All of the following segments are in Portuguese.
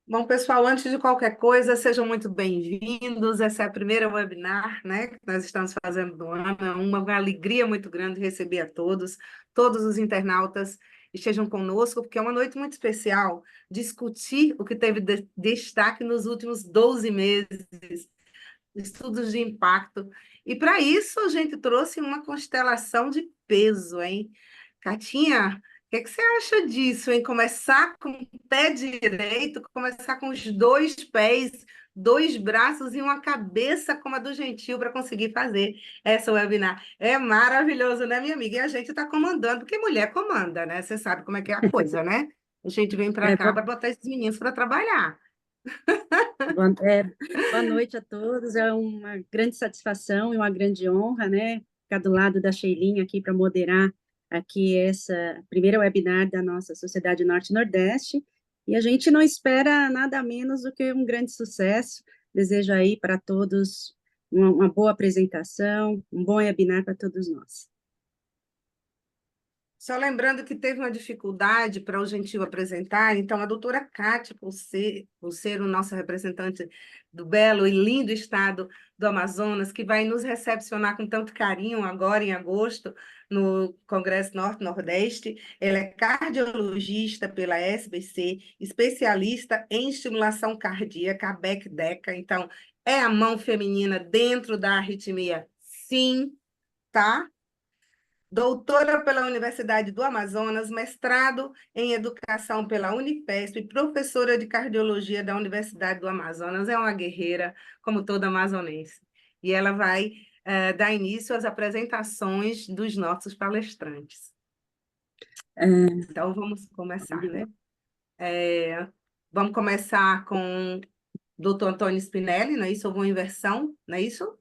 Bom, pessoal, antes de qualquer coisa, sejam muito bem-vindos. Essa é a primeira webinar, né, que nós estamos fazendo do ano. É uma alegria muito grande receber a todos, todos os internautas estejam conosco, porque é uma noite muito especial discutir o que teve destaque nos últimos 12 meses, estudos de impacto. E para isso a gente trouxe uma constelação de peso, hein? Catinha, o que que você acha disso, hein? Começar com o pé direito, começar com os dois pés, dois braços e uma cabeça como a do Gentil para conseguir fazer essa webinar. É maravilhoso, né, minha amiga? E a gente está comandando, porque mulher comanda, né? Você sabe como é que é a coisa, né? A gente vem para É, cá para botar esses meninos para trabalhar. boa noite a todos. É uma grande satisfação e uma grande honra, né? Ficar do lado da Sheilinha aqui para moderar aqui essa primeira webinar da nossa Sociedade Norte-Nordeste. E a gente não espera nada menos do que um grande sucesso. Desejo aí para todos uma boa apresentação, um bom webinar para todos nós. Só lembrando que teve uma dificuldade para o Gentil apresentar, então a doutora Cátia, por ser o nosso representante do belo e lindo estado do Amazonas, que vai nos recepcionar com tanto carinho agora em agosto, no Congresso Norte-Nordeste, ela é cardiologista pela SBC, especialista em estimulação cardíaca, a BEC-DECA, então é a mão feminina dentro da arritmia, sim, tá? Doutora pela Universidade do Amazonas, mestrado em Educação pela Unifesp, professora de Cardiologia da Universidade do Amazonas. É uma guerreira, como toda amazonense. E ela vai dar início às apresentações dos nossos palestrantes. É, Então, vamos começar, né? É, vamos começar com o doutor Antônio Spinelli, não é isso? Houve uma inversão, não é isso?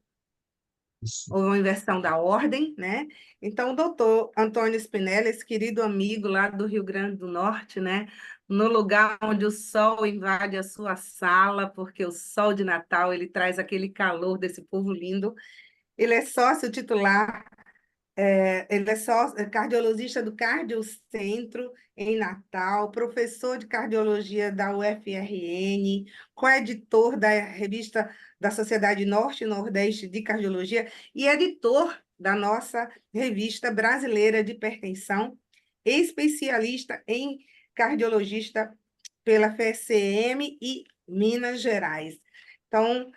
Houve uma inversão da ordem, né? Então, o doutor Antônio Spinelli, esse querido amigo lá do Rio Grande do Norte, né? No lugar onde o sol invade a sua sala, porque o sol de Natal, ele traz aquele calor desse povo lindo. Ele é sócio titular ele é cardiologista do Cardiocentro em Natal, professor de cardiologia da UFRN, coeditor da revista da Sociedade Norte e Nordeste de Cardiologia e editor da nossa revista brasileira de hipertensão, especialista em cardiologista pela FCM e Minas Gerais. Então,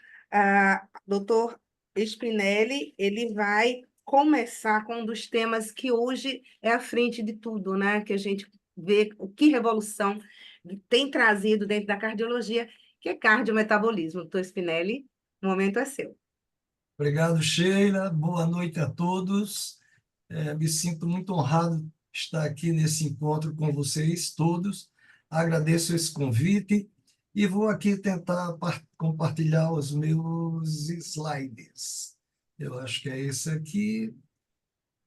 doutor Spinelli, ele vai começar com um dos temas que hoje é à frente de tudo, né? Que a gente vê o que revolução tem trazido dentro da cardiologia, que é cardiometabolismo. Doutor Spinelli, o momento é seu. Obrigado, Sheila. Boa noite a todos. Me sinto muito honrado de estar aqui nesse encontro com vocês todos. Agradeço esse convite e vou aqui tentar compartilhar os meus slides. Eu acho que é esse aqui.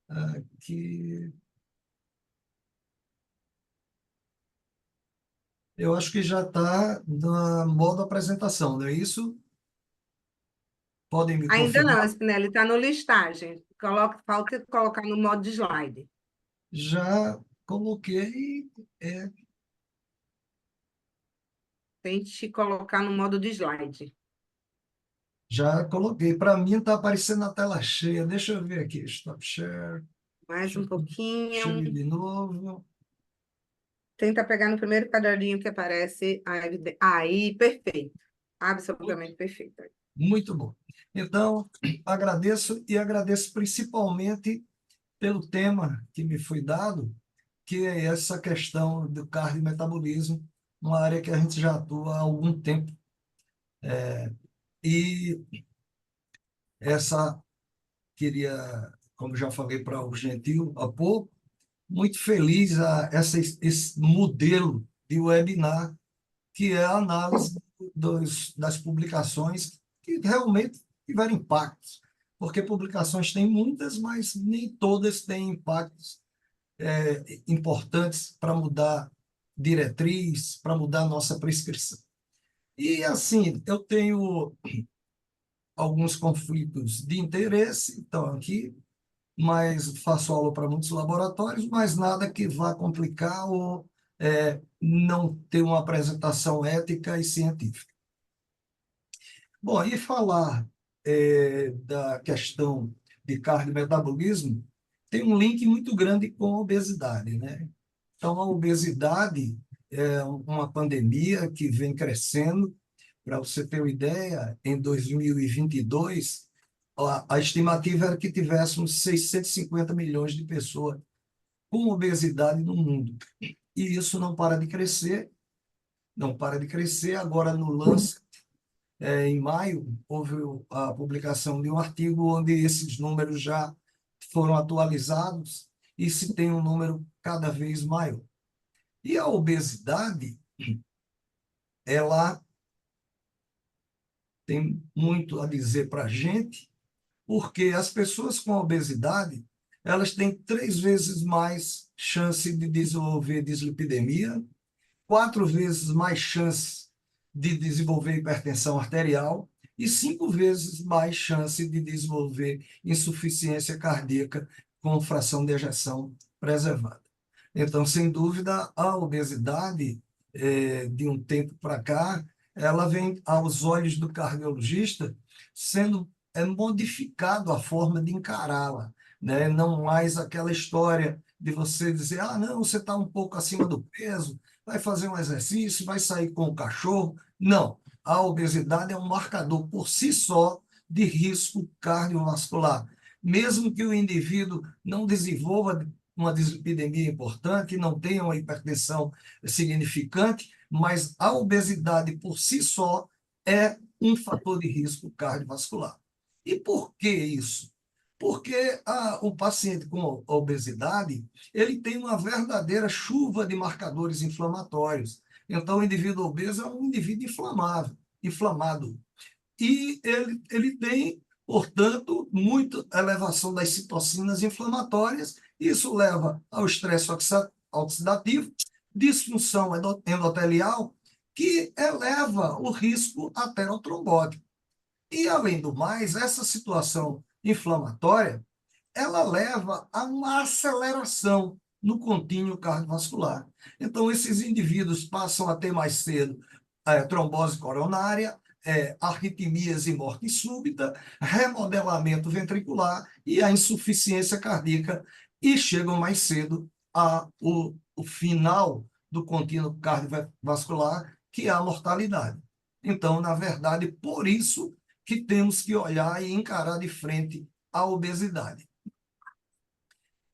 Aqui. Eu acho que já está na modo apresentação, não é isso? Podem me Ainda não, confirmar? Spinelli, está no listagem. Falta colocar no modo de slide. Já coloquei. é, Tente colocar no modo de slide. Já coloquei. Para mim está aparecendo na tela cheia. Deixa eu ver aqui. Stop share. Mais Deixa um eu, deixa eu pouquinho. ir de novo. Tenta pegar no primeiro quadradinho que aparece. Aí, perfeito. Absolutamente perfeito. Muito bom. Então, agradeço e agradeço principalmente pelo tema que me foi dado, que é essa questão do cardiometabolismo, uma área que a gente já atua há algum tempo. E essa queria, como já falei para o Gentil há pouco, muito feliz esse modelo de webinar, que é a análise das publicações que realmente tiveram impactos, porque publicações tem muitas, mas nem todas têm impactos importantes para mudar diretriz, para mudar nossa prescrição. E assim, eu tenho alguns conflitos de interesse, então aqui, mas faço aula para muitos laboratórios, mas nada que vá complicar ou não ter uma apresentação ética e científica. Bom, e falar da questão de cardiometabolismo tem um link muito grande com a obesidade, né? Então, a obesidade é uma pandemia que vem crescendo. Para você ter uma ideia, em 2022, a estimativa era que tivéssemos 650 milhões de pessoas com obesidade no mundo. E isso não para de crescer, não para de crescer. Agora, no Lancet, em maio, houve a publicação de um artigo onde esses números já foram atualizados e se tem um número cada vez maior. E a obesidade, ela tem muito a dizer para a gente, porque as pessoas com obesidade, elas têm 3 vezes mais chance de desenvolver dislipidemia, 4 vezes mais chance de desenvolver hipertensão arterial e 5 vezes mais chance de desenvolver insuficiência cardíaca com fração de ejeção preservada. Então, sem dúvida, a obesidade, de um tempo para cá, ela vem, aos olhos do cardiologista, sendo modificado a forma de encará-la, né? Não mais aquela história de você dizer, ah, não, você está um pouco acima do peso, vai fazer um exercício, vai sair com o cachorro. Não, a obesidade é um marcador por si só de risco cardiovascular. Mesmo que o indivíduo não desenvolva uma dislipidemia importante, não tenha uma hipertensão significante, mas a obesidade por si só é um fator de risco cardiovascular. E por que isso? Porque o paciente com obesidade, ele tem uma verdadeira chuva de marcadores inflamatórios. Então, o indivíduo obeso é um indivíduo inflamado. E ele tem, portanto, muita elevação das citocinas inflamatórias. Isso leva ao estresse oxidativo, disfunção endotelial, que eleva o risco aterotrombótico. E, além do mais, essa situação inflamatória, ela leva a uma aceleração no contínuo cardiovascular. Então, esses indivíduos passam a ter mais cedo trombose coronária, arritmias e morte súbita, remodelamento ventricular e a insuficiência cardíaca, e chegam mais cedo ao final do contínuo cardiovascular, que é a mortalidade. Então, na verdade, por isso que temos que olhar e encarar de frente a obesidade.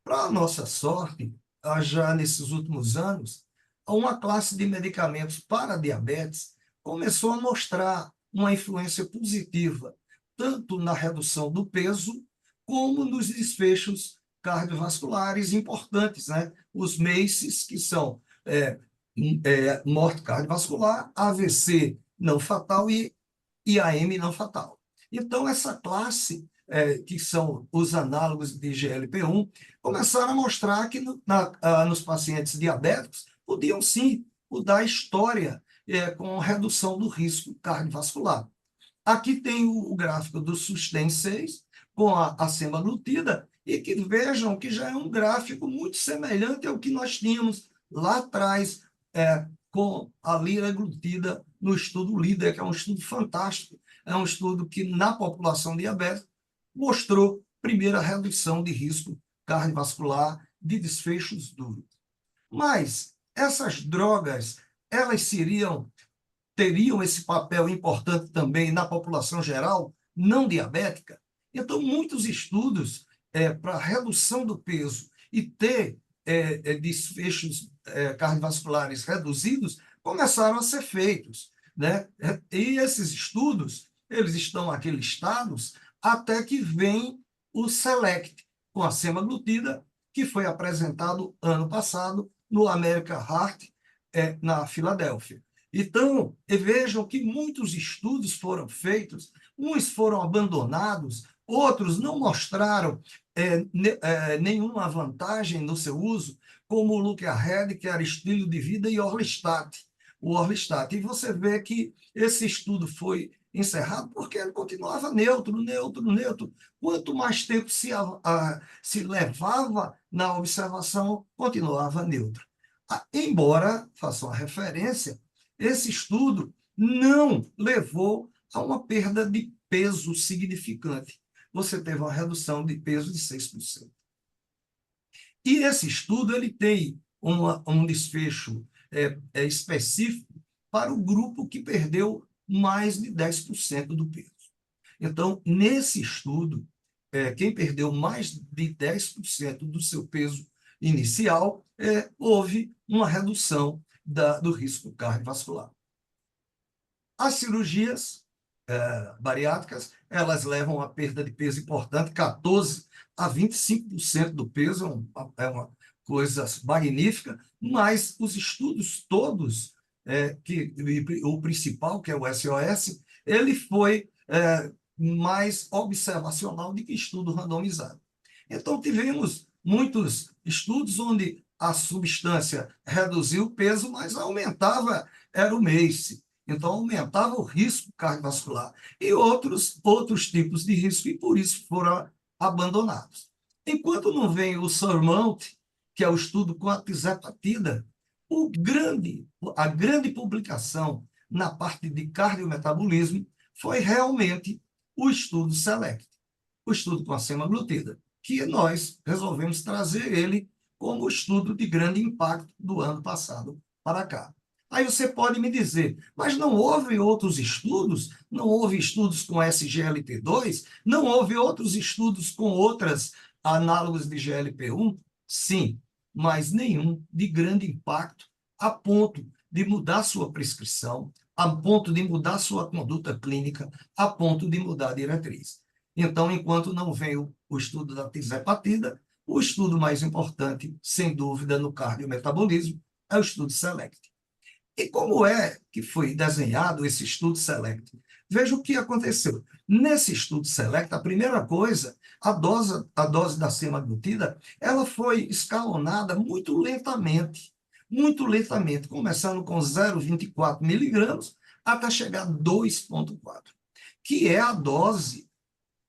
Para a nossa sorte, já nesses últimos anos, uma classe de medicamentos para diabetes começou a mostrar uma influência positiva, tanto na redução do peso, como nos desfechos cardiovasculares importantes, né? Os MACEs, que são morte cardiovascular, AVC não fatal e IAM não fatal. Então, essa classe, que são os análogos de GLP-1, começaram a mostrar que nos pacientes diabéticos podiam sim mudar a história com redução do risco cardiovascular. Aqui tem o gráfico do SUSTEN 6 com a semaglutida, e que vejam que já é um gráfico muito semelhante ao que nós tínhamos lá atrás com a liraglutida no estudo LIDER, que é um estudo fantástico. É um estudo que, na população diabética, mostrou, primeiro, a redução de risco cardiovascular de desfechos duros. Mas essas drogas, elas teriam esse papel importante também na população geral, não diabética? Então, muitos estudos para redução do peso e ter desfechos cardiovasculares reduzidos começaram a ser feitos, né? E esses estudos, eles estão aqui listados até que vem o SELECT, com a semaglutida, que foi apresentado ano passado no American Heart, na Filadélfia. Então, vejam que muitos estudos foram feitos, uns foram abandonados, outros não mostraram nenhuma vantagem no seu uso, como o Look Ahead, que era estilo de vida, e o Orlistat. E você vê que esse estudo foi encerrado porque ele continuava neutro. Quanto mais tempo se levava na observação, continuava neutro. Embora, faça uma referência, esse estudo não levou a uma perda de peso significante. Você teve uma redução de peso de 6%. E esse estudo ele tem um desfecho específico para o grupo que perdeu mais de 10% do peso. Então, nesse estudo, quem perdeu mais de 10% do seu peso inicial, houve uma redução do risco cardiovascular. As cirurgias bariátricas, elas levam a perda de peso importante, 14% a 25% do peso, é uma coisa magnífica, mas os estudos todos, o principal, que é o SOS, ele foi mais observacional do que estudo randomizado. Então, tivemos muitos estudos onde a substância reduziu o peso, mas aumentava, era o MACE. Então, aumentava o risco cardiovascular e outros tipos de risco, e por isso foram abandonados. Enquanto não vem o SURMOUNT, que é o estudo com a tirzepatida, a grande publicação na parte de cardiometabolismo foi realmente o estudo SELECT, o estudo com a semaglutida, que nós resolvemos trazer ele como estudo de grande impacto do ano passado para cá. Aí você pode me dizer, mas não houve outros estudos? Não houve estudos com SGLT2? Não houve outros estudos com outras análogas de GLP-1? Sim, mas nenhum de grande impacto a ponto de mudar sua prescrição, a ponto de mudar sua conduta clínica, a ponto de mudar a diretriz. Então, enquanto não vem o estudo da tirzepatida, o estudo mais importante, sem dúvida, no cardiometabolismo, é o estudo SELECT. E como é que foi desenhado esse estudo SELECT? Veja o que aconteceu. Nesse estudo SELECT, a primeira coisa, a dose da semaglutida, ela foi escalonada muito lentamente, começando com 0,24 miligramas até chegar a 2,4, que é a dose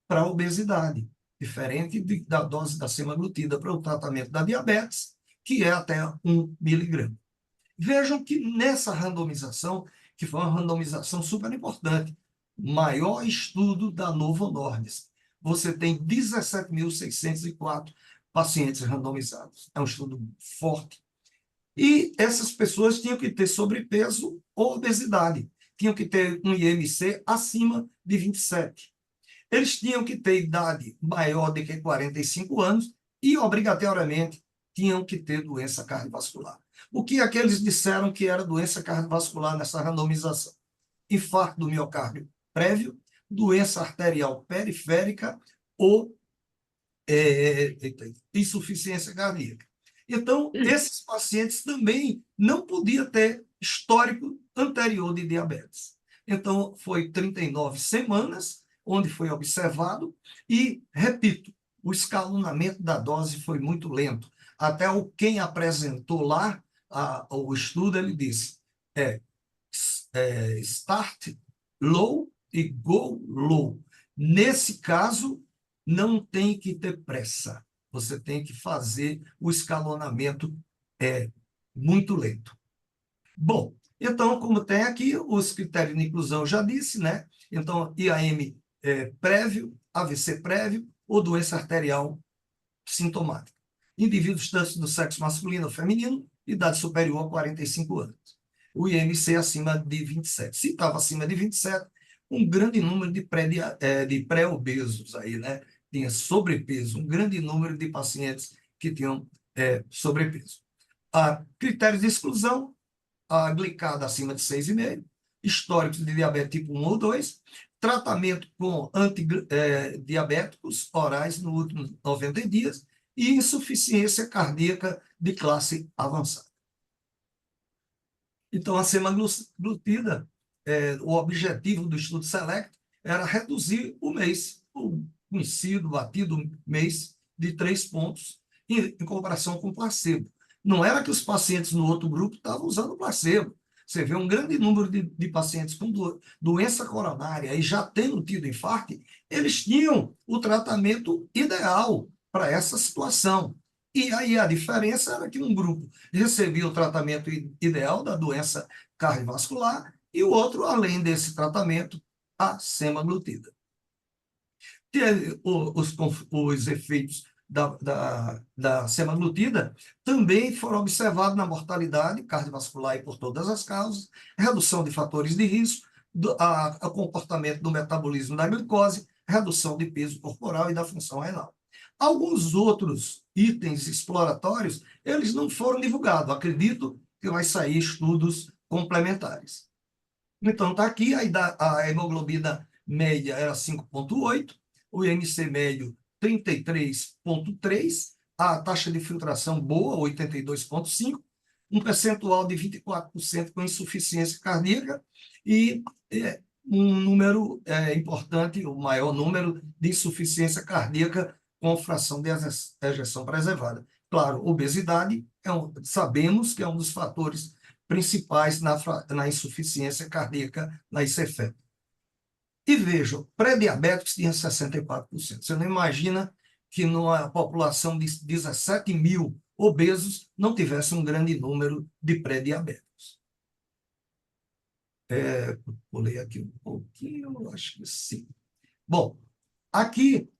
para a obesidade, diferente da dose da semaglutida para o tratamento da diabetes, que é até 1 miligrama. Vejam que nessa randomização, que foi uma randomização super importante, maior estudo da Novo Nordisk, você tem 17.604 pacientes randomizados. É um estudo forte. E essas pessoas tinham que ter sobrepeso ou obesidade, tinham que ter um IMC acima de 27. Eles tinham que ter idade maior do que 45 anos e, obrigatoriamente, tinham que ter doença cardiovascular. O que é que eles disseram que era doença cardiovascular nessa randomização? Infarto do miocárdio prévio, doença arterial periférica ou insuficiência cardíaca. Então, esses pacientes também não podiam ter histórico anterior de diabetes. Então, foi 39 semanas onde foi observado e, repito, o escalonamento da dose foi muito lento. Até quem apresentou lá o estudo, ele disse, start low e go low. Nesse caso, não tem que ter pressa. Você tem que fazer o escalonamento muito lento. Bom, então, como tem aqui, os critérios de inclusão eu já disse, né? Então, IAM prévio, AVC prévio ou doença arterial sintomática. Indivíduos tanto do sexo masculino ou feminino, idade superior a 45 anos. O IMC acima de 27. Se estava acima de 27, um grande número de pré-obesos aí, né? Tinha sobrepeso, um grande número de pacientes que tinham sobrepeso. Critérios de exclusão, a glicada acima de 6,5, históricos de diabetes tipo 1 ou 2, tratamento com antidiabéticos orais nos últimos 90 dias e insuficiência cardíaca de classe avançada. Então, a semaglutida, o objetivo do estudo SELECT era reduzir o MACE, o conhecido, batido MACE, de 3 pontos em comparação com o placebo. Não era que os pacientes no outro grupo estavam usando placebo. Você vê um grande número de pacientes com doença coronária e já tendo tido infarto, eles tinham o tratamento ideal para essa situação. E aí a diferença era que um grupo recebia o tratamento ideal da doença cardiovascular e o outro, além desse tratamento, a semaglutida. Os efeitos da semaglutida também foram observados na mortalidade cardiovascular e por todas as causas, redução de fatores de risco, a comportamento do metabolismo da glicose, redução de peso corporal e da função renal. Alguns outros itens exploratórios, eles não foram divulgados. Acredito que vai sair estudos complementares. Então, está aqui, a hemoglobina média era 5,8, o IMC médio 33,3, a taxa de filtração boa, 82,5, um percentual de 24% com insuficiência cardíaca e um número importante, o maior número de insuficiência cardíaca com fração de ejeção preservada. Claro, obesidade, sabemos que é um dos fatores principais na insuficiência cardíaca, na ICFEP. E vejam, pré-diabéticos tinha 64%. Você não imagina que numa população de 17 mil obesos não tivesse um grande número de pré-diabéticos. Pulei aqui um pouquinho, acho que sim. Bom, aqui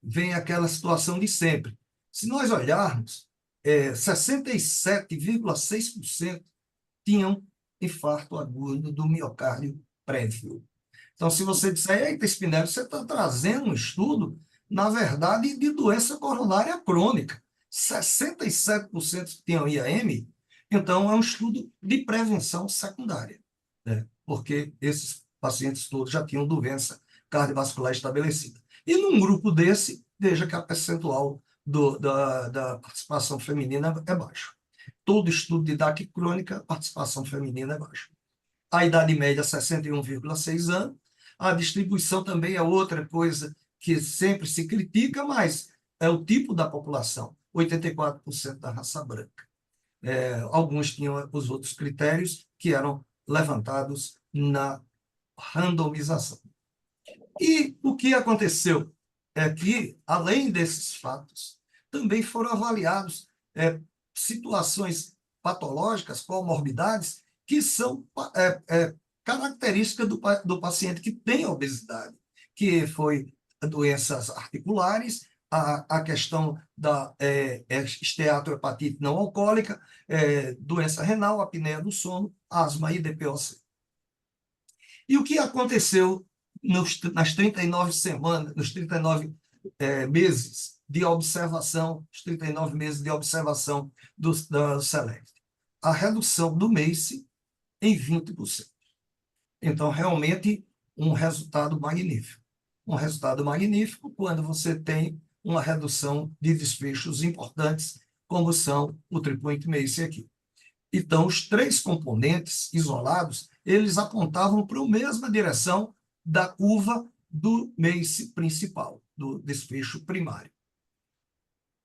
vem aquela situação de sempre. Se nós olharmos, 67,6% tinham infarto agudo do miocárdio prévio. Então, se você disser, eita, Spinelli, você está trazendo um estudo, na verdade, de doença coronária crônica. 67% tinham IAM, então é um estudo de prevenção secundária, né? Porque esses pacientes todos já tinham doença cardiovascular estabelecida. E num grupo desse, veja que a percentual da participação feminina é baixa. Todo estudo de DAC crônica, a participação feminina é baixa. A idade média, 61,6 anos. A distribuição também é outra coisa que sempre se critica, mas é o tipo da população, 84% da raça branca. Alguns tinham os outros critérios que eram levantados na randomização. E o que aconteceu é que, além desses fatos, também foram avaliados situações patológicas, comorbidades, que são características do paciente que tem obesidade, que foi doenças articulares, a questão da esteatohepatite não alcoólica, doença renal, apneia do sono, asma e DPOC. E o que aconteceu nas 39 semanas, nos 39 meses de observação, os 39 meses de observação do SELECT? A redução do MACE em 20%. Então, realmente, um resultado magnífico. Um resultado magnífico quando você tem uma redução de desfechos importantes, como são o tripoint MACE aqui. Então, os três componentes isolados, eles apontavam para a mesma direção da curva do MACE principal, do desfecho primário.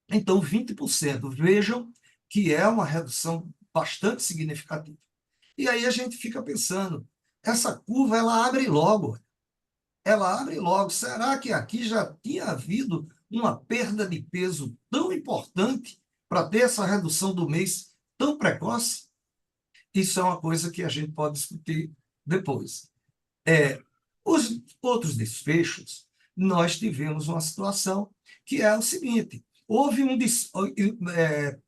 Então, 20%. Vejam que é uma redução bastante significativa. E aí a gente fica pensando, essa curva, ela abre logo. Ela abre logo. Será que aqui já tinha havido uma perda de peso tão importante para ter essa redução do MACE tão precoce? Isso é uma coisa que a gente pode discutir depois. Os outros desfechos, nós tivemos uma situação que é o seguinte, houve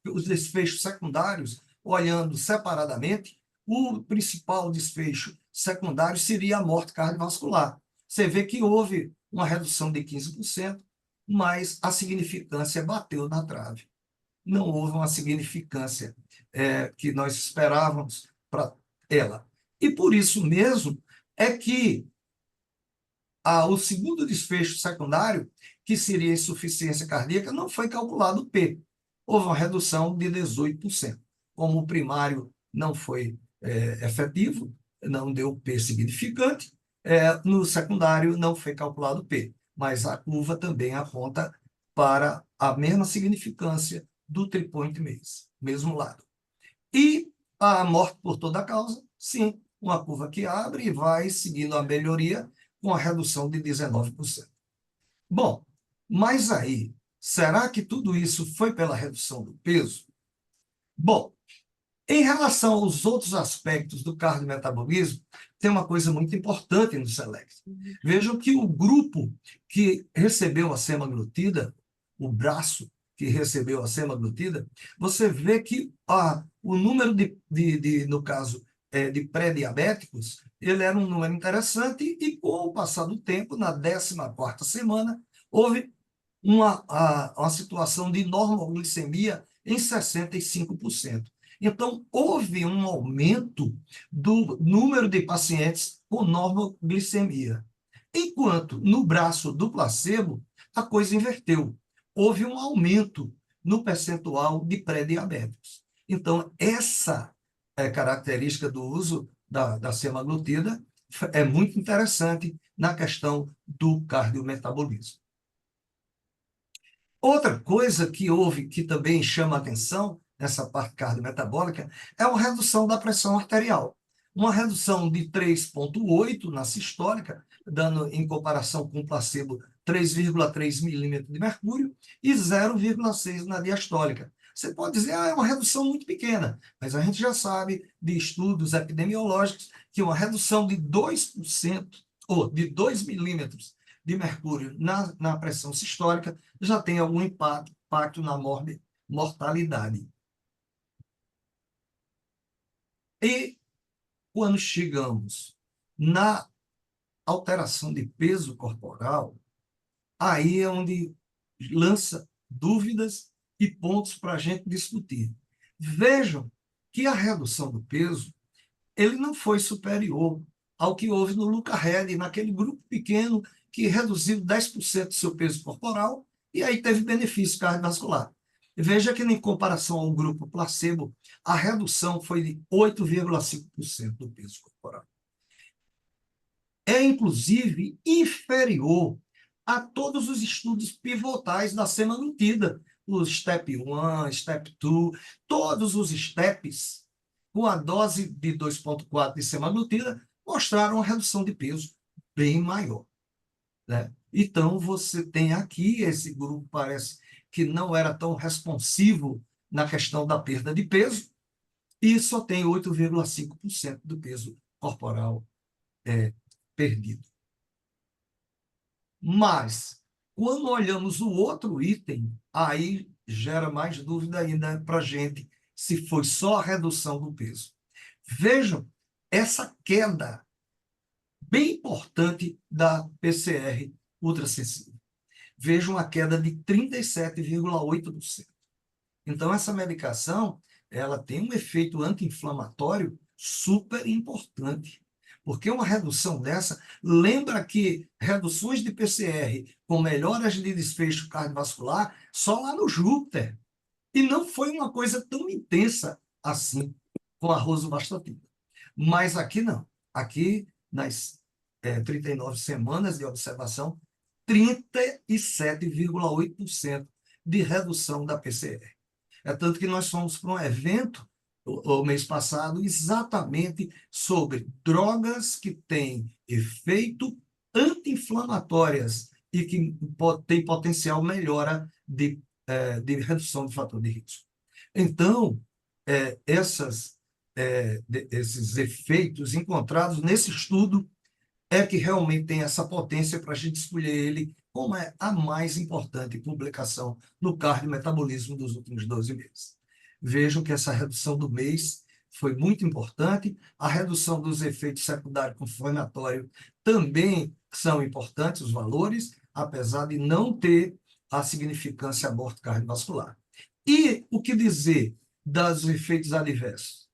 os desfechos secundários, olhando separadamente, o principal desfecho secundário seria a morte cardiovascular. Você vê que houve uma redução de 15%, mas a significância bateu na trave. Não houve uma significância que nós esperávamos para ela. E por isso mesmo é que o segundo desfecho secundário, que seria insuficiência cardíaca, não foi calculado o P. Houve uma redução de 18%. Como o primário não foi efetivo, não deu P significante, no secundário não foi calculado o P. Mas a curva também aponta para a mesma significância do tripoint MACE, mesmo lado. E a morte por toda a causa, sim, uma curva que abre e vai seguindo a melhoria com a redução de 19%. Bom, mas aí, Será que tudo isso foi pela redução do peso? Bom, em relação aos outros aspectos do cardiometabolismo, tem uma coisa muito importante no SELECT. Vejam que o grupo que recebeu a semaglutida, o braço que recebeu a semaglutida, você vê que o número no caso, de pré-diabéticos, ele era um número interessante e, com o passar do tempo, na 14ª semana, houve uma situação de normoglicemia em 65%. Então, houve um aumento do número de pacientes com normoglicemia. Enquanto no braço do placebo, a coisa inverteu. Houve um aumento no percentual de pré-diabéticos. Então, essa característica do uso da semaglutida é muito interessante na questão do cardiometabolismo. Outra coisa que houve, que também chama a atenção nessa parte cardiometabólica, é a redução da pressão arterial. Uma redução de 3,8 na sistólica, dando, em comparação com o placebo, 3,3 milímetros de mercúrio e 0,6 na diastólica. Você pode dizer, é uma redução muito pequena, mas a gente já sabe de estudos epidemiológicos que uma redução de 2%, ou de 2 milímetros de mercúrio na pressão sistólica já tem algum impacto na mortalidade. E quando chegamos na alteração de peso corporal, aí é onde lança dúvidas e pontos para a gente discutir. Vejam que a redução do peso ele não foi superior ao que houve no Luca-Red, naquele grupo pequeno que reduziu 10% do seu peso corporal e aí teve benefício cardiovascular. Veja que, em comparação ao grupo placebo, a redução foi de 8,5% do peso corporal. É, inclusive, inferior a todos os estudos pivotais da semaglutida, o STEP 1, STEP 2, todos os STEPs com a dose de 2,4 de semaglutida mostraram uma redução de peso bem maior, né? Então, você tem aqui, esse grupo parece que não era tão responsivo na questão da perda de peso e só tem 8,5% do peso corporal perdido. Mas, quando olhamos o outro item, aí gera mais dúvida ainda para a gente se foi só a redução do peso. Vejam essa queda bem importante da PCR ultrassensível. Vejam a queda de 37,8%. Então, essa medicação ela tem um efeito anti-inflamatório super importante. Porque uma redução dessa, lembra que reduções de PCR com melhoras de desfecho cardiovascular só lá no Júpiter. E não foi uma coisa tão intensa assim com a rosuvastatina. Mas aqui não. Aqui, nas 39 semanas de observação, 37,8% de redução da PCR. É tanto que nós fomos para um evento o mês passado exatamente sobre drogas que têm efeito anti-inflamatórias e que têm potencial melhora de redução do fator de risco. Então, esses efeitos encontrados nesse estudo é que realmente tem essa potência para a gente escolher ele como é a mais importante publicação no cardiometabolismo dos últimos 12 meses. Vejam que essa redução do mês foi muito importante, a redução dos efeitos secundários inflamatórios também são importantes, os valores, apesar de não ter a significância aborto cardiovascular. E o que dizer dos efeitos adversos?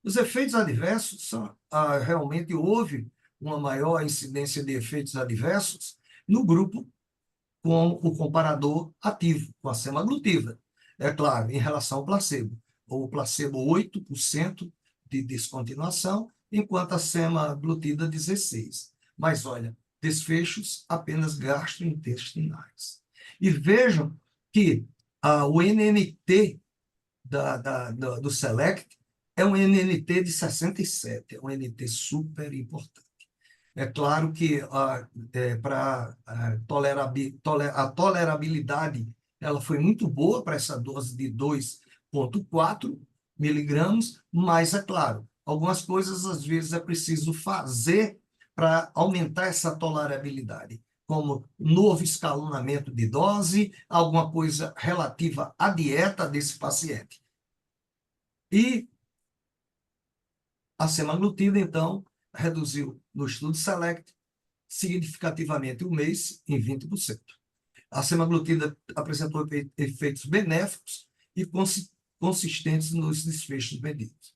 Os efeitos adversos são, realmente houve uma maior incidência de efeitos adversos no grupo com o comparador ativo, com a semaglutida. É claro, em relação ao placebo. O placebo, 8% de descontinuação, enquanto a semaglutida, 16%. Mas, olha, desfechos apenas gastrointestinais. E vejam que o NNT do SELECT é um NNT de 67, é um NNT super importante. É claro que para a tolerabilidade ela foi muito boa para essa dose de 2,4 miligramas, mas, é claro, algumas coisas às vezes é preciso fazer para aumentar essa tolerabilidade, como novo escalonamento de dose, alguma coisa relativa à dieta desse paciente. E a semaglutida, então, reduziu no estudo SELECT significativamente o mês em 20%. A semaglutida apresentou efeitos benéficos e consistentes nos desfechos medidos.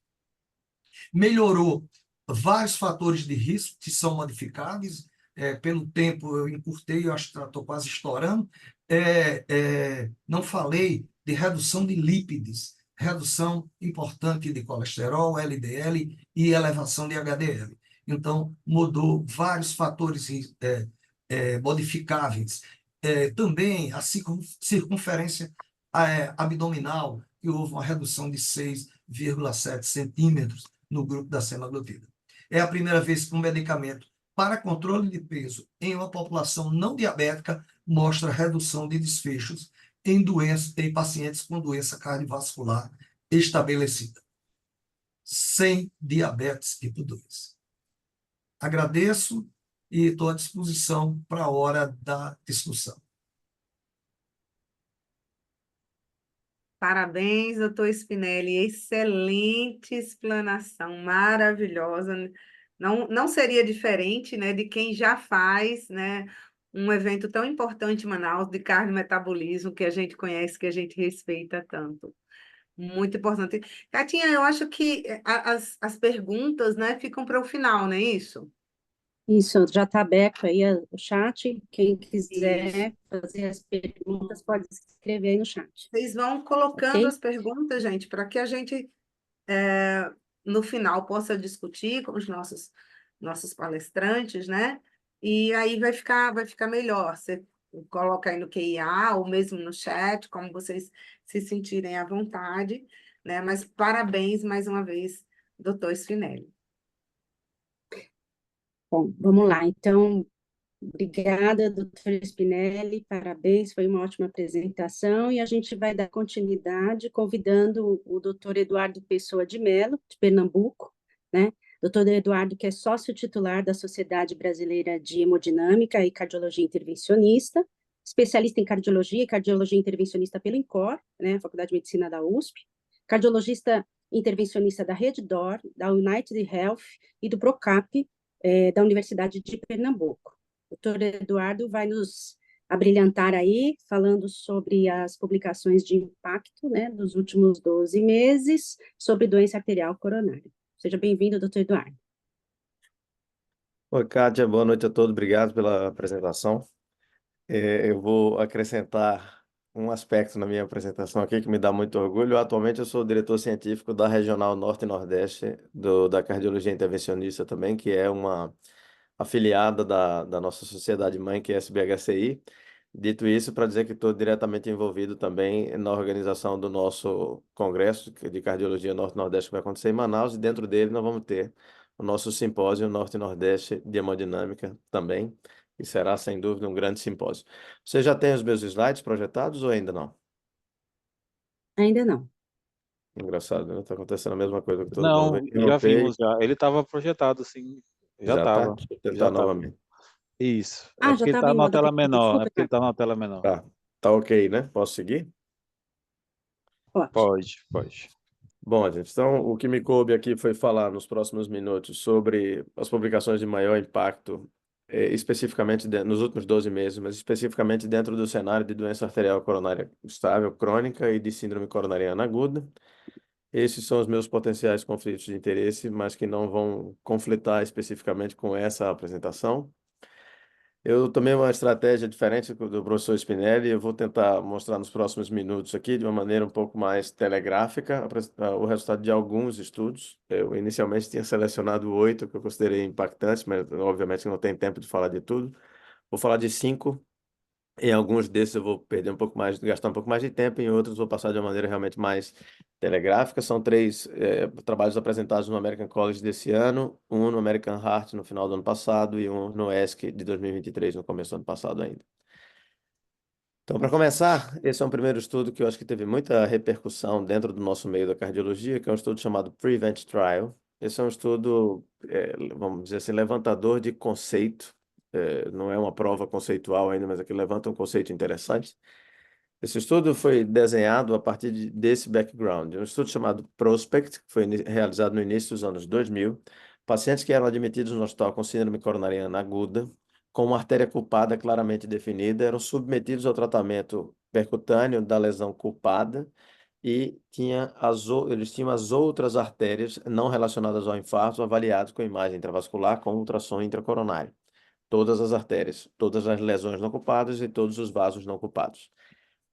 Melhorou vários fatores de risco que são modificáveis. Pelo tempo, eu encurtei, eu acho que estou quase estourando. Não falei de redução de lípides, redução importante de colesterol, LDL e elevação de HDL. Então, mudou vários fatores modificáveis. Também a circunferência abdominal, que houve uma redução de 6,7 centímetros no grupo da semaglutida. É a primeira vez que um medicamento para controle de peso em uma população não diabética mostra redução de desfechos em pacientes com doença cardiovascular estabelecida, sem diabetes tipo 2. Agradeço e estou à disposição para a hora da discussão. Parabéns, doutor Spinelli, excelente explanação, maravilhosa. Não seria diferente, né, de quem já faz, né, um evento tão importante em Manaus de cardiometabolismo que a gente conhece, que a gente respeita tanto. Muito importante. Catinha, eu acho que as perguntas, né, ficam para o final, não é isso? Isso, já está aberto aí o chat. Quem Isso. quiser fazer as perguntas, pode escrever aí no chat, Vocês vão colocando ok? as perguntas, gente, para que a gente no final possa discutir com os nossos palestrantes, né? E aí vai ficar melhor. Você coloca aí no QIA ou mesmo no chat, como vocês se sentirem à vontade, né? Mas parabéns mais uma vez, doutor Spinelli. Bom, vamos lá. Então, obrigada, doutora Spinelli, parabéns, foi uma ótima apresentação e a gente vai dar continuidade convidando o doutor Eduardo Pessoa de Mello, de Pernambuco, né? Doutor Eduardo, que é sócio titular da Sociedade Brasileira de Hemodinâmica e Cardiologia Intervencionista, especialista em cardiologia e cardiologia intervencionista pelo INCOR, né, Faculdade de Medicina da USP, cardiologista intervencionista da Rede DOR, da United Health e do PROCAP, da Universidade de Pernambuco. O doutor Eduardo vai nos abrilhantar aí, falando sobre as publicações de impacto, né, dos últimos 12 meses, sobre doença arterial coronária. Seja bem-vindo, doutor Eduardo. Oi, Kátia, boa noite a todos, obrigado pela apresentação. Eu vou acrescentar um aspecto na minha apresentação aqui que me dá muito orgulho. Atualmente eu sou diretor científico da Regional Norte e Nordeste da Cardiologia Intervencionista também, que é uma afiliada da nossa sociedade mãe, que é a SBHCI. Dito isso, para dizer que estou diretamente envolvido também na organização do nosso congresso de cardiologia Norte e Nordeste que vai acontecer em Manaus, e dentro dele nós vamos ter o nosso simpósio Norte e Nordeste de Hemodinâmica também, e será, sem dúvida, um grande simpósio. Você já tem os meus slides projetados ou ainda não? Ainda não. Engraçado, né? Está acontecendo a mesma coisa com todo mundo. Não, Eu já interrompei, vimos já. Ele estava projetado, sim. Já já está? estava. Deixa eu Já tentar estava. novamente. Isso. É Ah, já porque ele estava está em numa modo tela avião, menor. É desculpa, porque ele Eduardo. está numa tela menor. Tá ok, né? Posso seguir? Pode. Pode. Bom, gente, então o que me coube aqui foi falar nos próximos minutos sobre as publicações de maior impacto, especificamente nos últimos 12 meses, mas especificamente dentro do cenário de doença arterial coronária estável crônica e de síndrome coronariana aguda. Esses são os meus potenciais conflitos de interesse, mas que não vão conflitar especificamente com essa apresentação. Eu tomei uma estratégia diferente do professor Spinelli. Eu vou tentar mostrar nos próximos minutos aqui, de uma maneira um pouco mais telegráfica, o resultado de alguns estudos. Eu inicialmente tinha selecionado 8 que eu considerei impactantes, mas obviamente não tem tempo de falar de tudo. Vou falar de 5. Em alguns desses eu vou perder um pouco mais, gastar um pouco mais de tempo, em outros vou passar de uma maneira realmente mais telegráfica. São 3 trabalhos apresentados no American College desse ano, um no American Heart no final do ano passado e um no ESC de 2023, no começo do ano passado ainda. Então, para começar, esse é um primeiro estudo que eu acho que teve muita repercussão dentro do nosso meio da cardiologia, que é um estudo chamado PREVENT Trial. Esse é um estudo, vamos dizer assim, levantador de conceito. Não é uma prova conceitual ainda, mas aqui levanta um conceito interessante. Esse estudo foi desenhado a partir desse background. Um estudo chamado PROSPECT, que foi realizado no início dos anos 2000. Pacientes que eram admitidos no hospital com síndrome coronariana aguda, com uma artéria culpada claramente definida, eram submetidos ao tratamento percutâneo da lesão culpada e eles tinham as outras artérias não relacionadas ao infarto avaliadas com imagem intravascular com ultrassom intracoronário. Todas as artérias, todas as lesões não culpadas e todos os vasos não culpados.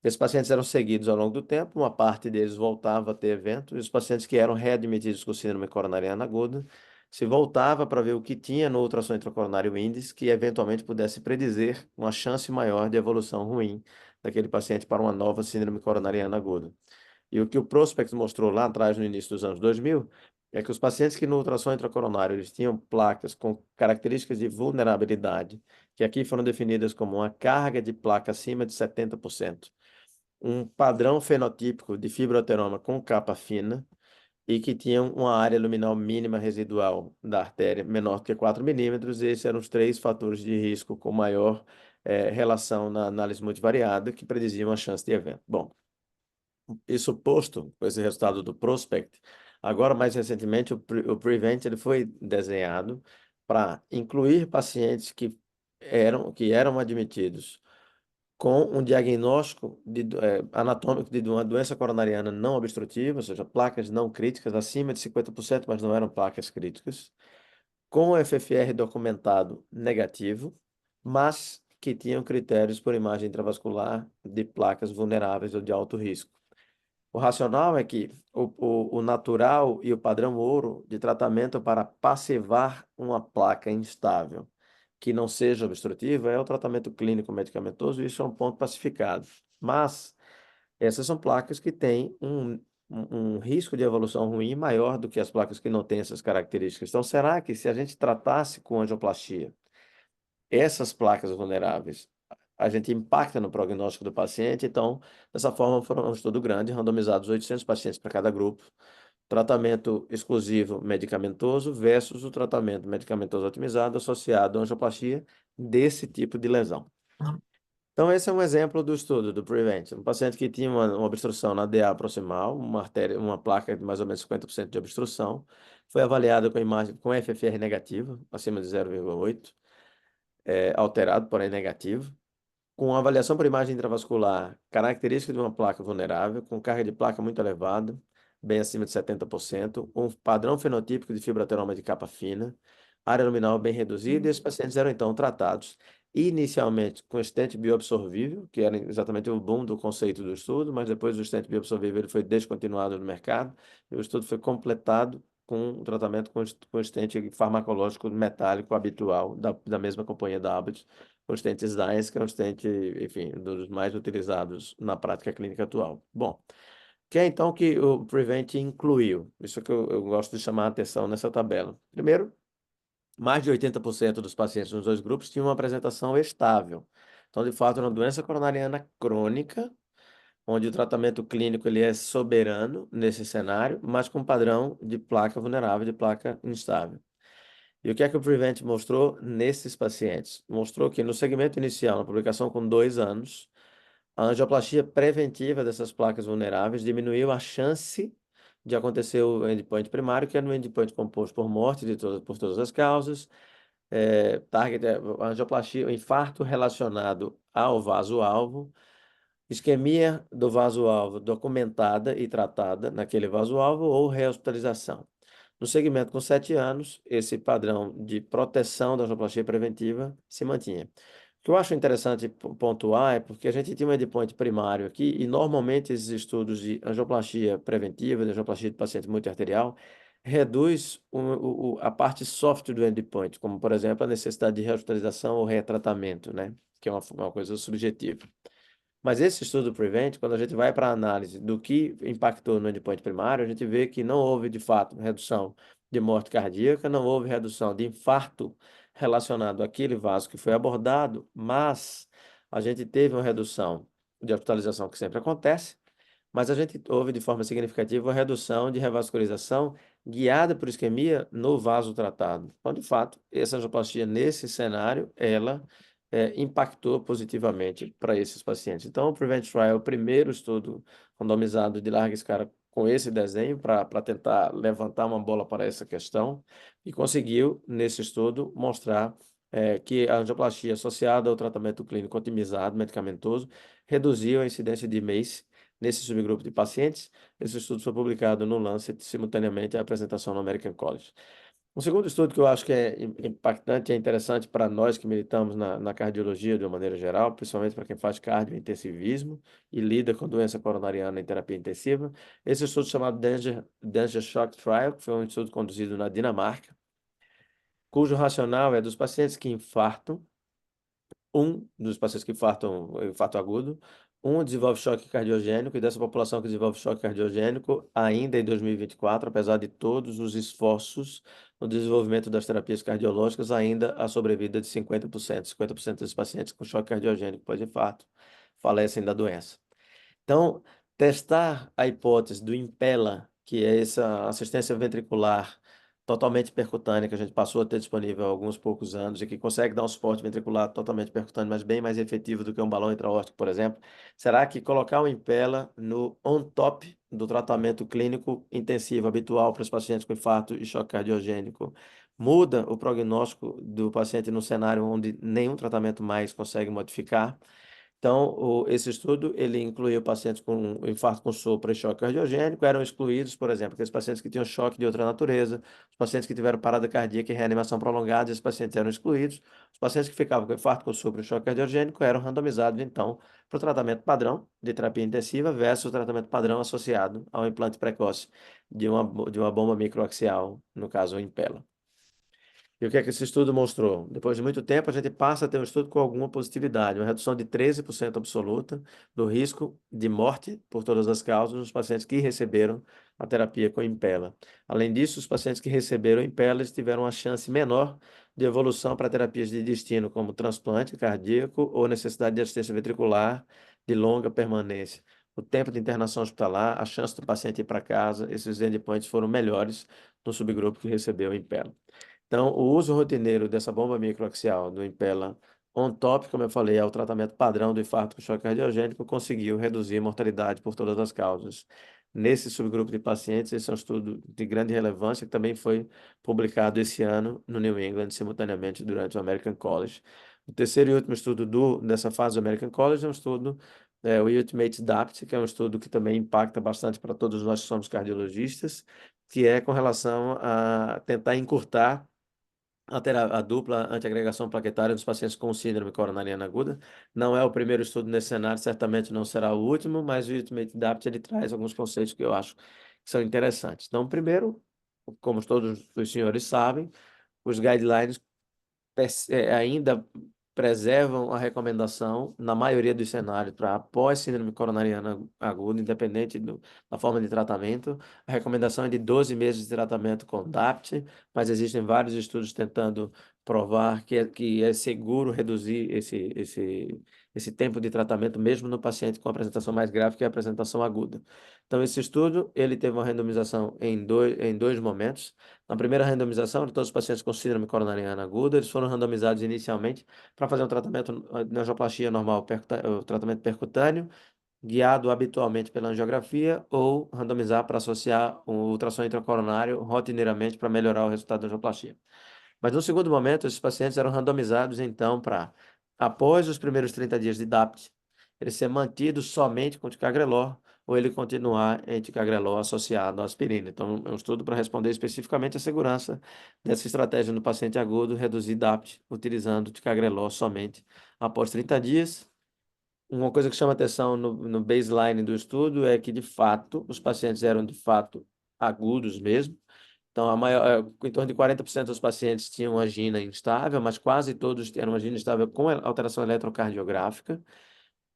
Esses pacientes eram seguidos ao longo do tempo, uma parte deles voltava a ter evento, e os pacientes que eram readmitidos com síndrome coronariana aguda se voltava para ver o que tinha no ultrassom intracoronário índice que eventualmente pudesse predizer uma chance maior de evolução ruim daquele paciente para uma nova síndrome coronariana aguda. E o que o Prospect mostrou lá atrás, no início dos anos 2000, é que os pacientes que no ultrassom intracoronário eles tinham placas com características de vulnerabilidade, que aqui foram definidas como uma carga de placa acima de 70%, um padrão fenotípico de fibroateroma com capa fina e que tinham uma área luminal mínima residual da artéria menor que 4 milímetros. Esses eram os 3 fatores de risco com maior relação na análise multivariada que prediziam a chance de evento. Bom, isso posto, com esse resultado do Prospect, agora mais recentemente o Prevent ele foi desenhado para incluir pacientes que eram admitidos com um diagnóstico anatômico de uma doença coronariana não obstrutiva, ou seja, placas não críticas, acima de 50%, mas não eram placas críticas, com o FFR documentado negativo, mas que tinham critérios por imagem intravascular de placas vulneráveis ou de alto risco. O racional é que o natural e o padrão ouro de tratamento para passivar uma placa instável que não seja obstrutiva é o tratamento clínico medicamentoso, e isso é um ponto pacificado. Mas essas são placas que têm um risco de evolução ruim maior do que as placas que não têm essas características. Então, será que se a gente tratasse com angioplastia essas placas vulneráveis, a gente impacta no prognóstico do paciente? Então, dessa forma, foram um estudo grande, randomizados 800 pacientes para cada grupo, tratamento exclusivo medicamentoso versus o tratamento medicamentoso otimizado associado à angioplastia desse tipo de lesão. Então, esse é um exemplo do estudo do Prevent. Um paciente que tinha uma obstrução na DA proximal, uma placa de mais ou menos 50% de obstrução, foi avaliado com imagem com FFR negativo, acima de 0,8, alterado, porém negativo, com avaliação por imagem intravascular, característica de uma placa vulnerável, com carga de placa muito elevada, bem acima de 70%, um padrão fenotípico de fibroateroma de capa fina, área luminal bem reduzida, e esses pacientes eram então tratados inicialmente com stent bioabsorvível, que era exatamente o boom do conceito do estudo, mas depois do stent bioabsorvível ele foi descontinuado no mercado, e o estudo foi completado com o tratamento com stent farmacológico metálico habitual da mesma companhia da Abbott, o stent Science, que é um stent, enfim, um dos mais utilizados na prática clínica atual. Bom, que é então que o Prevent incluiu? Isso que eu gosto de chamar a atenção nessa tabela. Primeiro, mais de 80% dos pacientes nos 2 grupos tinham uma apresentação estável. Então, de fato, é uma doença coronariana crônica, onde o tratamento clínico ele é soberano nesse cenário, mas com padrão de placa vulnerável, de placa instável. E o que é que o Prevent mostrou nesses pacientes? Mostrou que no segmento inicial, na publicação com 2 anos, a angioplastia preventiva dessas placas vulneráveis diminuiu a chance de acontecer o endpoint primário, que é no endpoint composto por morte por todas as causas, a angioplastia, o infarto relacionado ao vaso-alvo, isquemia do vaso-alvo documentada e tratada naquele vaso-alvo ou rehospitalização. No segmento com 7 anos, esse padrão de proteção da angioplastia preventiva se mantinha. O que eu acho interessante pontuar é porque a gente tinha um endpoint primário aqui e normalmente esses estudos de angioplastia preventiva, de angioplastia de paciente multiarterial, reduz a parte soft do endpoint, como por exemplo a necessidade de rehospitalização ou retratamento, né? Que é uma coisa subjetiva. Mas esse estudo do Prevent, quando a gente vai para a análise do que impactou no endpoint primário, a gente vê que não houve, de fato, redução de morte cardíaca, não houve redução de infarto relacionado àquele vaso que foi abordado, mas a gente teve uma redução de hospitalização que sempre acontece, mas a gente houve de forma significativa a redução de revascularização guiada por isquemia no vaso tratado. Então, de fato, essa angioplastia nesse cenário, ela impactou positivamente para esses pacientes. Então, o PREVENT Trial é o primeiro estudo randomizado de larga escala com esse desenho para tentar levantar uma bola para essa questão e conseguiu, nesse estudo, mostrar que a angioplastia associada ao tratamento clínico otimizado, medicamentoso, reduziu a incidência de MACE nesse subgrupo de pacientes. Esse estudo foi publicado no Lancet, simultaneamente à apresentação no American College. Um segundo estudo que eu acho que é impactante e interessante para nós que militamos na cardiologia de uma maneira geral, principalmente para quem faz cardiointensivismo e lida com doença coronariana em terapia intensiva, esse estudo chamado Danger Shock Trial, que foi um estudo conduzido na Dinamarca, cujo racional é dos pacientes que infartam, um dos pacientes que infartam, infarto agudo, um desenvolve choque cardiogênico, e dessa população que desenvolve choque cardiogênico, ainda em 2024, apesar de todos os esforços no desenvolvimento das terapias cardiológicas, ainda a sobrevida de 50%. 50% dos pacientes com choque cardiogênico pós-infarto falecem da doença. Então, testar a hipótese do Impella, que é essa assistência ventricular totalmente percutânea que a gente passou a ter disponível há alguns poucos anos e que consegue dar um suporte ventricular totalmente percutâneo, mas bem mais efetivo do que um balão intra-aórtico, por exemplo. Será que colocar o Impella no on top do tratamento clínico intensivo habitual para os pacientes com infarto e choque cardiogênico muda o prognóstico do paciente no cenário onde nenhum tratamento mais consegue modificar? Então, esse estudo, ele incluiu pacientes com infarto com sopro e choque cardiogênico, eram excluídos, por exemplo, aqueles pacientes que tinham choque de outra natureza, os pacientes que tiveram parada cardíaca e reanimação prolongada, esses pacientes eram excluídos, os pacientes que ficavam com infarto com sopro e choque cardiogênico eram randomizados, então, para o tratamento padrão de terapia intensiva versus o tratamento padrão associado ao implante precoce de uma bomba microaxial, no caso, o Impella. E o que é que esse estudo mostrou? Depois de muito tempo, a gente passa a ter um estudo com alguma positividade, uma redução de 13% absoluta do risco de morte por todas as causas nos pacientes que receberam a terapia com Impella. Além disso, os pacientes que receberam Impella tiveram uma chance menor de evolução para terapias de destino, como transplante cardíaco ou necessidade de assistência ventricular de longa permanência. O tempo de internação hospitalar, a chance do paciente ir para casa, esses endpoints foram melhores no subgrupo que recebeu Impella. Então, o uso rotineiro dessa bomba microaxial do Impella on top, como eu falei, ao tratamento padrão do infarto com choque cardiogênico, conseguiu reduzir a mortalidade por todas as causas. Nesse subgrupo de pacientes, esse é um estudo de grande relevância que também foi publicado esse ano no New England, simultaneamente durante o American College. O terceiro e último estudo dessa fase do American College é um estudo, o Ultimate DAPT, que é um estudo que também impacta bastante para todos nós que somos cardiologistas, que é com relação a tentar encurtar a dupla antiagregação plaquetária dos pacientes com síndrome coronariana aguda. Não é o primeiro estudo nesse cenário, certamente não será o último, mas o Ultimate DAPT ele traz alguns conceitos que eu acho que são interessantes. Então, primeiro, como todos os senhores sabem, os guidelines ainda preservam a recomendação, na maioria dos cenários, para após síndrome coronariana aguda, independente da forma de tratamento. A recomendação é de 12 meses de tratamento com DAPT, mas existem vários estudos tentando provar que é seguro reduzir esse tempo de tratamento, mesmo no paciente com apresentação mais grave, que é a apresentação aguda. Então, esse estudo, ele teve uma randomização em dois momentos. Na primeira randomização, de todos os pacientes com síndrome coronariana aguda, eles foram randomizados inicialmente para fazer um tratamento de angioplastia normal, o tratamento percutâneo, guiado habitualmente pela angiografia, ou randomizar para associar um ultrassom intracoronário rotineiramente para melhorar o resultado da angioplastia. Mas no segundo momento, esses pacientes eram randomizados, então, para, após os primeiros 30 dias de DAPT, ele ser mantido somente com ticagrelor, ou ele continuar em ticagrelor associado à aspirina. Então, é um estudo para responder especificamente a segurança dessa estratégia no paciente agudo, reduzir DAPT, utilizando ticagrelor somente após 30 dias. Uma coisa que chama atenção no baseline do estudo é que, de fato, os pacientes eram, de fato, agudos mesmo. Então, em torno de 40% dos pacientes tinham angina instável, mas quase todos tinham angina instável com alteração eletrocardiográfica.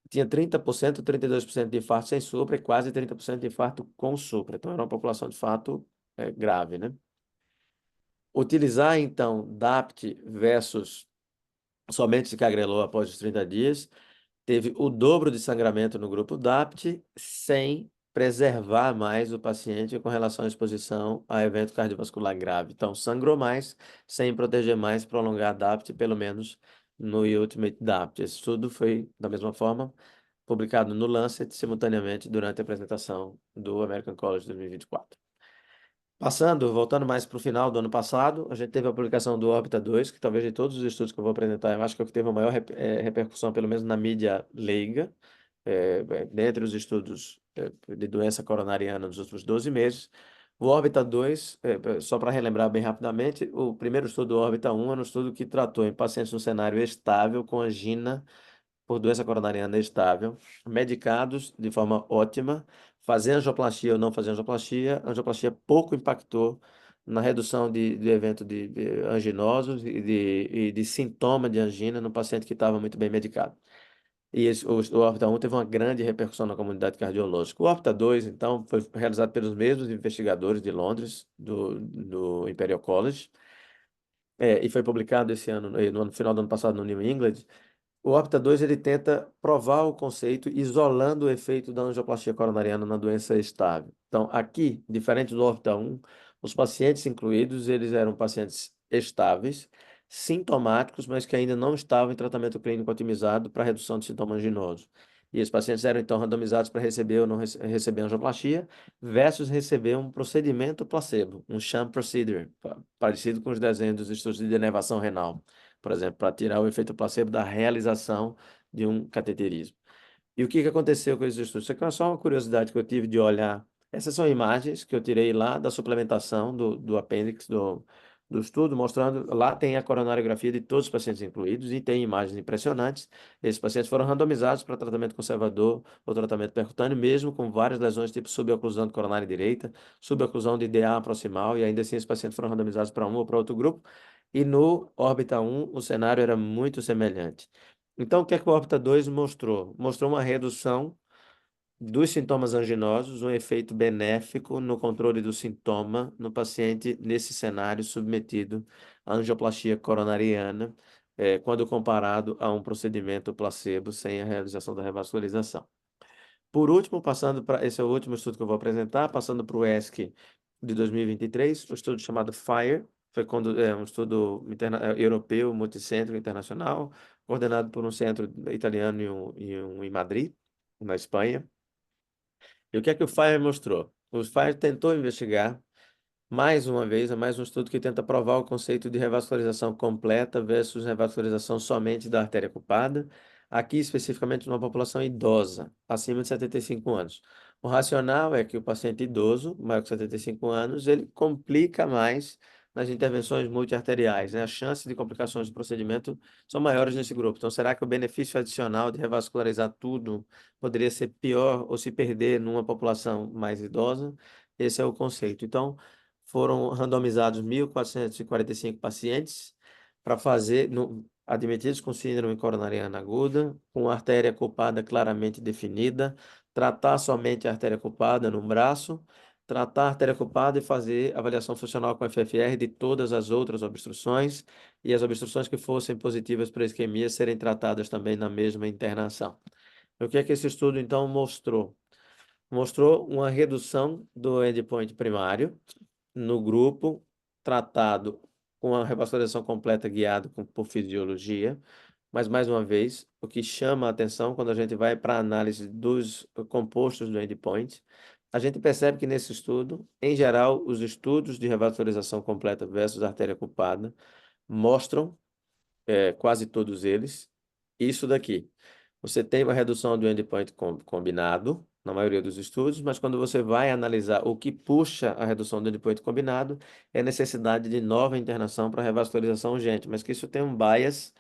Tinha 30%, 32% de infarto sem supra e quase 30% de infarto com supra. Então, era uma população de fato grave, né? Utilizar, então, DAPT versus somente ticagrelor após os 30 dias teve o dobro de sangramento no grupo DAPT, sem preservar mais o paciente com relação à exposição a evento cardiovascular grave. Então, sangrou mais, sem proteger mais, prolongar a DAPT, pelo menos no Ultimate DAPT. Esse estudo foi, da mesma forma, publicado no Lancet simultaneamente durante a apresentação do American College 2024. Voltando mais para o final do ano passado, a gente teve a publicação do Orbita 2, que talvez de todos os estudos que eu vou apresentar, eu acho que é o que teve a maior repercussão, pelo menos na mídia leiga, dentre os estudos de doença coronariana nos últimos 12 meses. O Orbita 2, só para relembrar bem rapidamente, o primeiro estudo do Orbita 1 era um estudo que tratou em pacientes no cenário estável com angina por doença coronariana estável, medicados de forma ótima, fazer angioplastia ou não fazer angioplastia, a angioplastia pouco impactou na redução de evento de anginosos e de sintoma de angina no paciente que estava muito bem medicado. E o Orbita 1 teve uma grande repercussão na comunidade cardiológica. O Orbita 2, então, foi realizado pelos mesmos investigadores de Londres, do Imperial College, e foi publicado esse ano, no final do ano passado, no New England. O Opta 2 ele tenta provar o conceito isolando o efeito da angioplastia coronariana na doença estável. Então, aqui, diferente do Opta 1, os pacientes incluídos, eles eram pacientes estáveis, sintomáticos, mas que ainda não estavam em tratamento clínico otimizado para redução de sintomas anginosos. E esses pacientes eram, então, randomizados para receber ou não receber angioplastia versus receber um procedimento placebo, um sham procedure, parecido com os desenhos dos estudos de denervação renal, por exemplo, para tirar o efeito placebo da realização de um cateterismo. E o que aconteceu com esses estudos? Isso aqui é só uma curiosidade que eu tive de olhar. Essas são imagens que eu tirei lá da suplementação do apêndice do estudo, mostrando, lá tem a coronariografia de todos os pacientes incluídos e tem imagens impressionantes. Esses pacientes foram randomizados para tratamento conservador ou tratamento percutâneo, mesmo com várias lesões tipo suboclusão de coronária direita, suboclusão de DA proximal, e ainda assim esses pacientes foram randomizados para um ou para outro grupo. E no Orbita 1, o cenário era muito semelhante. Então, o que é que o Orbita 2 mostrou? Mostrou uma redução dos sintomas anginosos, um efeito benéfico no controle do sintoma no paciente nesse cenário submetido à angioplastia coronariana, quando comparado a um procedimento placebo sem a realização da revascularização. Por último, esse é o último estudo que eu vou apresentar, passando para o ESC de 2023, o estudo chamado FIRE, um estudo europeu, multicêntrico, internacional, coordenado por um centro italiano e um em Madrid, na Espanha. E o que é que o FIRE mostrou? O FIRE tentou investigar, mais uma vez, é mais um estudo que tenta provar o conceito de revascularização completa versus revascularização somente da artéria ocupada, aqui especificamente numa população idosa, acima de 75 anos. O racional é que o paciente idoso, maior que 75 anos, ele complica mais nas intervenções multiarteriais, né? As chances de complicações do procedimento são maiores nesse grupo. Então, será que o benefício adicional de revascularizar tudo poderia ser pior ou se perder numa população mais idosa? Esse é o conceito. Então, foram randomizados 1.445 pacientes para fazer, admitidos com síndrome coronariana aguda, com artéria culpada claramente definida, tratar somente a artéria culpada no braço, tratar a artéria culpada e fazer avaliação funcional com FFR de todas as outras obstruções, e as obstruções que fossem positivas para isquemia serem tratadas também na mesma internação. O que é que esse estudo, então, mostrou? Mostrou uma redução do endpoint primário no grupo tratado com a revascularização completa guiado por fisiologia, mas, mais uma vez, o que chama a atenção quando a gente vai para a análise dos compostos do endpoint, a gente percebe que nesse estudo, em geral, os estudos de revascularização completa versus artéria ocupada mostram, quase todos eles, isso daqui. Você tem uma redução do endpoint combinado, na maioria dos estudos, mas quando você vai analisar o que puxa a redução do endpoint combinado, é a necessidade de nova internação para revascularização urgente, mas que isso tem um bias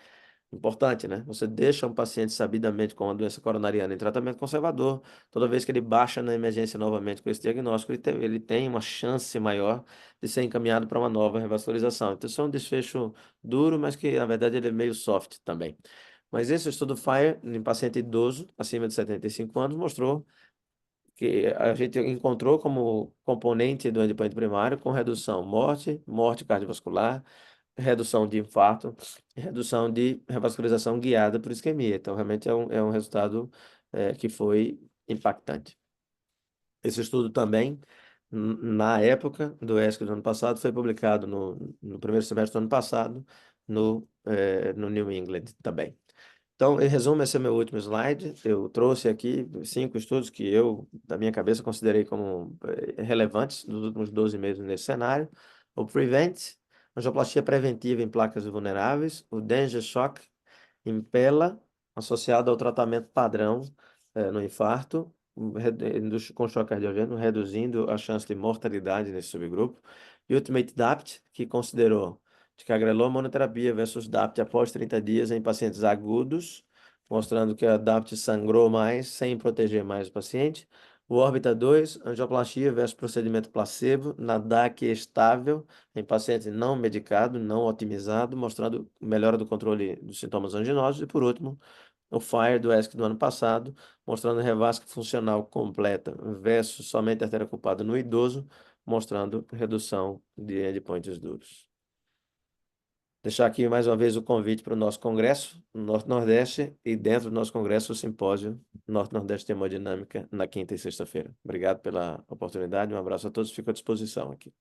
importante, né? Você deixa um paciente sabidamente com uma doença coronariana em tratamento conservador, toda vez que ele baixa na emergência novamente com esse diagnóstico, ele tem uma chance maior de ser encaminhado para uma nova revascularização. Então, isso é um desfecho duro, mas que, na verdade, ele é meio soft também. Mas esse estudo FIRE, em paciente idoso, acima de 75 anos, mostrou que a gente encontrou como componente do endpoint primário com redução morte cardiovascular, redução de infarto, redução de revascularização guiada por isquemia. Então, realmente é um resultado que foi impactante. Esse estudo também, na época do ESC do ano passado, foi publicado no primeiro semestre do ano passado, no New England também. Então, em resumo, esse é meu último slide. Eu trouxe aqui 5 estudos que eu, da minha cabeça, considerei como relevantes nos últimos 12 meses nesse cenário. O PREVENT, angioplastia preventiva em placas vulneráveis. O DanGer Shock, Impella, associado ao tratamento padrão no infarto, com choque cardiogênico, reduzindo a chance de mortalidade nesse subgrupo. E Ultimate DAPT, que considerou ticagrelor monoterapia versus DAPT após 30 dias em pacientes agudos, mostrando que a DAPT sangrou mais sem proteger mais o paciente. O Orbita 2, angioplastia versus procedimento placebo na DAC estável em paciente não medicado, não otimizado, mostrando melhora do controle dos sintomas anginosos. E, por último, o FIRE do ESC do ano passado, mostrando revasc funcional completa versus somente artéria ocupada no idoso, mostrando redução de endpoints duros. Deixar aqui mais uma vez o convite para o nosso congresso no Norte-Nordeste e dentro do nosso congresso o simpósio Norte-Nordeste Hemodinâmica na quinta e sexta-feira. Obrigado pela oportunidade, um abraço a todos, fico à disposição aqui.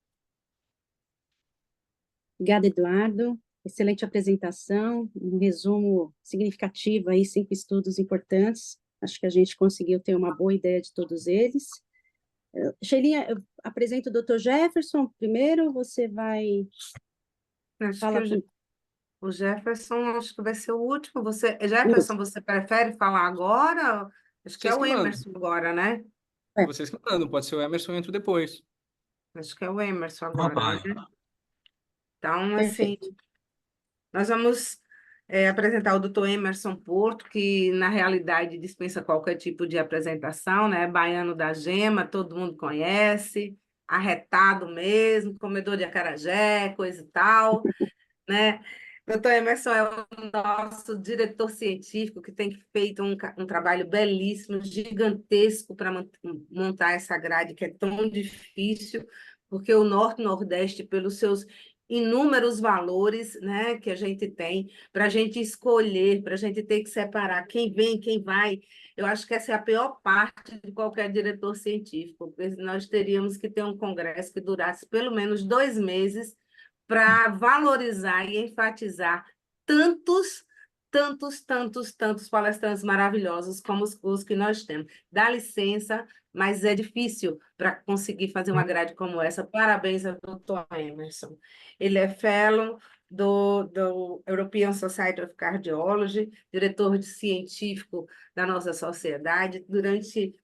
Obrigada, Eduardo. Excelente apresentação, um resumo significativo aí, 5 estudos importantes. Acho que a gente conseguiu ter uma boa ideia de todos eles. Sheilinha, eu apresento o Dr. Jefferson primeiro, você vai Acho falar que com... o Jefferson, acho que vai ser o último. Jefferson, você prefere falar agora? Acho que é Vocês o que mandam. Emerson agora, né? Vocês que mandam. Pode ser o Emerson, eu entro depois. Acho que é o Emerson agora, Vontade. né? Então, assim, Perfeito. nós vamos apresentar o Dr. Emerson Porto, que na realidade dispensa qualquer tipo de apresentação, né? Baiano da Gema, todo mundo conhece, arretado mesmo, comedor de acarajé, coisa e tal, né? Dr. Emerson é o nosso diretor científico que tem feito um trabalho belíssimo, gigantesco para montar essa grade que é tão difícil, porque o Norte e Nordeste, pelos seus inúmeros valores, né, que a gente tem, para a gente escolher, para a gente ter que separar quem vem, quem vai, eu acho que essa é a pior parte de qualquer diretor científico, porque nós teríamos que ter um congresso que durasse pelo menos 2 meses, para valorizar e enfatizar tantos, tantos palestrantes maravilhosos como os que nós temos. Dá licença, mas é difícil para conseguir fazer uma grade como essa. Parabéns ao Dr. Emerson. Ele é fellow do European Society of Cardiology, diretor científico da nossa sociedade, durante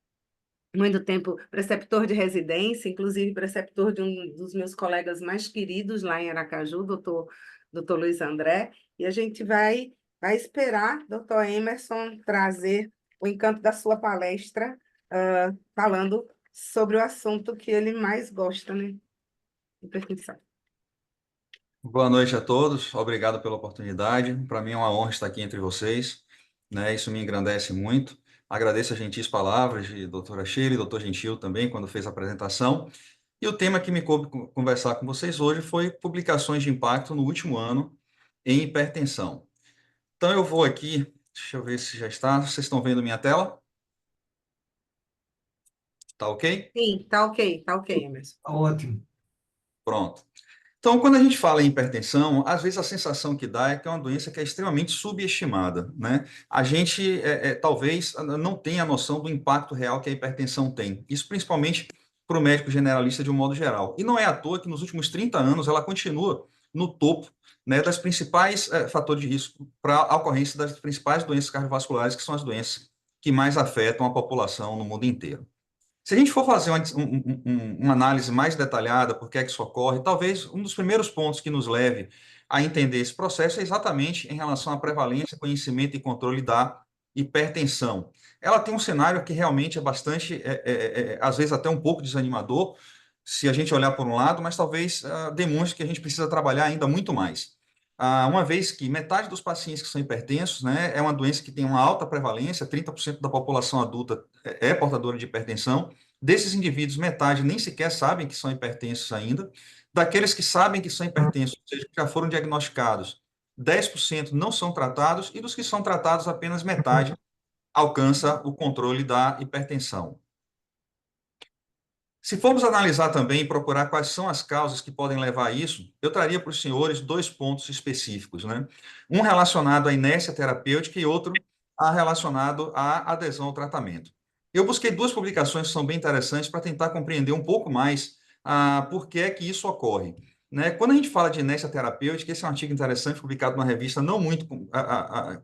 muito tempo preceptor de residência, inclusive preceptor de um dos meus colegas mais queridos lá em Aracaju, doutor Luiz André, e a gente vai esperar doutor Emerson trazer o encanto da sua palestra, falando sobre o assunto que ele mais gosta, né? Hipertensão. Boa noite a todos, obrigado pela oportunidade. Para mim é uma honra estar aqui entre vocês, né? Isso me engrandece muito. Agradeço as gentis palavras de doutora Sheila e doutor Gentil também, quando fez a apresentação. E o tema que me coube conversar com vocês hoje foi publicações de impacto no último ano em hipertensão. Então eu vou aqui, deixa eu ver se já está. Vocês estão vendo minha tela? Tá ok? Sim, tá ok, Emerson. Tá ótimo. Pronto. Então, quando a gente fala em hipertensão, às vezes a sensação que dá é que é uma doença que é extremamente subestimada, né? A gente talvez não tenha a noção do impacto real que a hipertensão tem. Isso principalmente para o médico generalista de um modo geral. E não é à toa que nos últimos 30 anos ela continua no topo, né, das principais fatores de risco para a ocorrência das principais doenças cardiovasculares, que são as doenças que mais afetam a população no mundo inteiro. Se a gente for fazer uma análise mais detalhada, por que é que isso ocorre, talvez um dos primeiros pontos que nos leve a entender esse processo é exatamente em relação à prevalência, conhecimento e controle da hipertensão. Ela tem um cenário que realmente é bastante, às vezes até um pouco desanimador, se a gente olhar por um lado, mas talvez demonstre que a gente precisa trabalhar ainda muito mais. Uma vez que metade dos pacientes que são hipertensos, né, é uma doença que tem uma alta prevalência, 30% da população adulta é portadora de hipertensão. Desses indivíduos, metade nem sequer sabem que são hipertensos ainda, Daqueles que sabem que são hipertensos, ou seja, que já foram diagnosticados, 10% não são tratados, e dos que são tratados, apenas metade alcança o controle da hipertensão. Se formos analisar também e procurar quais são as causas que podem levar a isso, eu traria para os senhores 2 pontos específicos, né? Um relacionado à inércia terapêutica e outro relacionado à adesão ao tratamento. Eu busquei 2 publicações que são bem interessantes para tentar compreender um pouco mais por que é que isso ocorre. Né? Quando a gente fala de inércia terapêutica, esse é um artigo interessante publicado numa revista não muito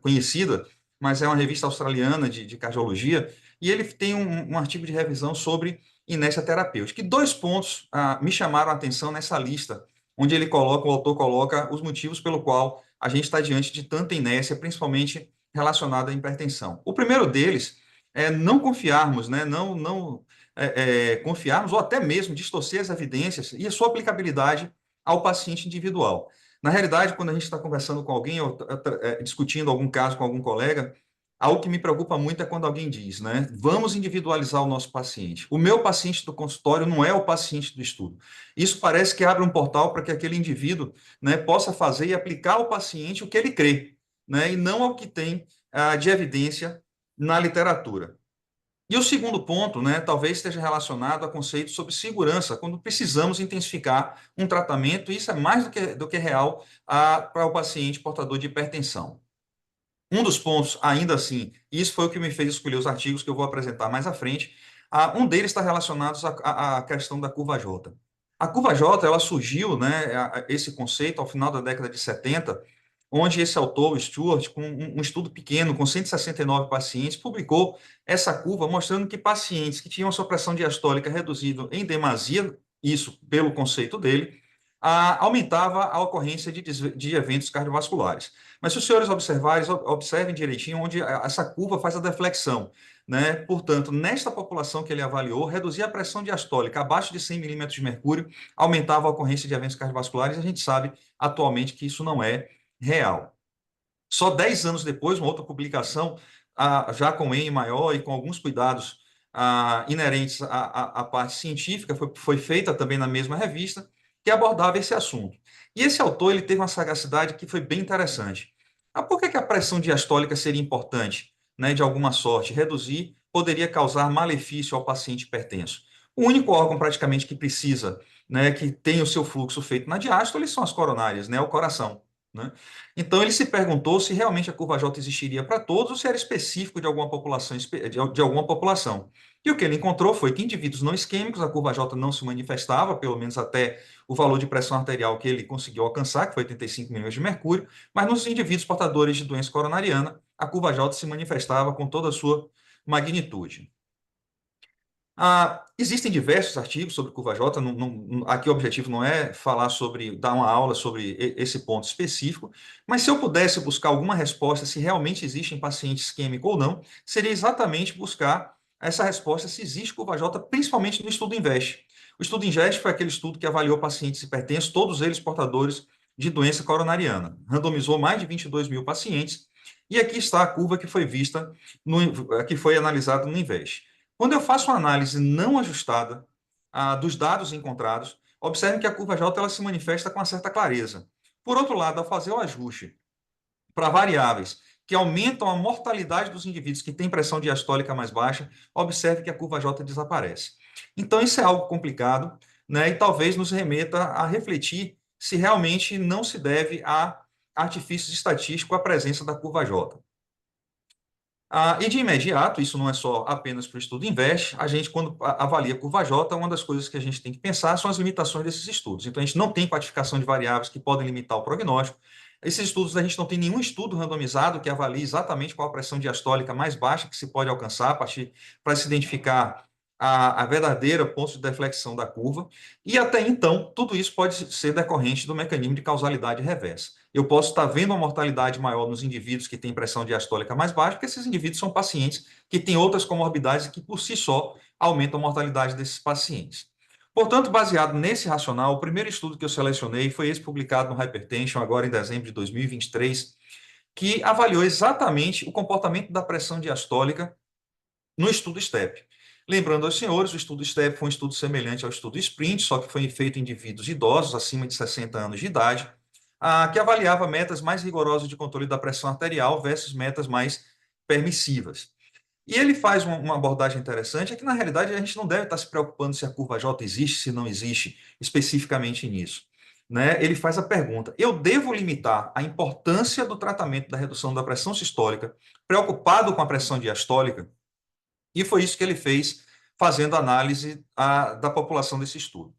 conhecida, mas é uma revista australiana de cardiologia, e ele tem um artigo de revisão sobre inércia terapêutica. E 2 pontos me chamaram a atenção nessa lista, onde o autor coloca os motivos pelo qual a gente está diante de tanta inércia, principalmente relacionada à hipertensão. O primeiro deles é não confiarmos, né? Não confiarmos ou até mesmo distorcer as evidências e a sua aplicabilidade ao paciente individual. Na realidade, quando a gente está conversando com alguém ou discutindo algum caso com algum colega, algo que me preocupa muito é quando alguém diz, né? Vamos individualizar o nosso paciente. O meu paciente do consultório não é o paciente do estudo. Isso parece que abre um portal para que aquele indivíduo, né, possa fazer e aplicar ao paciente o que ele crê, né? E não ao que tem de evidência na literatura. E o segundo ponto, né, talvez esteja relacionado a conceitos sobre segurança, quando precisamos intensificar um tratamento, e isso é mais do que real para o paciente portador de hipertensão. Um dos pontos, ainda assim, isso foi o que me fez escolher os artigos que eu vou apresentar mais à frente, um deles está relacionado à questão da curva J. A curva J, ela surgiu, né, esse conceito, ao final da década de 70, onde esse autor, o Stewart, com um estudo pequeno, com 169 pacientes, publicou essa curva, mostrando que pacientes que tinham a sua pressão diastólica reduzida em demasia, isso pelo conceito dele, aumentava a ocorrência de eventos cardiovasculares. Mas se os senhores observem direitinho onde essa curva faz a deflexão, né? Portanto, nesta população que ele avaliou, reduzir a pressão diastólica abaixo de 100 milímetros de mercúrio aumentava a ocorrência de eventos cardiovasculares, e a gente sabe atualmente que isso não é real. Só 10 anos depois, uma outra publicação, já com N maior e com alguns cuidados inerentes à parte científica, foi feita também na mesma revista, que abordava esse assunto. E esse autor ele teve uma sagacidade que foi bem interessante. Por que a pressão diastólica seria importante, né, de alguma sorte? Reduzir poderia causar malefício ao paciente hipertenso. O único órgão praticamente que precisa, né, que tem o seu fluxo feito na diástole são as coronárias, né, o coração. Né? Então, ele se perguntou se realmente a curva J existiria para todos ou se era específico de alguma população. E o que ele encontrou foi que em indivíduos não isquêmicos a curva J não se manifestava, pelo menos até o valor de pressão arterial que ele conseguiu alcançar, que foi 85 milímetros de mercúrio, mas nos indivíduos portadores de doença coronariana, a curva J se manifestava com toda a sua magnitude. Existem diversos artigos sobre curva J, aqui o objetivo não é dar uma aula sobre esse ponto específico, mas se eu pudesse buscar alguma resposta se realmente existe em paciente isquêmico ou não, seria exatamente buscar essa resposta se existe curva J, principalmente no estudo INVEST. O estudo INVEST foi aquele estudo que avaliou pacientes hipertensos, todos eles portadores de doença coronariana. Randomizou mais de 22 mil pacientes, e aqui está a curva que foi vista, que foi analisada no INVEST. Quando eu faço uma análise não ajustada dos dados encontrados, observe que a curva J ela se manifesta com uma certa clareza. Por outro lado, ao fazer o ajuste para variáveis que aumentam a mortalidade dos indivíduos que têm pressão diastólica mais baixa, observe que a curva J desaparece. Então, isso é algo complicado, né, e talvez nos remeta a refletir se realmente não se deve a artifícios estatísticos a presença da curva J. E de imediato, isso não é só apenas para o estudo INVEST, a gente, quando avalia a curva J, uma das coisas que a gente tem que pensar são as limitações desses estudos. Então, a gente não tem quantificação de variáveis que podem limitar o prognóstico. Esses estudos, a gente não tem nenhum estudo randomizado que avalie exatamente qual a pressão diastólica mais baixa que se pode alcançar para se identificar a verdadeira ponto de deflexão da curva. E até então, tudo isso pode ser decorrente do mecanismo de causalidade reversa. Eu posso estar vendo uma mortalidade maior nos indivíduos que têm pressão diastólica mais baixa, porque esses indivíduos são pacientes que têm outras comorbidades que, por si só, aumentam a mortalidade desses pacientes. Portanto, baseado nesse racional, o primeiro estudo que eu selecionei foi esse publicado no Hypertension, agora em dezembro de 2023, que avaliou exatamente o comportamento da pressão diastólica no estudo STEP. Lembrando aos senhores, o estudo STEP foi um estudo semelhante ao estudo SPRINT, só que foi feito em indivíduos idosos, acima de 60 anos de idade, que avaliava metas mais rigorosas de controle da pressão arterial versus metas mais permissivas. E ele faz uma abordagem interessante, é que, na realidade, a gente não deve estar se preocupando se a curva J existe, se não existe, especificamente nisso. Né? Ele faz a pergunta: eu devo limitar a importância do tratamento da redução da pressão sistólica, preocupado com a pressão diastólica? E foi isso que ele fez, fazendo análise da população desse estudo.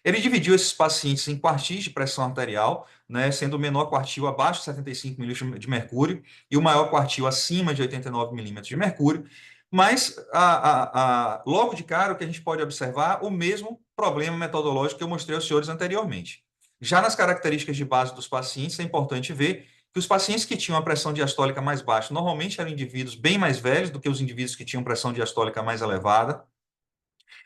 Ele dividiu esses pacientes em quartis de pressão arterial, né, sendo o menor quartil abaixo de 75 milímetros de mercúrio e o maior quartil acima de 89 milímetros de mercúrio, mas logo de cara o que a gente pode observar o mesmo problema metodológico que eu mostrei aos senhores anteriormente. Já nas características de base dos pacientes, é importante ver que os pacientes que tinham a pressão diastólica mais baixa normalmente eram indivíduos bem mais velhos do que os indivíduos que tinham pressão diastólica mais elevada.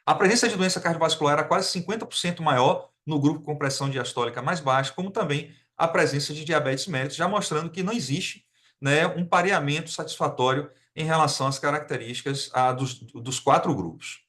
A presença de doença cardiovascular era quase 50% maior no grupo com pressão diastólica mais baixa, como também a presença de diabetes mellitus, já mostrando que não existe, né, um pareamento satisfatório em relação às características dos 4 grupos.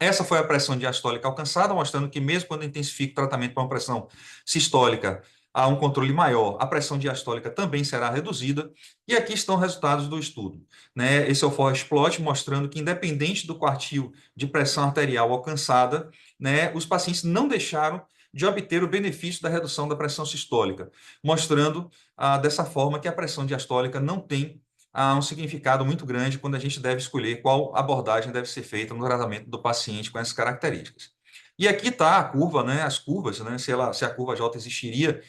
Essa foi a pressão diastólica alcançada, mostrando que mesmo quando intensifica o tratamento para uma pressão sistólica, há um controle maior, a pressão diastólica também será reduzida. E aqui estão os resultados do estudo. Né? Esse é o forest plot, mostrando que, independente do quartil de pressão arterial alcançada, né, os pacientes não deixaram de obter o benefício da redução da pressão sistólica, mostrando dessa forma que a pressão diastólica não tem um significado muito grande quando a gente deve escolher qual abordagem deve ser feita no tratamento do paciente com essas características. E aqui está a curva, né, as curvas, né, se a curva J existiria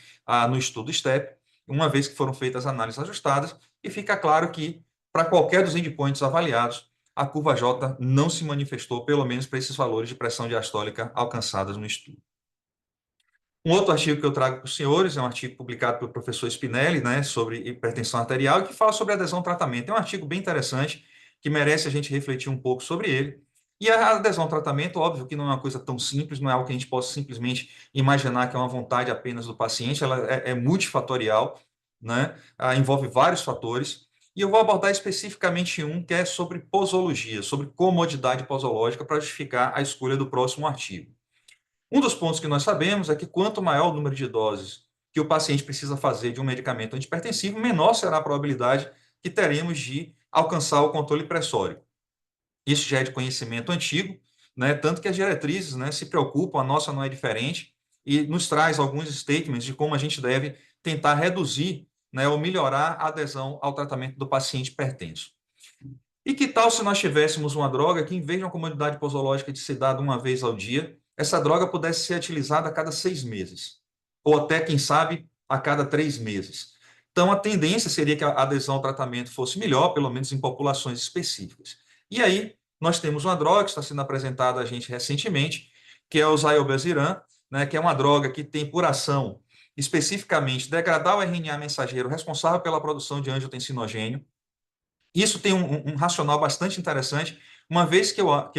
no estudo STEP, uma vez que foram feitas análises ajustadas, e fica claro que, para qualquer dos endpoints avaliados, a curva J não se manifestou, pelo menos para esses valores de pressão diastólica alcançadas no estudo. Um outro artigo que eu trago para os senhores é um artigo publicado pelo professor Spinelli, né, sobre hipertensão arterial, que fala sobre adesão ao tratamento. É um artigo bem interessante, que merece a gente refletir um pouco sobre ele. E a adesão ao tratamento, óbvio que não é uma coisa tão simples, não é algo que a gente possa simplesmente imaginar que é uma vontade apenas do paciente, ela é multifatorial, né, envolve vários fatores. E eu vou abordar especificamente um que é sobre posologia, sobre comodidade posológica, para justificar a escolha do próximo artigo. Um dos pontos que nós sabemos é que quanto maior o número de doses que o paciente precisa fazer de um medicamento antihipertensivo, menor será a probabilidade que teremos de alcançar o controle pressórico. Isso já é de conhecimento antigo, né? Tanto que as diretrizes, né, se preocupam, a nossa não é diferente, e nos traz alguns statements de como a gente deve tentar reduzir, né, ou melhorar a adesão ao tratamento do paciente hipertenso. E que tal se nós tivéssemos uma droga que, em vez de uma comodidade posológica de ser dada uma vez ao dia, essa droga pudesse ser utilizada a cada 6 meses, ou até, quem sabe, a cada 3 meses. Então, a tendência seria que a adesão ao tratamento fosse melhor, pelo menos em populações específicas. E aí, nós temos uma droga que está sendo apresentada a gente recentemente, que é o Zilebesiran, né, que é uma droga que tem por ação, especificamente, degradar o RNA mensageiro responsável pela produção de angiotensinogênio. Isso tem um racional bastante interessante, uma vez que eu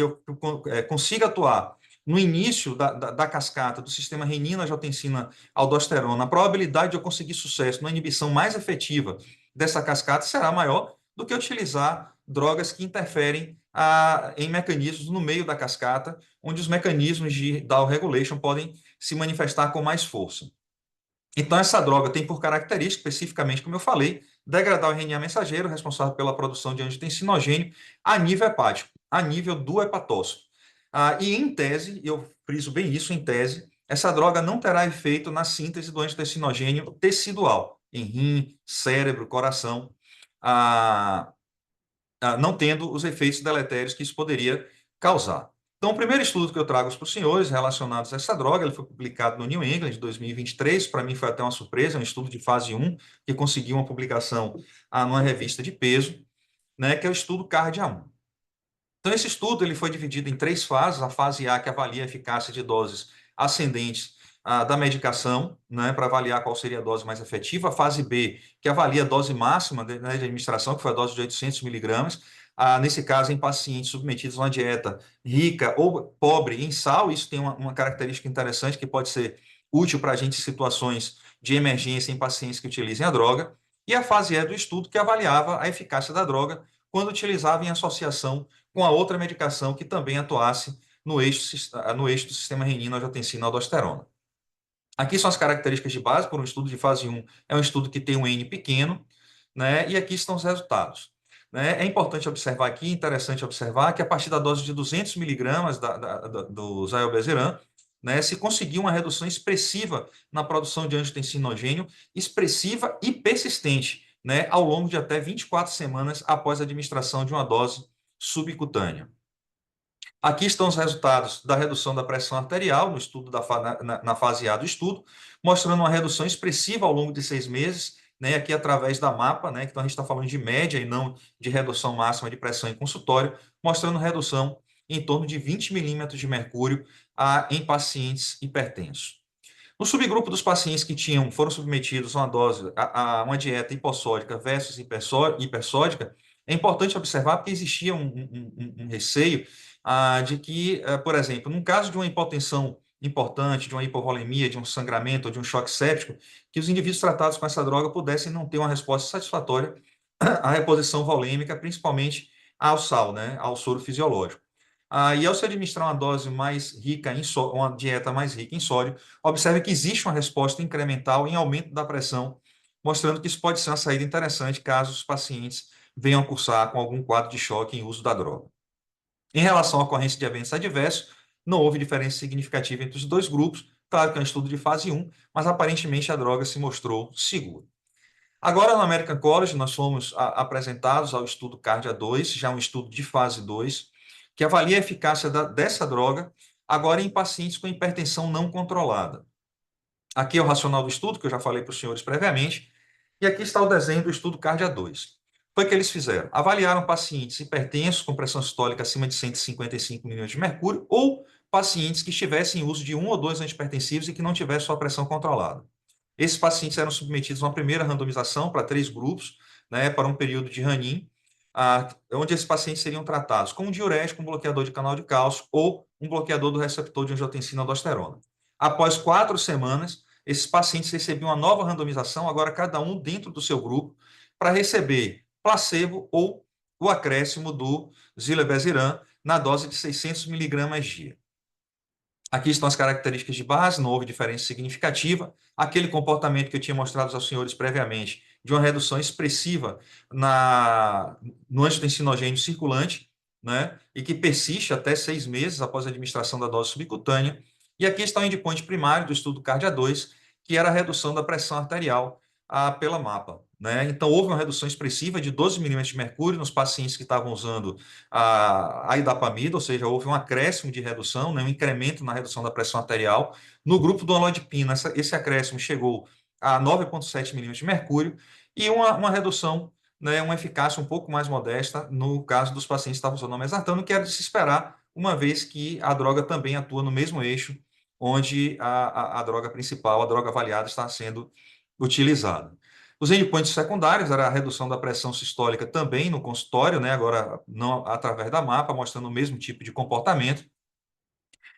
consiga atuar no início da cascata do sistema renina-angiotensina-aldosterona, a probabilidade de eu conseguir sucesso na inibição mais efetiva dessa cascata será maior do que utilizar drogas que interferem em mecanismos no meio da cascata, onde os mecanismos de downregulation podem se manifestar com mais força. Então, essa droga tem por característica, especificamente, como eu falei, degradar o RNA mensageiro, responsável pela produção de angiotensinogênio, a nível hepático, a nível do hepatócito. E, em tese, eu friso bem isso, em tese, essa droga não terá efeito na síntese do angiotensinogênio tecidual, em rim, cérebro, coração, não tendo os efeitos deletérios que isso poderia causar. Então, o primeiro estudo que eu trago para os senhores relacionados a essa droga, ele foi publicado no New England de 2023, para mim foi até uma surpresa, um estudo de fase 1, que conseguiu uma publicação numa revista de peso, né, que é o estudo CARDIA-1. Então, esse estudo ele foi dividido em 3 fases, a fase A, que avalia a eficácia de doses ascendentes da medicação, né, para avaliar qual seria a dose mais efetiva, a fase B, que avalia a dose máxima de administração, que foi a dose de 800 miligramas, nesse caso, em pacientes submetidos a uma dieta rica ou pobre em sal. Isso tem uma característica interessante que pode ser útil para a gente em situações de emergência em pacientes que utilizem a droga. E a fase E do estudo, que avaliava a eficácia da droga quando utilizava em associação com a outra medicação que também atuasse no eixo do sistema renina-angiotensina-aldosterona. Aqui são as características de base por um estudo de fase 1, é um estudo que tem um N pequeno, né? E aqui estão os resultados. Né? É importante observar aqui, interessante observar, que a partir da dose de 200 miligramas do zilebesiran, né, se conseguiu uma redução expressiva na produção de angiotensinogênio, expressiva e persistente, né, ao longo de até 24 semanas após a administração de uma dose subcutânea. Aqui estão os resultados da redução da pressão arterial no estudo na fase A do estudo, mostrando uma redução expressiva ao longo de 6 meses, né, aqui através da MAPA, né, então a gente está falando de média e não de redução máxima de pressão em consultório, mostrando redução em torno de 20 milímetros de mercúrio em pacientes hipertensos. No subgrupo dos pacientes que foram submetidos a uma dose, a uma dieta hipossódica versus hipersódica, é importante observar porque existia um receio de que, por exemplo, num caso de uma hipotensão importante, de uma hipovolemia, de um sangramento ou de um choque séptico, que os indivíduos tratados com essa droga pudessem não ter uma resposta satisfatória à reposição volêmica, principalmente ao sal, né, ao soro fisiológico. E ao se administrar uma dose mais rica em sódio, uma dieta mais rica em sódio, observe que existe uma resposta incremental em aumento da pressão, mostrando que isso pode ser uma saída interessante caso os pacientes venham a cursar com algum quadro de choque em uso da droga. Em relação à ocorrência de eventos adversos, não houve diferença significativa entre os dois grupos, claro que é um estudo de fase 1, mas aparentemente a droga se mostrou segura. Agora, no American College, nós fomos apresentados ao estudo CARDIA-2, já um estudo de fase 2, que avalia a eficácia dessa droga, agora em pacientes com hipertensão não controlada. Aqui é o racional do estudo, que eu já falei para os senhores previamente, e aqui está o desenho do estudo CARDIA-2. Foi o que eles fizeram? Avaliaram pacientes hipertensos com pressão sistólica acima de 155 milímetros de mercúrio ou pacientes que estivessem em uso de 1 ou 2 antihipertensivos e que não tivessem sua pressão controlada. Esses pacientes eram submetidos a uma primeira randomização para 3 grupos, né, para um período de Ranin, onde esses pacientes seriam tratados com um diurético, um bloqueador de canal de cálcio ou um bloqueador do receptor de angiotensina-aldosterona. Após 4 semanas, esses pacientes recebiam uma nova randomização, agora cada um dentro do seu grupo, para receber placebo ou o acréscimo do zilebesiran na dose de 600 miligramas dia. Aqui estão as características de base, não houve diferença significativa. Aquele comportamento que eu tinha mostrado aos senhores previamente, de uma redução expressiva no angiotensinogênio circulante, né, e que persiste até 6 meses após a administração da dose subcutânea. E aqui está o endpoint primário do estudo CARDIA-2, que era a redução da pressão arterial pela MAPA. Né? Então, houve uma redução expressiva de 12 milímetros de mercúrio nos pacientes que estavam usando a idapamida, ou seja, houve um acréscimo de redução, né? Um incremento na redução da pressão arterial. No grupo do amlodipina, esse acréscimo chegou a 9,7 milímetros de mercúrio e uma redução, né, uma eficácia um pouco mais modesta no caso dos pacientes que estavam usando mesartano, que era de se esperar, uma vez que a droga também atua no mesmo eixo onde a droga principal, a droga avaliada, está sendo utilizada. Os endpoints secundários era a redução da pressão sistólica também no consultório, né, agora não através da MAPA, mostrando o mesmo tipo de comportamento.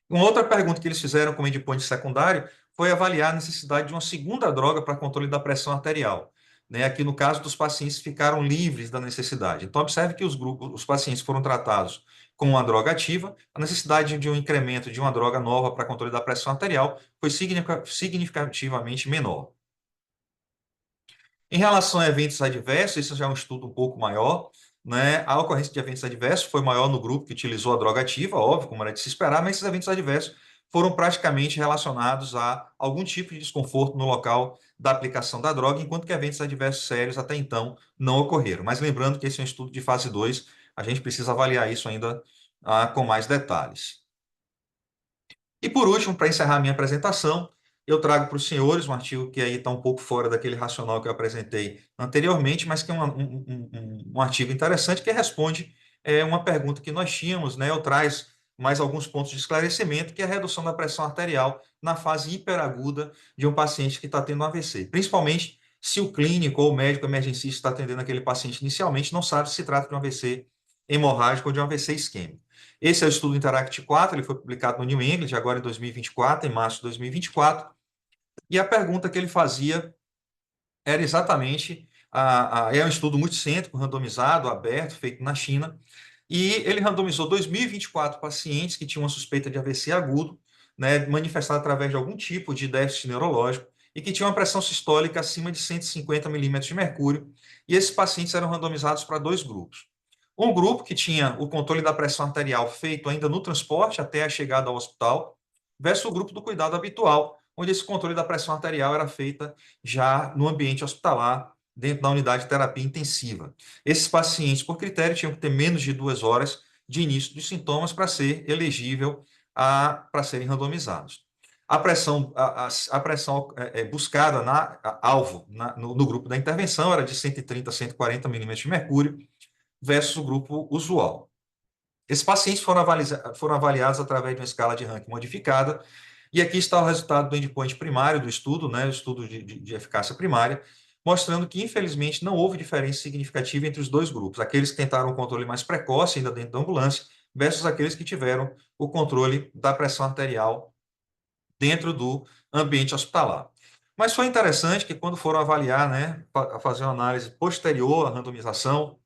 Uma outra pergunta que eles fizeram como endpoint secundário foi avaliar a necessidade de uma segunda droga para controle da pressão arterial. Né, aqui no caso dos pacientes ficaram livres da necessidade. Então, observe que os pacientes foram tratados com uma droga ativa, a necessidade de um incremento de uma droga nova para controle da pressão arterial foi significativamente menor. Em relação a eventos adversos, isso já é um estudo um pouco maior, né? A ocorrência de eventos adversos foi maior no grupo que utilizou a droga ativa, óbvio, como era de se esperar, mas esses eventos adversos foram praticamente relacionados a algum tipo de desconforto no local da aplicação da droga, enquanto que eventos adversos sérios até então não ocorreram. Mas lembrando que esse é um estudo de fase 2, a gente precisa avaliar isso ainda com mais detalhes. E por último, para encerrar minha apresentação, eu trago para os senhores um artigo que aí está um pouco fora daquele racional que eu apresentei anteriormente, mas que é um artigo interessante que responde uma pergunta que nós tínhamos, né? Eu traz mais alguns pontos de esclarecimento, que é a redução da pressão arterial na fase hiperaguda de um paciente que está tendo um AVC, principalmente se o clínico ou o médico emergencista está atendendo aquele paciente inicialmente, não sabe se trata de um AVC hemorrágico ou de um AVC isquêmico. Esse é o estudo Interact 4, ele foi publicado no New England, agora em 2024, em março de 2024, e a pergunta que ele fazia era exatamente É um estudo multicêntrico, randomizado, aberto, feito na China, e ele randomizou 2.024 pacientes que tinham uma suspeita de AVC agudo, né, manifestado através de algum tipo de déficit neurológico, e que tinham uma pressão sistólica acima de 150 milímetros de mercúrio, e esses pacientes eram randomizados para 2 grupos. Um grupo que tinha o controle da pressão arterial feito ainda no transporte até a chegada ao hospital, versus o grupo do cuidado habitual, onde esse controle da pressão arterial era feita já no ambiente hospitalar, dentro da unidade de terapia intensiva. Esses pacientes, por critério, tinham que ter menos de 2 horas de início dos sintomas para ser elegível para serem randomizados. A pressão buscada alvo no grupo da intervenção era de 130 a 140 milímetros de mercúrio, versus o grupo usual. Esses pacientes foram avaliados através de uma escala de ranking modificada, e aqui está o resultado do endpoint primário do estudo, né, o estudo de eficácia primária, mostrando que, infelizmente, não houve diferença significativa entre os 2 grupos, aqueles que tentaram o controle mais precoce, ainda dentro da ambulância, versus aqueles que tiveram o controle da pressão arterial dentro do ambiente hospitalar. Mas foi interessante que, quando foram avaliar, né, fazer uma análise posterior à randomização,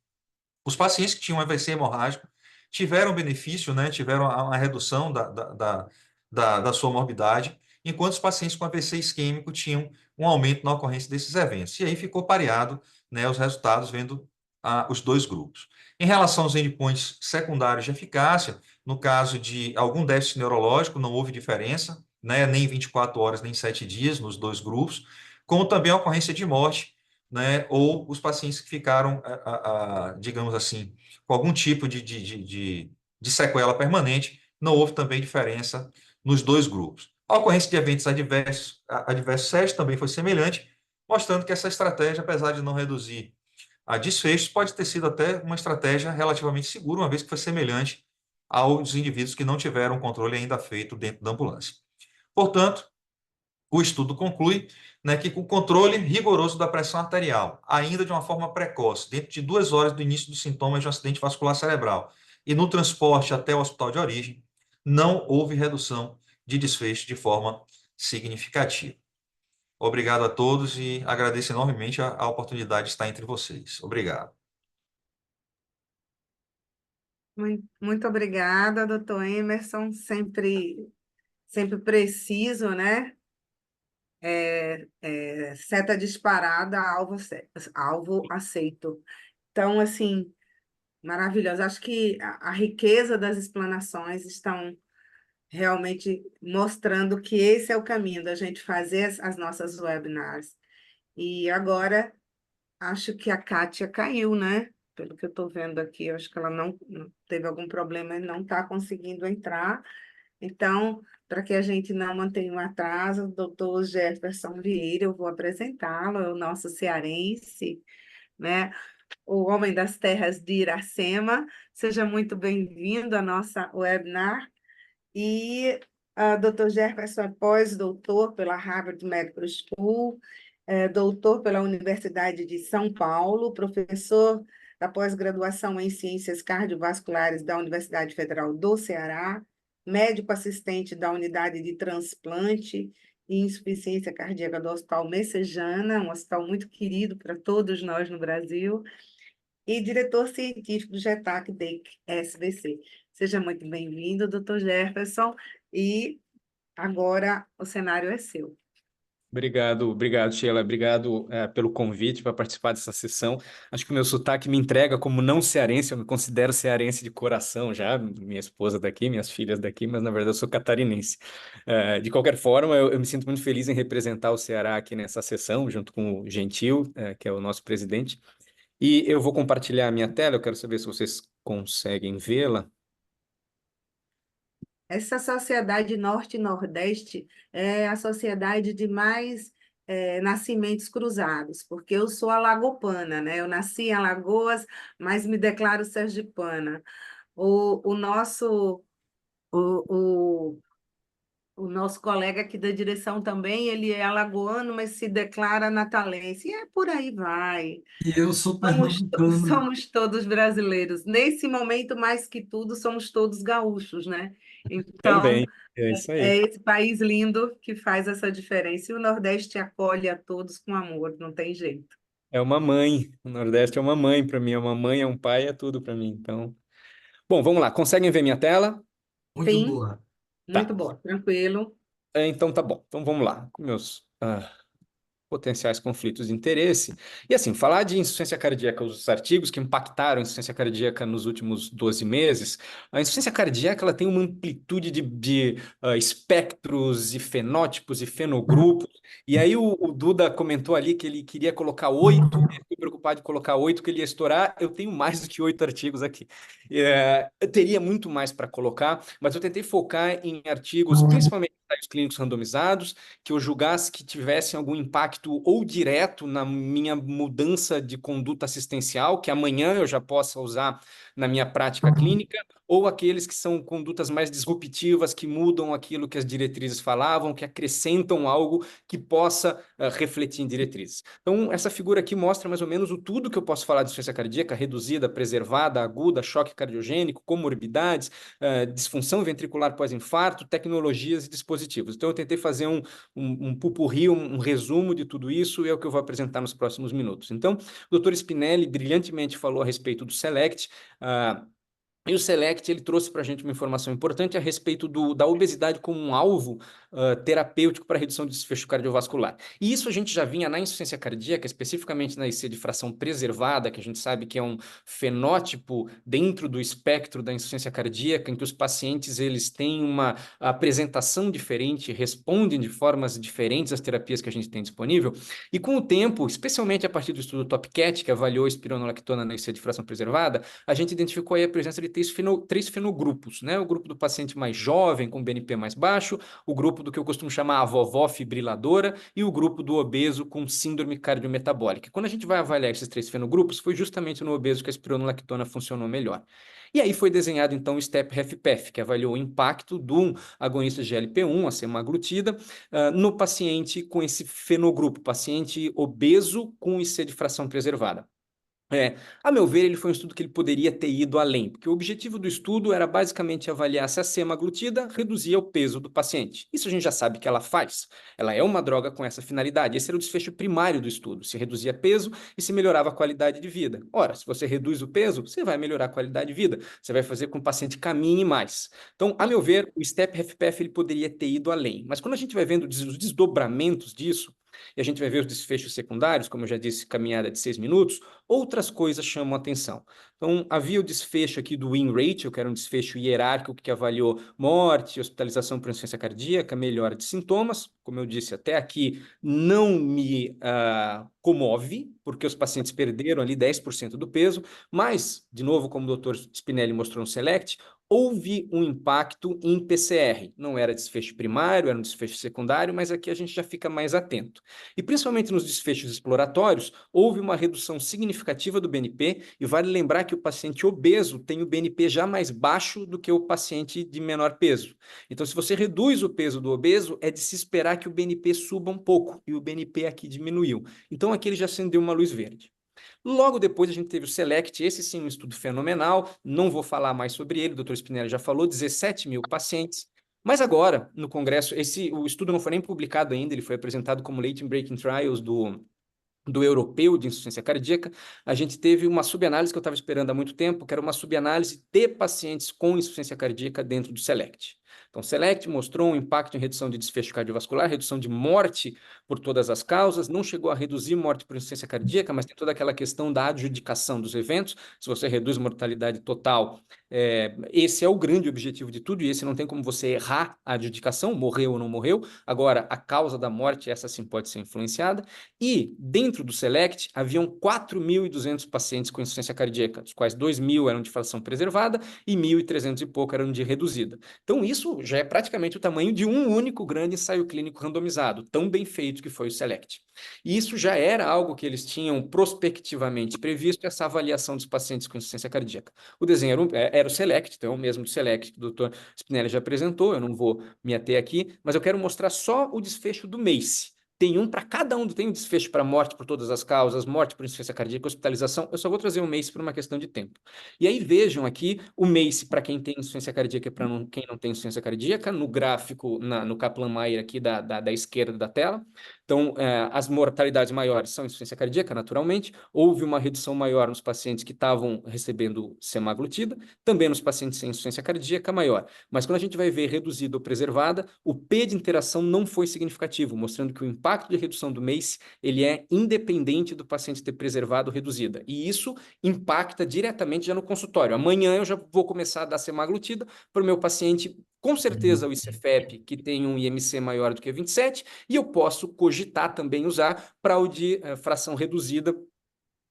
os pacientes que tinham AVC hemorrágico tiveram benefício, né, tiveram uma redução da sua morbidade, enquanto os pacientes com AVC isquêmico tinham um aumento na ocorrência desses eventos. E aí ficou pareado, né, os resultados vendo os 2 grupos. Em relação aos endpoints secundários de eficácia, no caso de algum déficit neurológico, não houve diferença, né, nem 24 horas, nem 7 dias nos 2 grupos, como também a ocorrência de morte, né, ou os pacientes que ficaram, digamos assim, com algum tipo de sequela permanente, não houve também diferença nos 2 grupos. A ocorrência de eventos adversos sérios também foi semelhante, mostrando que essa estratégia, apesar de não reduzir a desfechos, pode ter sido até uma estratégia relativamente segura, uma vez que foi semelhante aos indivíduos que não tiveram controle ainda feito dentro da ambulância. Portanto, o estudo conclui, né, que com o controle rigoroso da pressão arterial, ainda de uma forma precoce, dentro de 2 horas do início dos sintomas de um acidente vascular cerebral, e no transporte até o hospital de origem, não houve redução de desfecho de forma significativa. Obrigado a todos e agradeço enormemente a oportunidade de estar entre vocês. Obrigado. Muito obrigada, doutor Emerson, sempre preciso, né? Seta disparada, alvo aceito. Então, assim, maravilhoso. Acho que a riqueza das explanações estão realmente mostrando que esse é o caminho da gente fazer as nossas webinars. E agora, acho que a Kátia caiu, né? Pelo que eu estou vendo aqui, eu acho que ela não teve algum problema e não está conseguindo entrar. Então, para que a gente não mantenha um atraso, o doutor Jefferson Vieira, eu vou apresentá-lo, é o nosso cearense, né? O homem das terras de Iracema. Seja muito bem-vindo à nossa webinar. E Dr. Jefferson é pós-doutor pela Harvard Medical School, doutor pela Universidade de São Paulo, professor da pós-graduação em Ciências Cardiovasculares da Universidade Federal do Ceará, médico assistente da Unidade de Transplante e Insuficiência Cardíaca do Hospital Messejana, um hospital muito querido para todos nós no Brasil, e diretor científico do GETAC-DEIC SBC. Seja muito bem-vindo, doutor Jefferson, e agora o cenário é seu. Obrigado, Sheila. Obrigado, pelo convite para participar dessa sessão. Acho que o meu sotaque me entrega como não cearense, eu me considero cearense de coração já, minha esposa daqui, minhas filhas daqui, mas na verdade eu sou catarinense. De qualquer forma, eu me sinto muito feliz em representar o Ceará aqui nessa sessão, junto com o Gentil, que é o nosso presidente. E eu vou compartilhar a minha tela, eu quero saber se vocês conseguem vê-la. Essa sociedade norte-nordeste é a sociedade de mais nascimentos cruzados, porque eu sou alagopana, né? Eu nasci em Alagoas, mas me declaro sergipana. O nosso o, o nosso colega aqui da direção também, ele é alagoano, mas se declara natalense. E por aí vai. E eu sou Somos, pernambucano. somos todos brasileiros. Nesse momento, mais que tudo, somos todos gaúchos, né? Então, Também, é isso é aí. esse país lindo que faz essa diferença. E o Nordeste acolhe a todos com amor, não tem jeito. É uma mãe. O Nordeste é uma mãe para mim. É uma mãe, é um pai, é tudo para mim. Então, bom, vamos lá. Conseguem ver minha tela? Muito Sim, boa. Tá. muito boa, tranquilo. Então tá bom. Então vamos lá. Com meus potenciais conflitos de interesse. E assim, falar de insuficiência cardíaca, os artigos que impactaram a insuficiência cardíaca nos últimos 12 meses, a insuficiência cardíaca ela tem uma amplitude de espectros e fenótipos e fenogrupos. E aí o Duda comentou ali que ele queria colocar 8, eu fiquei preocupado de colocar 8, que ele ia estourar. Eu tenho mais do que 8 artigos aqui. Eu teria muito mais para colocar, mas eu tentei focar em artigos, principalmente ensaios clínicos randomizados, que eu julgasse que tivessem algum impacto ou direto na minha mudança de conduta assistencial, que amanhã eu já possa usar na minha prática clínica, ou aqueles que são condutas mais disruptivas, que mudam aquilo que as diretrizes falavam, que acrescentam algo que possa refletir em diretrizes. Então, essa figura aqui mostra mais ou menos o tudo que eu posso falar de insuficiência cardíaca, reduzida, preservada, aguda, choque cardiogênico, comorbidades, disfunção ventricular pós-infarto, tecnologias e dispositivos. Então, eu tentei fazer um pupurri, um resumo de tudo isso, e é o que eu vou apresentar nos próximos minutos. Então, o doutor Spinelli brilhantemente falou a respeito do SELECT, e o SELECT ele trouxe para a gente uma informação importante a respeito da obesidade como um alvo terapêutico para redução de desfecho cardiovascular. E isso a gente já vinha na insuficiência cardíaca, especificamente na IC de fração preservada, que a gente sabe que é um fenótipo dentro do espectro da insuficiência cardíaca, em que os pacientes eles têm uma apresentação diferente, respondem de formas diferentes às terapias que a gente tem disponível. E com o tempo, especialmente a partir do estudo TopCat, que avaliou a espironolactona na IC de fração preservada, a gente identificou aí a presença de três fenogrupos, né? O grupo do paciente mais jovem, com BNP mais baixo, o grupo do que eu costumo chamar a vovó fibriladora e o grupo do obeso com síndrome cardiometabólica. Quando a gente vai avaliar esses 3 fenogrupos, foi justamente no obeso que a espironolactona funcionou melhor. E aí foi desenhado, então, o STEP-HFpEF, que avaliou o impacto de um agonista de GLP-1, a semaglutida, no paciente com esse fenogrupo, paciente obeso com IC de fração preservada. A meu ver, ele foi um estudo que ele poderia ter ido além, porque o objetivo do estudo era basicamente avaliar se a semaglutida reduzia o peso do paciente. Isso a gente já sabe que ela faz. Ela é uma droga com essa finalidade. Esse era o desfecho primário do estudo, se reduzia peso e se melhorava a qualidade de vida. Ora, se você reduz o peso, você vai melhorar a qualidade de vida, você vai fazer com que o paciente caminhe mais. Então, a meu ver, o STEP-HFpEF ele poderia ter ido além. Mas quando a gente vai vendo os desdobramentos disso, e a gente vai ver os desfechos secundários, como eu já disse, caminhada de 6 minutos, outras coisas chamam a atenção. Então, havia o desfecho aqui do win ratio, que era um desfecho hierárquico que avaliou morte, hospitalização por insuficiência cardíaca, melhora de sintomas. Como eu disse, até aqui não me comove, porque os pacientes perderam ali 10% do peso, mas, de novo, como o doutor Spinelli mostrou no SELECT, houve um impacto em PCR. Não era desfecho primário, era um desfecho secundário, mas aqui a gente já fica mais atento. E principalmente nos desfechos exploratórios, houve uma redução significativa do BNP, e vale lembrar que o paciente obeso tem o BNP já mais baixo do que o paciente de menor peso. Então, se você reduz o peso do obeso, é de se esperar que o BNP suba um pouco, e o BNP aqui diminuiu. Então, aqui ele já acendeu uma luz verde. Logo depois a gente teve o SELECT, esse sim um estudo fenomenal, não vou falar mais sobre ele, o Dr. Spinelli já falou, 17 mil pacientes. Mas agora, no Congresso, o estudo não foi nem publicado ainda, ele foi apresentado como Late Breaking Trials do europeu de insuficiência cardíaca. A gente teve uma subanálise que eu estava esperando há muito tempo, que era uma subanálise de pacientes com insuficiência cardíaca dentro do SELECT. Então, o SELECT mostrou um impacto em redução de desfecho cardiovascular, redução de morte por todas as causas, não chegou a reduzir morte por insuficiência cardíaca, mas tem toda aquela questão da adjudicação dos eventos. Se você reduz mortalidade total, esse é o grande objetivo de tudo, e esse não tem como você errar a adjudicação, morreu ou não morreu. Agora, a causa da morte, essa sim pode ser influenciada. E, dentro do SELECT, haviam 4.200 pacientes com insuficiência cardíaca, dos quais 2.000 eram de fração preservada e 1.300 e pouco eram de reduzida. Então, isso já é praticamente o tamanho de um único grande ensaio clínico randomizado, tão bem feito que foi o SELECT. E isso já era algo que eles tinham prospectivamente previsto, essa avaliação dos pacientes com insuficiência cardíaca. O desenho era o SELECT, então é o mesmo do SELECT que o Dr. Spinelli já apresentou, eu não vou me ater aqui, mas eu quero mostrar só o desfecho do MACE. Tem um para cada um, tem um desfecho para morte por todas as causas, morte por insuficiência cardíaca, hospitalização. Eu só vou trazer o MACE por uma questão de tempo. E aí vejam aqui o MACE para quem tem insuficiência cardíaca e para quem não tem insuficiência cardíaca, no gráfico, no Kaplan-Meier aqui da esquerda da tela. Então, as mortalidades maiores são insuficiência cardíaca, naturalmente. Houve uma redução maior nos pacientes que estavam recebendo semaglutida, também nos pacientes sem insuficiência cardíaca maior. Mas quando a gente vai ver reduzida ou preservada, o P de interação não foi significativo, mostrando que o impacto de redução do MACE ele é independente do paciente ter preservado ou reduzida. E isso impacta diretamente já no consultório. Amanhã eu já vou começar a dar semaglutida para o meu paciente, com certeza o ICFEP, que tem um IMC maior do que 27, e eu posso cogitar também usar para o de fração reduzida,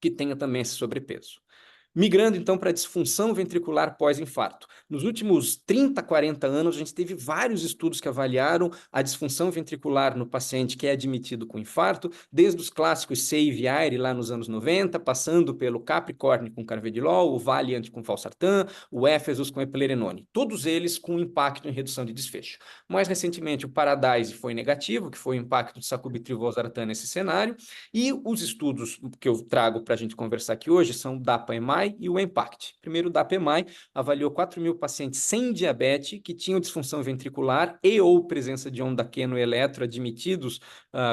que tenha também esse sobrepeso. Migrando, então, para a disfunção ventricular pós-infarto. Nos últimos 30, 40 anos, a gente teve vários estudos que avaliaram a disfunção ventricular no paciente que é admitido com infarto, desde os clássicos SAVE Aire, lá nos anos 90, passando pelo Capricorn com carvedilol, o Valiant com valsartan, o Efesus com eplerenone. Todos eles com impacto em redução de desfecho. Mais recentemente, o Paradise foi negativo, que foi o impacto de sacubitril/valsartan nesse cenário, e os estudos que eu trago para a gente conversar aqui hoje são o DAPA-EMAI e o EMPACT. Primeiro, o DAPA-EMAI avaliou 4.000 pacientes sem diabetes que tinham disfunção ventricular e ou presença de onda Q no eletro admitidos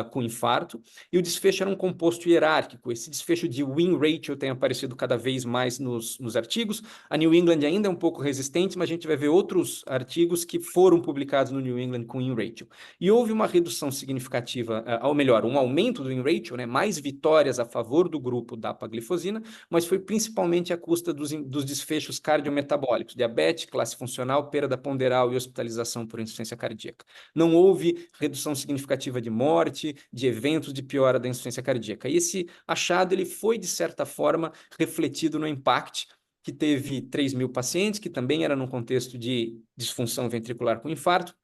com infarto, e o desfecho era um composto hierárquico. Esse desfecho de win ratio tem aparecido cada vez mais nos artigos. A New England ainda é um pouco resistente, mas a gente vai ver outros artigos que foram publicados no New England com win ratio. E houve uma redução significativa, ou melhor, um aumento do win ratio, né, mais vitórias a favor do grupo da dapaglifosina, mas foi principalmente à custa dos desfechos cardiometabólicos, diabetes, classe funcional, perda ponderal e hospitalização por insuficiência cardíaca. Não houve redução significativa de morte, de eventos de piora da insuficiência cardíaca. E esse achado ele foi, de certa forma, refletido no IMPACT, que teve 3.000 pacientes, que também era num contexto de disfunção ventricular com infarto.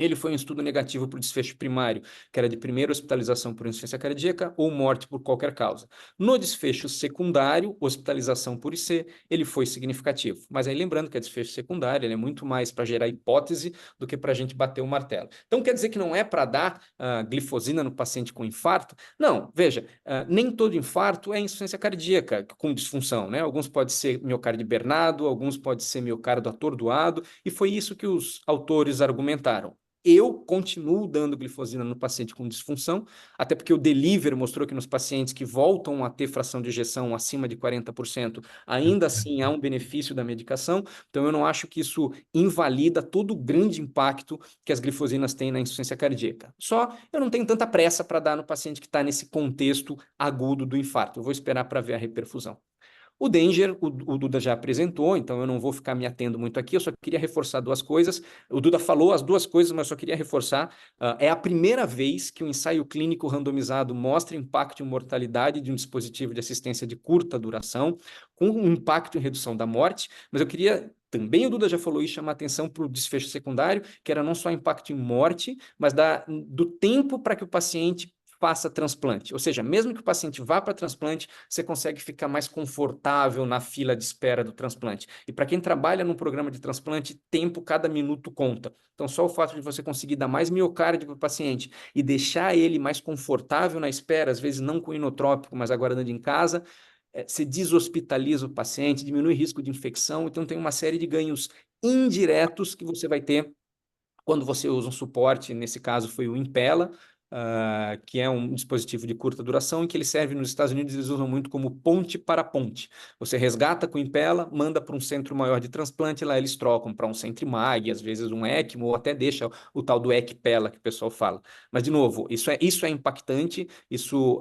Ele foi um estudo negativo para o desfecho primário, que era de primeira hospitalização por insuficiência cardíaca ou morte por qualquer causa. No desfecho secundário, hospitalização por IC, ele foi significativo. Mas aí lembrando que a desfecho secundário ele é muito mais para gerar hipótese do que para a gente bater o martelo. Então quer dizer que não é para dar glifosina no paciente com infarto? Não, veja, nem todo infarto é insuficiência cardíaca com disfunção, né? Alguns pode ser miocárdio hibernado, alguns pode ser miocárdio atordoado, e foi isso que os autores argumentaram. Eu continuo dando glifosina no paciente com disfunção, até porque o delivery mostrou que nos pacientes que voltam a ter fração de ejeção acima de 40%, ainda assim há um benefício da medicação. Então, eu não acho que isso invalida todo o grande impacto que as glifosinas têm na insuficiência cardíaca. Só eu não tenho tanta pressa para dar no paciente que está nesse contexto agudo do infarto. Eu vou esperar para ver a reperfusão. O Danger, o Duda já apresentou, então eu não vou ficar me atendo muito aqui, eu só queria reforçar duas coisas. O Duda falou as duas coisas, mas eu só queria reforçar. É a primeira vez que um ensaio clínico randomizado mostra impacto em mortalidade de um dispositivo de assistência de curta duração, com um impacto em redução da morte, mas eu queria também, o Duda já falou isso, chamar atenção para o desfecho secundário, que era não só impacto em morte, mas do tempo para que o paciente faça transplante. Ou seja, mesmo que o paciente vá para transplante, você consegue ficar mais confortável na fila de espera do transplante. E para quem trabalha num programa de transplante, tempo, cada minuto conta. Então, só o fato de você conseguir dar mais miocárdio para o paciente e deixar ele mais confortável na espera, às vezes não com inotrópico, mas aguardando em casa, você deshospitaliza o paciente, diminui o risco de infecção, então tem uma série de ganhos indiretos que você vai ter quando você usa um suporte, nesse caso foi o Impella, que é um dispositivo de curta duração, em que ele serve nos Estados Unidos, eles usam muito como ponte para ponte. Você resgata com o Impella, manda para um centro maior de transplante, lá eles trocam para um centro MAG, às vezes um ECMO, ou até deixa o tal do ECPella, que o pessoal fala. Mas, de novo, isso é impactante, isso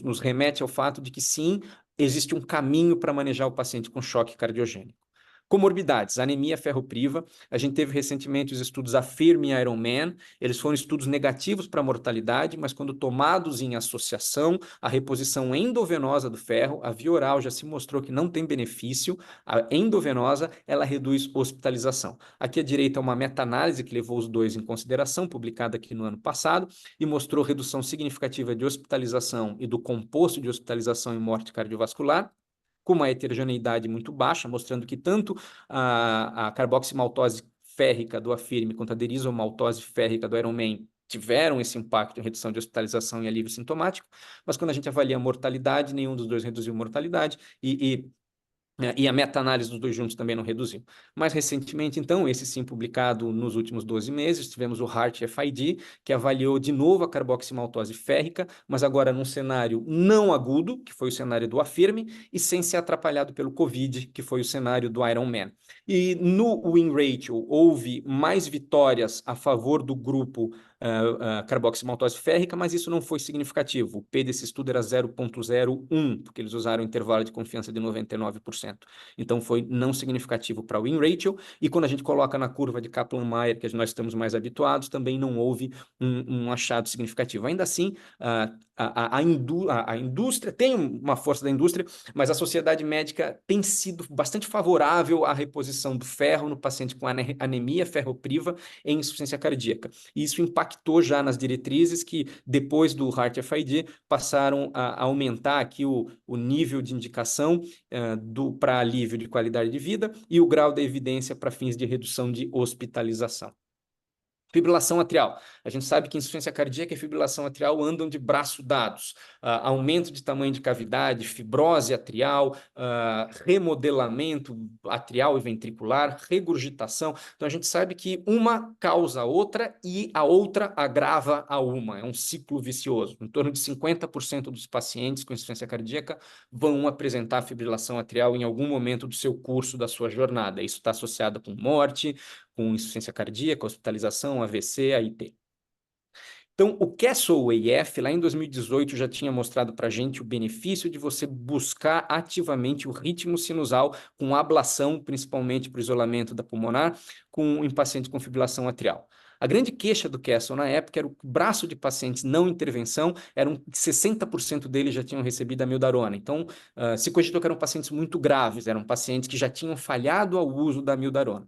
nos remete ao fato de que, sim, existe um caminho para manejar o paciente com choque cardiogênico. Comorbidades, anemia ferropriva. A gente teve recentemente os estudos Affirm e Ironman. Eles foram estudos negativos para a mortalidade, mas quando tomados em associação, a reposição endovenosa do ferro, a via oral já se mostrou que não tem benefício. A endovenosa, ela reduz hospitalização. Aqui à direita é uma meta-análise que levou os dois em consideração, publicada aqui no ano passado, e mostrou redução significativa de hospitalização e do composto de hospitalização e morte cardiovascular, com uma heterogeneidade muito baixa, mostrando que tanto a carboximaltose férrica do Affirm quanto a derisomaltose férrica do Ironman tiveram esse impacto em redução de hospitalização e alívio sintomático, mas quando a gente avalia a mortalidade, nenhum dos dois reduziu mortalidade, e E a meta-análise dos dois juntos também não reduziu. Mais recentemente, então, esse sim publicado nos últimos 12 meses, tivemos o HEART-FID, que avaliou de novo a carboximaltose férrica, mas agora num cenário não agudo, que foi o cenário do AFIRME, e sem ser atrapalhado pelo COVID, que foi o cenário do Ironman. E no win ratio houve mais vitórias a favor do grupo carboximaltose férrica, mas isso não foi significativo. O P desse estudo era 0,01, porque eles usaram intervalo de confiança de 99%. Então, foi não significativo para o win ratio, e quando a gente coloca na curva de Kaplan-Meier, que nós estamos mais habituados, também não houve um achado significativo. Ainda assim, a indústria, tem uma força da indústria, mas a sociedade médica tem sido bastante favorável à reposição do ferro no paciente com anemia ferropriva em insuficiência cardíaca. E isso impactou já nas diretrizes que, depois do HEART-FID, passaram a aumentar aqui o nível de indicação para alívio de qualidade de vida e o grau da evidência para fins de redução de hospitalização. Fibrilação atrial. A gente sabe que insuficiência cardíaca e fibrilação atrial andam de braço dados. Aumento de tamanho de cavidade, fibrose atrial, remodelamento atrial e ventricular, regurgitação. Então, a gente sabe que uma causa a outra e a outra agrava a uma. É um ciclo vicioso. Em torno de 50% dos pacientes com insuficiência cardíaca vão apresentar fibrilação atrial em algum momento do seu curso, da sua jornada. Isso está associado com morte, com insuficiência cardíaca, hospitalização, AVC, AIT. Então, o CASTLE-AF, lá em 2018, já tinha mostrado para a gente o benefício de você buscar ativamente o ritmo sinusal com ablação, principalmente para o isolamento da pulmonar, em pacientes com fibrilação atrial. A grande queixa do CASTLE na época era o braço de pacientes não intervenção, 60% deles já tinham recebido amiodarona. Então, se cogitou que eram pacientes muito graves, eram pacientes que já tinham falhado ao uso da amiodarona.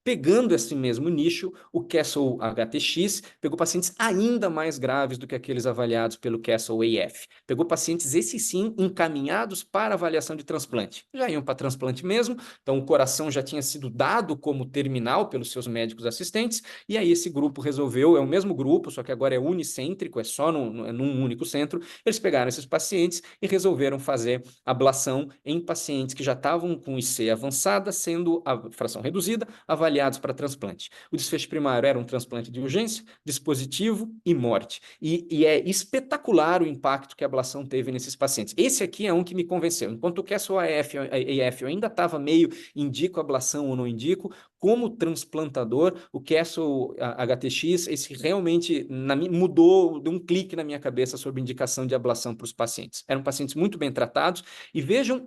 Pegando esse mesmo nicho, o CASTLE-HTX pegou pacientes ainda mais graves do que aqueles avaliados pelo CASTLE-AF. Pegou pacientes, esses sim, encaminhados para avaliação de transplante. Já iam para transplante mesmo, então o coração já tinha sido dado como terminal pelos seus médicos assistentes, e aí esse grupo resolveu, é o mesmo grupo, só que agora é unicêntrico, é só num único centro. Eles pegaram esses pacientes e resolveram fazer ablação em pacientes que já estavam com IC avançada, sendo a fração reduzida, avaliados para transplante. O desfecho primário era um transplante de urgência, dispositivo e morte. E é espetacular o impacto que a ablação teve nesses pacientes. Esse aqui é um que me convenceu. Enquanto o CASTLE-AF eu ainda estava meio indico ablação ou não indico, como transplantador, o CASTLE-HTX, esse realmente mudou, deu um clique na minha cabeça sobre indicação de ablação para os pacientes. Eram pacientes muito bem tratados, e vejam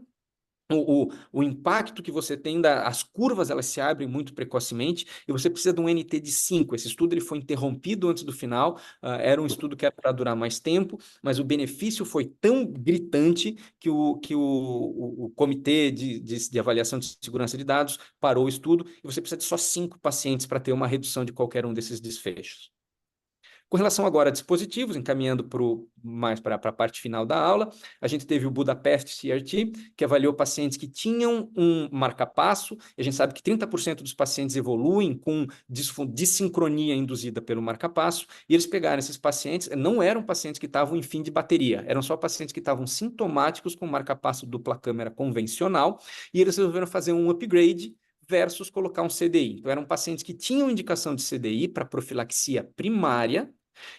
o impacto que você tem, as curvas elas se abrem muito precocemente, e você precisa de um NT de 5. Esse estudo ele foi interrompido antes do final, era um estudo que era para durar mais tempo, mas o benefício foi tão gritante que o Comitê de Avaliação de Segurança de Dados parou o estudo, e você precisa de só 5 pacientes para ter uma redução de qualquer um desses desfechos. Com relação agora a dispositivos, encaminhando mais para a parte final da aula, a gente teve o Budapest CRT, que avaliou pacientes que tinham um marca-passo, e a gente sabe que 30% dos pacientes evoluem com dissincronia induzida pelo marca-passo, e eles pegaram esses pacientes, não eram pacientes que estavam em fim de bateria, eram só pacientes que estavam sintomáticos com marca-passo dupla câmera convencional, e eles resolveram fazer um upgrade versus colocar um CDI. Então, eram pacientes que tinham indicação de CDI para profilaxia primária,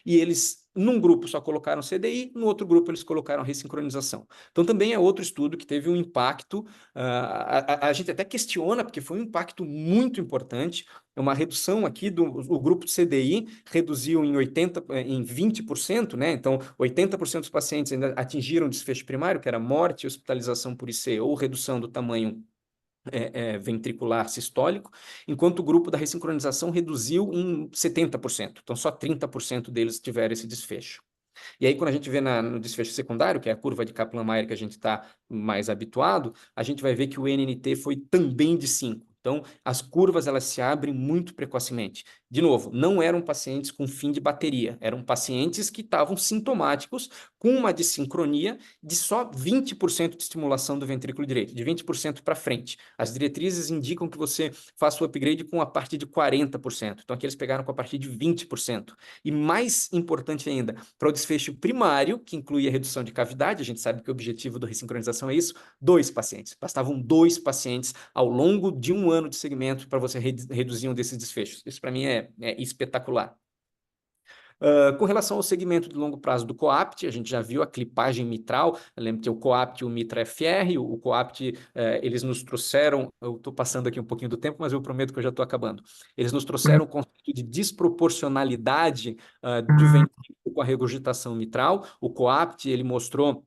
e eles, num grupo, só colocaram CDI, no outro grupo eles colocaram ressincronização. Então, também é outro estudo que teve um impacto, a gente até questiona, porque foi um impacto muito importante, uma redução aqui o grupo de CDI reduziu em 20%, né? Então, 80% dos pacientes ainda atingiram o desfecho primário, que era morte, hospitalização por IC ou redução do tamanho ventricular sistólico, enquanto o grupo da ressincronização reduziu em 70%. Então, só 30% deles tiveram esse desfecho. E aí, quando a gente vê no desfecho secundário, que é a curva de Kaplan-Meier que a gente está mais habituado, a gente vai ver que o NNT foi também de 5. Então, as curvas elas se abrem muito precocemente. De novo, não eram pacientes com fim de bateria, eram pacientes que estavam sintomáticos com uma dissincronia de só 20% de estimulação do ventrículo direito, de 20% para frente. As diretrizes indicam que você faça o upgrade com a partir de 40%. Então, aqui eles pegaram com a partir de 20%. E mais importante ainda, para o desfecho primário, que inclui a redução de cavidade, a gente sabe que o objetivo da ressincronização é isso, 2 pacientes. Bastavam 2 pacientes ao longo de 1 ano de segmento para você reduzir um desses desfechos. Isso, para mim, é espetacular. Com relação ao segmento de longo prazo do COAPT, a gente já viu a clipagem mitral, lembra que o COAPT e o Mitra FR, o COAPT, eles nos trouxeram, eu estou passando aqui um pouquinho do tempo, mas eu prometo que eu já estou acabando, eles nos trouxeram o conceito de desproporcionalidade do ventrículo com a regurgitação mitral. O COAPT, ele mostrou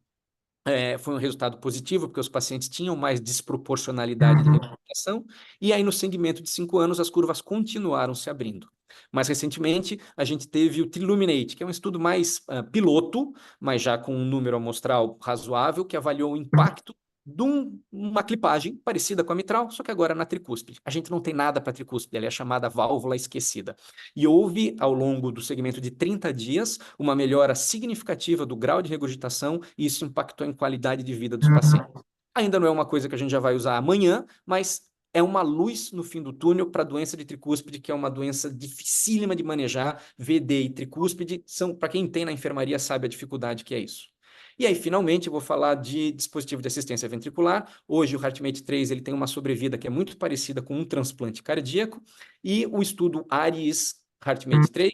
foi um resultado positivo, porque os pacientes tinham mais desproporcionalidade de regurgitação, e aí no segmento de 5 anos as curvas continuaram se abrindo. Mais recentemente, a gente teve o Triluminate, que é um estudo mais piloto, mas já com um número amostral razoável, que avaliou o impacto de uma clipagem parecida com a mitral, só que agora na tricúspide. A gente não tem nada para tricúspide, ela é chamada válvula esquecida. E houve, ao longo do segmento de 30 dias, uma melhora significativa do grau de regurgitação, e isso impactou em qualidade de vida dos pacientes. Ainda não é uma coisa que a gente já vai usar amanhã, mas é uma luz no fim do túnel para a doença de tricúspide, que é uma doença dificílima de manejar. VD e tricúspide são, para quem tem na enfermaria, sabe a dificuldade que é isso. E aí, finalmente, eu vou falar de dispositivo de assistência ventricular. Hoje, o HeartMate 3 ele tem uma sobrevida que é muito parecida com um transplante cardíaco, e o estudo ARIES HeartMate 3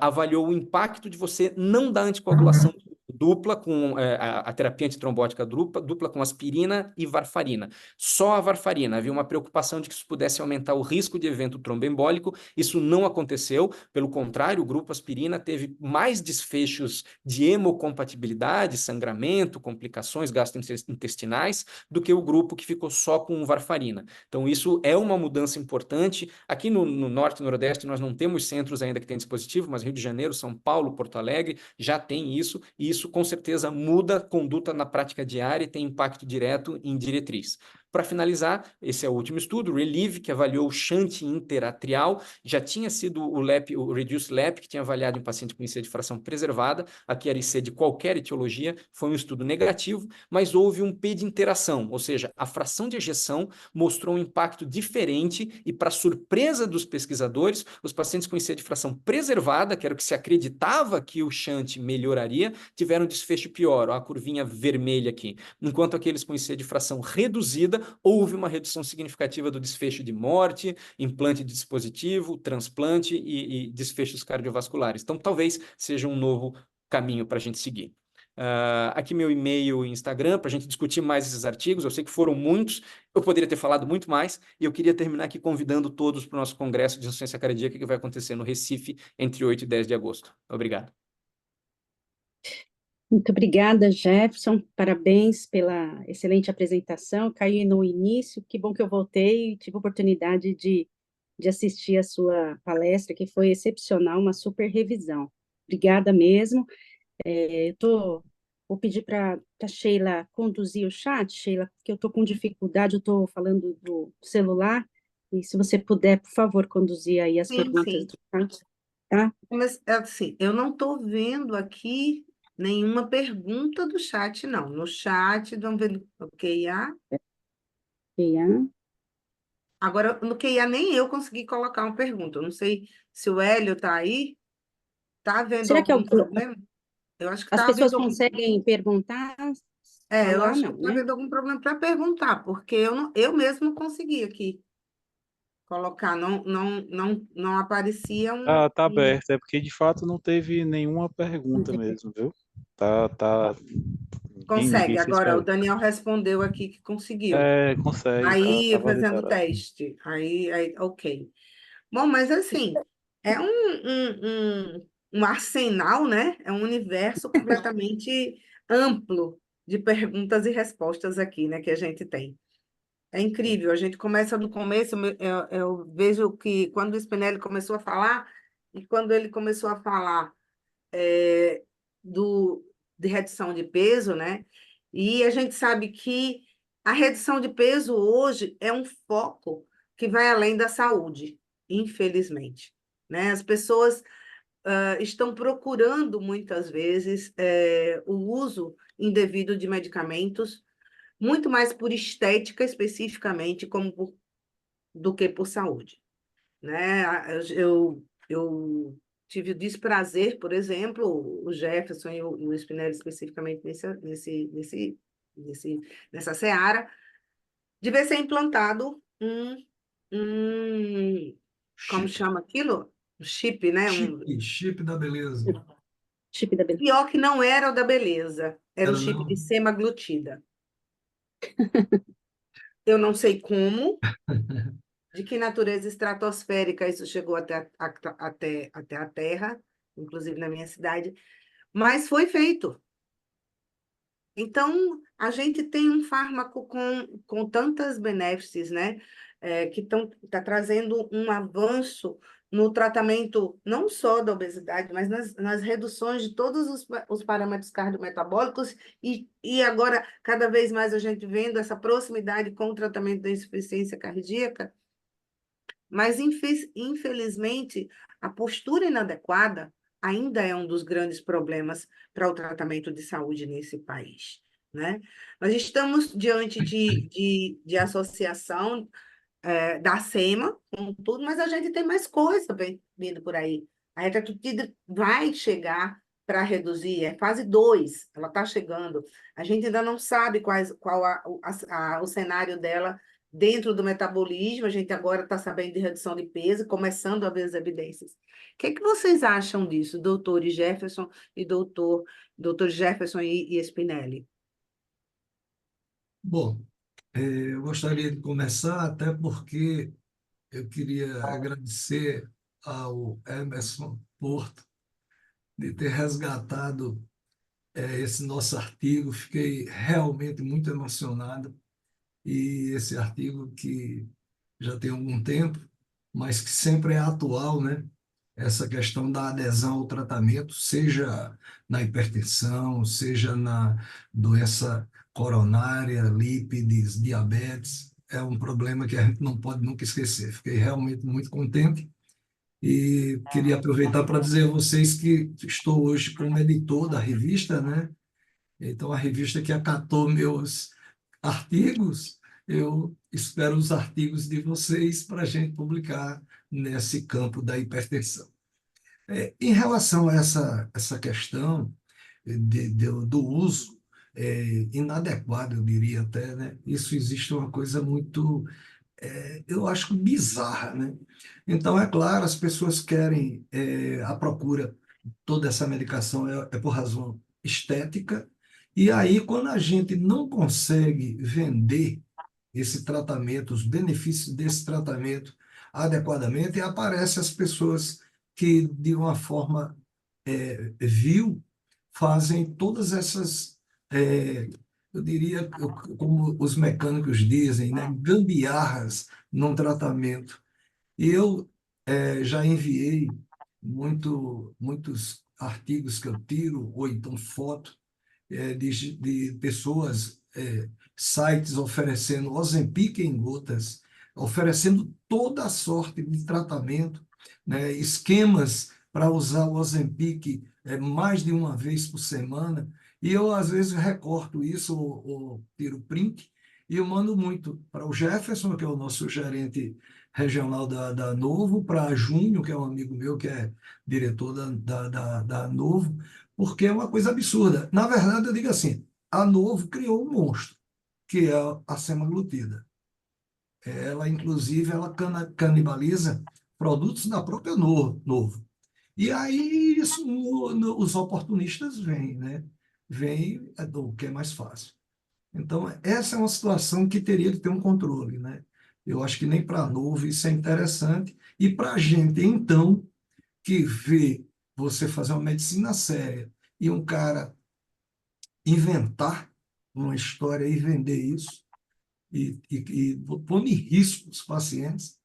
avaliou o impacto de você não dar anticoagulação dupla com a terapia antitrombótica dupla com aspirina e varfarina. Só a varfarina. Havia uma preocupação de que isso pudesse aumentar o risco de evento tromboembólico. Isso não aconteceu. Pelo contrário, o grupo aspirina teve mais desfechos de hemocompatibilidade, sangramento, complicações gastrointestinais, do que o grupo que ficou só com varfarina. Então, isso é uma mudança importante. Aqui no Norte e Nordeste, nós não temos centros ainda que têm dispositivo, mas Rio de Janeiro, São Paulo, Porto Alegre já tem isso, e isso com certeza muda a conduta na prática diária e tem impacto direto em diretriz. Para finalizar, esse é o último estudo, o RELIEVE, que avaliou o shunt interatrial. Já tinha sido o Reduce LAP, que tinha avaliado em paciente com IC de fração preservada. Aqui era IC de qualquer etiologia, foi um estudo negativo, mas houve um P de interação, ou seja, a fração de ejeção mostrou um impacto diferente e, para surpresa dos pesquisadores, os pacientes com IC de fração preservada, que era o que se acreditava que o shunt melhoraria, tiveram um desfecho pior, ó, a curvinha vermelha aqui. Enquanto aqueles com IC de fração reduzida, houve uma redução significativa do desfecho de morte, implante de dispositivo, transplante e desfechos cardiovasculares. Então, talvez seja um novo caminho para a gente seguir. Aqui meu e-mail e Instagram para a gente discutir mais esses artigos. Eu sei que foram muitos, eu poderia ter falado muito mais, e eu queria terminar aqui convidando todos para o nosso congresso de insuficiência cardíaca que vai acontecer no Recife entre 8 e 10 de agosto. Obrigado. Muito obrigada, Jefferson. Parabéns pela excelente apresentação. Caí no início, que bom que eu voltei e tive a oportunidade de assistir a sua palestra, que foi excepcional, uma super revisão. Obrigada mesmo. Vou pedir para a Sheila conduzir o chat, Sheila, porque eu estou com dificuldade, eu estou falando do celular, e se você puder, por favor, conduzir aí as Sim, perguntas sim. do chat, tá? Mas, assim, eu não estou vendo aqui nenhuma pergunta do chat, não. No chat, vamos ver no QIA. Ian. Agora, no QIA nem eu consegui colocar uma pergunta. Eu não sei se o Hélio está aí. Está havendo Será que algum problema? Eu acho que as está pessoas havendo algum... conseguem perguntar? eu Falar, acho que não, está né? havendo algum problema para perguntar, porque eu mesmo não consegui aqui colocar, não aparecia Tá aberto, é porque de fato não teve nenhuma pergunta mesmo, viu? Ninguém Consegue. se Agora, o inscreveu. Daniel respondeu aqui que conseguiu. Consegue, Aí, tava fazendo o liberado. teste. Aí, ok. Bom, mas assim, é um arsenal, né? É um universo completamente amplo de perguntas e respostas aqui, né? Que a gente tem. É incrível. A gente começa no começo, eu vejo que quando o Spinelli começou a falar, e quando ele começou a falar é, de redução de peso, né? E a gente sabe que a redução de peso hoje é um foco que vai além da saúde, infelizmente. né? As pessoas estão procurando, muitas vezes, o uso indevido de medicamentos, muito mais por estética, especificamente, do que por saúde, né? Eu tive o desprazer, por exemplo, o Jefferson e o Spinelli especificamente nessa seara, de ver ser implantado como Chip, chama aquilo? Um chip, né? chip da beleza. Chip da beleza. Pior que não era o da beleza, era o Era chip não? de semaglutida. Eu não sei como, de que natureza estratosférica isso chegou até a Terra, inclusive na minha cidade, mas foi feito. Então, a gente tem um fármaco com tantas benefícios, né? Que tá trazendo um avanço no tratamento não só da obesidade, mas nas reduções de todos os parâmetros cardiometabólicos, e agora, cada vez mais, a gente vendo essa proximidade com o tratamento da insuficiência cardíaca, mas, infelizmente, a postura inadequada ainda é um dos grandes problemas para o tratamento de saúde nesse país, né? Nós estamos diante de associação da SEMA, com tudo, mas a gente tem mais coisa vindo por aí. A retatrutida vai chegar para reduzir, é fase 2, ela está chegando. A gente ainda não sabe qual o cenário dela dentro do metabolismo, a gente agora está sabendo de redução de peso, começando a ver as evidências. O que vocês acham disso, doutores Jefferson e doutor Jefferson e Spinelli? Bom, eu gostaria de começar até porque eu queria agradecer ao Emerson Porto de ter resgatado esse nosso artigo. Fiquei realmente muito emocionado. E esse artigo que já tem algum tempo, mas que sempre é atual, né? Essa questão da adesão ao tratamento, seja na hipertensão, seja na doença coronária, lípides, diabetes, é um problema que a gente não pode nunca esquecer. Fiquei realmente muito contente e queria aproveitar para dizer a vocês que estou hoje como editor da revista, né? Então, a revista que acatou meus artigos, eu espero os artigos de vocês para a gente publicar nesse campo da hipertensão. Em relação a essa questão do uso inadequado, eu diria até, né? Isso existe uma coisa muito, eu acho bizarra, né? Então, é claro, as pessoas querem a procura, toda essa medicação é por razão estética, e aí, quando a gente não consegue vender esse tratamento, os benefícios desse tratamento adequadamente, aparecem as pessoas que, de uma forma vil, fazem todas essas, eu diria, como os mecânicos dizem, né, gambiarras num tratamento. E eu já enviei muitos artigos que eu tiro, ou então foto, de pessoas, sites oferecendo Ozempic em gotas, oferecendo toda a sorte de tratamento, né, esquemas para usar o Ozempic mais de uma vez por semana, e eu às vezes recorto isso, ou tiro print, e eu mando muito para o Jefferson, que é o nosso gerente regional da Novo, para Júnior, que é um amigo meu, que é diretor da Novo, porque é uma coisa absurda. Na verdade, eu digo assim, a Novo criou um monstro, que é a semaglutida. Ela, inclusive, ela canibaliza produtos da própria Novo. E aí isso, os oportunistas vêm, né? Vêm do que é mais fácil. Então, essa é uma situação que teria que ter um controle, né? Eu acho que nem para a Novo isso é interessante. E para a gente, então, que vê você fazer uma medicina séria e um cara inventar uma história e vender isso e pôr em risco os pacientes,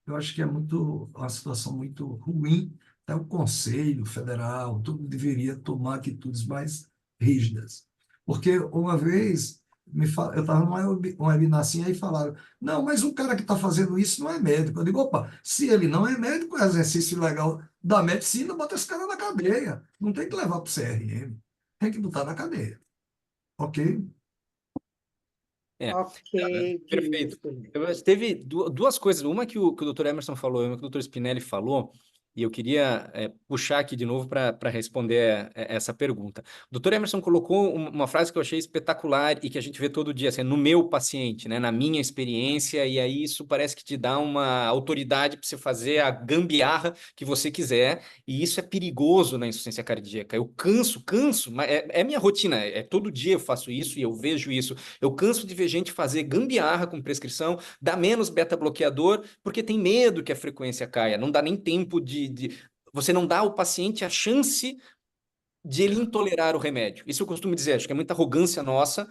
eu acho que é uma situação muito ruim. Até o Conselho Federal, tudo deveria tomar atitudes mais rígidas. Porque uma vez eu estava num webinar assim, aí falaram, não, mas o cara que está fazendo isso não é médico. Eu digo, opa, se ele não é médico, é exercício legal da medicina, bota esse cara na cadeia. Não tem que levar para o CRM, tem que botar na cadeia. Ok? É, Ok, perfeito. Guilherme. Teve duas coisas, uma que o Dr. Emerson falou, uma que o Dr. Spinelli falou, e eu queria puxar aqui de novo para responder essa pergunta. O Dr. Emerson colocou uma frase que eu achei espetacular e que a gente vê todo dia, assim, no meu paciente, né, na minha experiência, e aí isso parece que te dá uma autoridade para você fazer a gambiarra que você quiser, e isso é perigoso na insuficiência cardíaca. Eu canso, mas é minha rotina, todo dia eu faço isso e eu vejo isso. Eu canso de ver gente fazer gambiarra com prescrição, dá menos beta-bloqueador, porque tem medo que a frequência caia. Não dá nem tempo Você não dá ao paciente a chance de ele intolerar o remédio. Isso eu costumo dizer, acho que é muita arrogância nossa,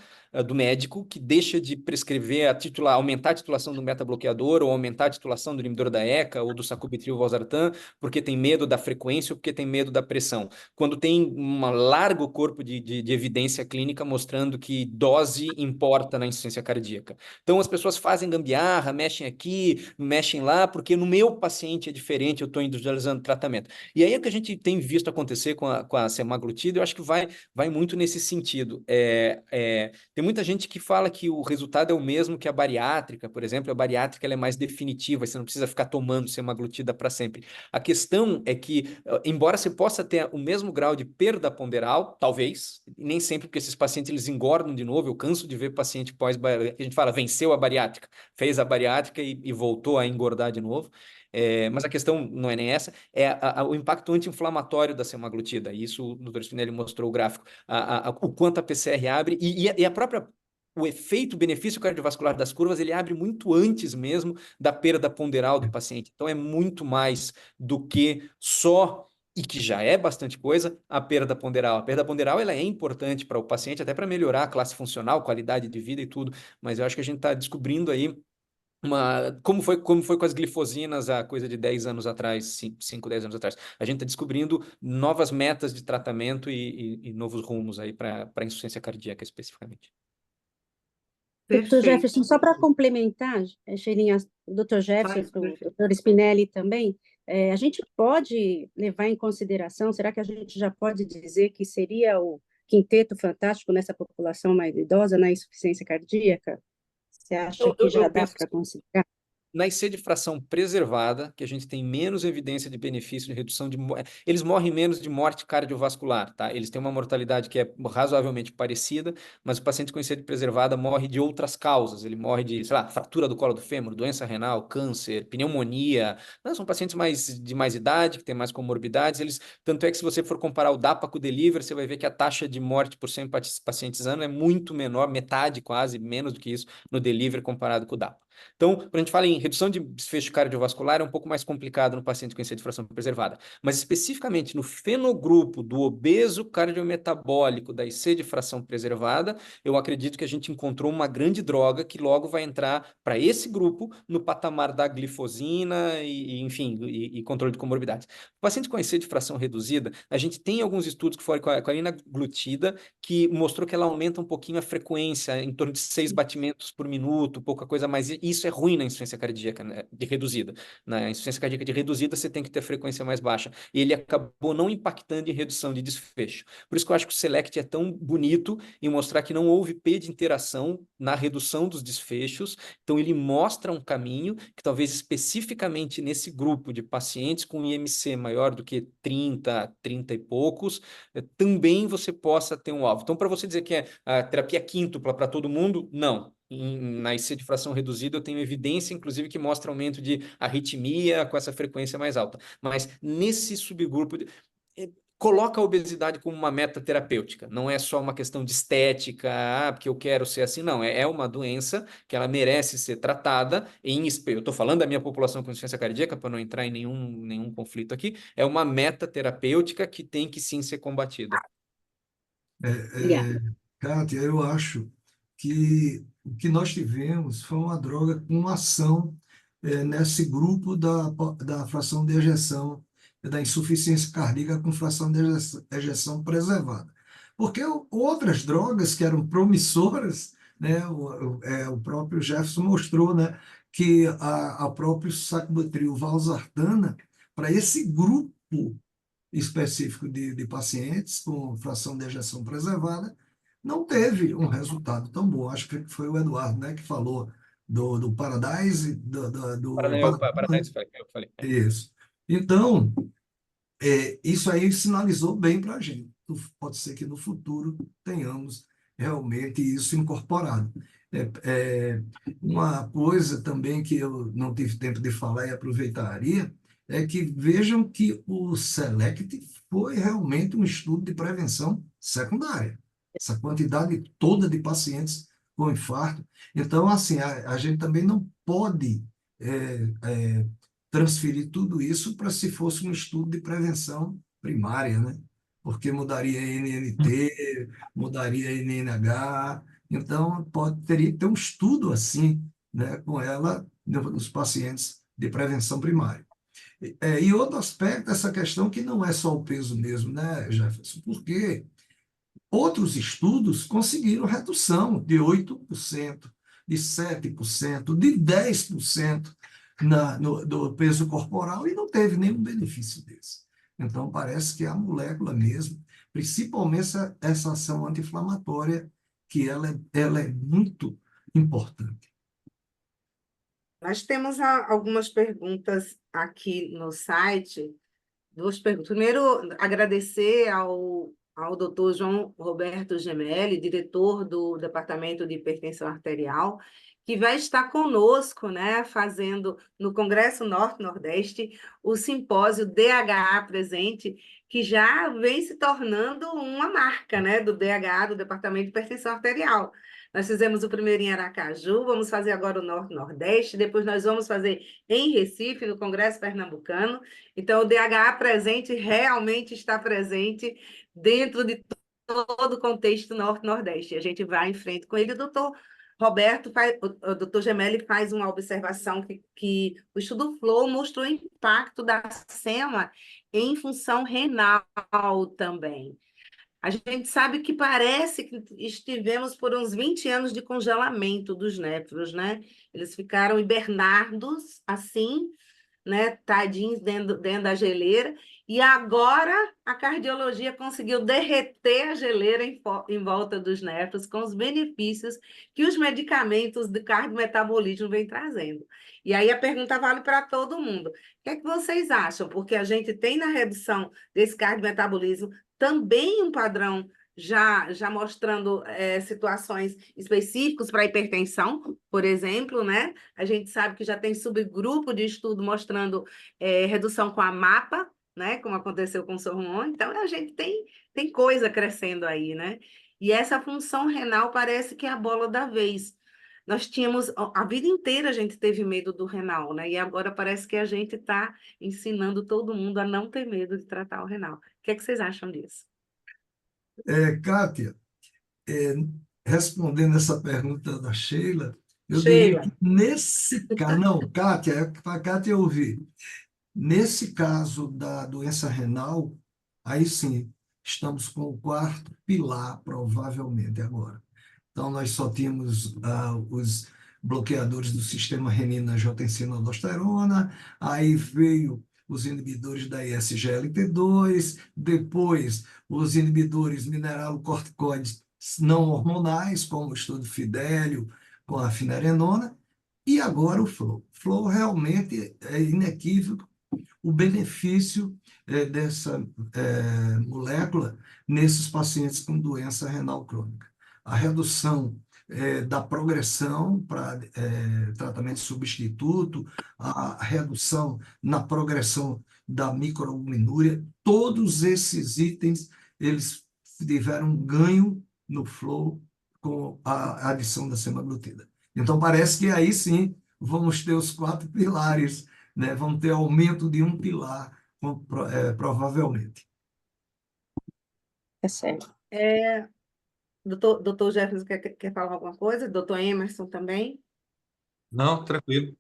do médico, que deixa de prescrever, aumentar a titulação do beta-bloqueador, ou aumentar a titulação do inibidor da ECA, ou do sacubitril/valsartan, porque tem medo da frequência ou porque tem medo da pressão. Quando tem um largo corpo de evidência clínica mostrando que dose importa na insuficiência cardíaca. Então, as pessoas fazem gambiarra, mexem aqui, mexem lá, porque no meu paciente é diferente, eu estou individualizando o tratamento. E aí é o que a gente tem visto acontecer com a semaglutida, eu acho que vai muito nesse sentido. Tem muita gente que fala que o resultado é o mesmo que a bariátrica, por exemplo. A bariátrica ela é mais definitiva, você não precisa ficar tomando semaglutida para sempre. A questão é que, embora você possa ter o mesmo grau de perda ponderal, talvez, nem sempre, porque esses pacientes eles engordam de novo. Eu canso de ver paciente pós-bariátrica, a gente fala, venceu a bariátrica, fez a bariátrica e voltou a engordar de novo. Mas a questão não é nem essa, o impacto anti-inflamatório da semaglutida. Isso o Dr. Spinelli mostrou o gráfico, o quanto a PCR abre e a própria. O efeito benefício cardiovascular das curvas, ele abre muito antes mesmo da perda ponderal do paciente. Então, é muito mais do que só, e que já é bastante coisa, a perda ponderal. A perda ponderal, ela é importante para o paciente, até para melhorar a classe funcional, qualidade de vida e tudo, mas eu acho que a gente está descobrindo aí como foi com as glifosinas há coisa de 10 anos atrás, 5, 10 anos atrás. A gente está descobrindo novas metas de tratamento e novos rumos aí para a insuficiência cardíaca especificamente. Dr. Jefferson, Perfeito. só para complementar, Sheilinha, o Dr. Jefferson, o Dr. Spinelli também, a gente pode levar em consideração, será que a gente já pode dizer que seria o quinteto fantástico nessa população mais idosa na insuficiência cardíaca? Você acha que já Eu dá penso para considerar? na IC de fração preservada, que a gente tem menos evidência de benefício de redução eles morrem menos de morte cardiovascular, tá? Eles têm uma mortalidade que é razoavelmente parecida, mas o paciente com IC de preservada morre de outras causas. Ele morre de, sei lá, fratura do colo do fêmur, doença renal, câncer, pneumonia. Não, são pacientes de mais idade, que têm mais comorbidades. Tanto é que se você for comparar o DAPA com o delivery, você vai ver que a taxa de morte por 100 pacientes ano é muito menor, metade quase, menos do que isso, no delivery comparado com o DAPA. Então, quando a gente fala em redução de desfecho cardiovascular, é um pouco mais complicado no paciente com IC de fração preservada. Mas especificamente no fenogrupo do obeso cardiometabólico da IC de fração preservada, eu acredito que a gente encontrou uma grande droga que logo vai entrar para esse grupo no patamar da glifosina enfim, e controle de comorbidades. O paciente com IC de fração reduzida, a gente tem alguns estudos que foram com a linaglutida, que mostrou que ela aumenta um pouquinho a frequência, em torno de 6 batimentos por minuto, pouca coisa mais. Isso é ruim na insuficiência cardíaca, né, de reduzida. Na insuficiência cardíaca de reduzida, você tem que ter frequência mais baixa. E ele acabou não impactando em redução de desfecho. Por isso que eu acho que o SELECT é tão bonito em mostrar que não houve P de interação na redução dos desfechos. Então, ele mostra um caminho que talvez especificamente nesse grupo de pacientes com IMC maior do que 30, 30 e poucos, também você possa ter um alvo. Então, para você dizer que a terapia quíntupla para todo mundo, não. Na IC de fração reduzida, eu tenho evidência, inclusive, que mostra aumento de arritmia com essa frequência mais alta. Mas nesse subgrupo, coloca a obesidade como uma meta terapêutica. Não é só uma questão de estética, porque eu quero ser assim. Não, é uma doença que ela merece ser tratada. Eu estou falando da minha população com insuficiência cardíaca, para não entrar em nenhum conflito aqui. É uma meta terapêutica que tem que sim ser combatida. Obrigada. Kátia, eu acho que o que nós tivemos foi uma droga com ação nesse grupo da fração de ejeção, da insuficiência cardíaca com fração de ejeção preservada. Porque outras drogas que eram promissoras, né? O próprio Jefferson mostrou, né, que a próprio sacubitril valsartana, para esse grupo específico de pacientes com fração de ejeção preservada, não teve um resultado tão bom. Acho que foi o Eduardo, né, que falou do Paradise, Paranaense, eu falei. isso. Então, isso aí sinalizou bem para a gente. Pode ser que no futuro tenhamos realmente isso incorporado. Uma coisa também que eu não tive tempo de falar e aproveitaria é que vejam que o SELECT foi realmente um estudo de prevenção secundária. Essa quantidade toda de pacientes com infarto. Então, assim, a gente também não pode transferir tudo isso para se fosse um estudo de prevenção primária, né? Porque mudaria NNT, mudaria NNH, então teria que ter um estudo assim, né, com ela nos pacientes de prevenção primária. E outro aspecto, essa questão que não é só o peso mesmo, né, Jefferson? Porque outros estudos conseguiram redução de 8%, de 7%, de 10% do peso corporal e não teve nenhum benefício desse. Então, parece que a molécula mesmo, principalmente essa ação anti-inflamatória, que ela é muito importante. Nós temos algumas perguntas aqui no site. Duas perguntas. Primeiro, agradecer ao doutor João Roberto Gemelli, diretor do Departamento de Hipertensão Arterial, que vai estar conosco, né, fazendo no Congresso Norte-Nordeste o simpósio DHA Presente, que já vem se tornando uma marca, né, do DHA, do Departamento de Hipertensão Arterial. Nós fizemos o primeiro em Aracaju, vamos fazer agora o Norte-Nordeste, depois nós vamos fazer em Recife, no Congresso Pernambucano. Então, o DHA presente realmente está presente dentro de todo o contexto Norte-Nordeste. A gente vai em frente com ele. O doutor Roberto, o doutor Gemelli faz uma observação que o estudo FLOW mostrou o impacto da SEMA em função renal também. A gente sabe que parece que estivemos por uns 20 anos de congelamento dos néfros, né? Eles ficaram hibernados, assim, né, tadinhos dentro da geleira, e agora a cardiologia conseguiu derreter a geleira em volta dos néfros com os benefícios que os medicamentos de cardiometabolismo vêm trazendo. E aí a pergunta vale para todo mundo. O que é que vocês acham? Porque a gente tem na redução desse cardiometabolismo também um padrão já mostrando situações específicas para hipertensão, por exemplo, né? A gente sabe que já tem subgrupo de estudo mostrando redução com a MAPA, né? Como aconteceu com o Sorron. Então, a gente tem coisa crescendo aí, né? E essa função renal parece que é a bola da vez. Nós tínhamos, a vida inteira a gente teve medo do renal, né? E agora parece que a gente está ensinando todo mundo a não ter medo de tratar o renal. O que é que vocês acham disso? Kátia, respondendo essa pergunta da Sheila, eu diria Sheila. que nesse caso, não, Kátia, é para a Kátia ouvir. Nesse caso da doença renal, aí sim, estamos com o quarto pilar, provavelmente, agora. Então, nós só tínhamos os bloqueadores do sistema renina-angiotensina-aldosterona, aí veio os inibidores da ISGLT2, depois os inibidores mineralocorticoides não hormonais, como o estudo Fidelio com a finerenona, e agora o FLOW. FLOW realmente é inequívoco o benefício dessa molécula nesses pacientes com doença renal crônica. A redução da progressão para tratamento substituto, a redução na progressão da microalbuminúria, todos esses itens, eles tiveram um ganho no FLOW com a adição da semaglutida. Então, parece que aí sim vamos ter os 4 pilares, né? Vamos ter aumento de um pilar, provavelmente. É certo. Doutor Jefferson quer falar alguma coisa? Doutor Emerson também? Não, tranquilo.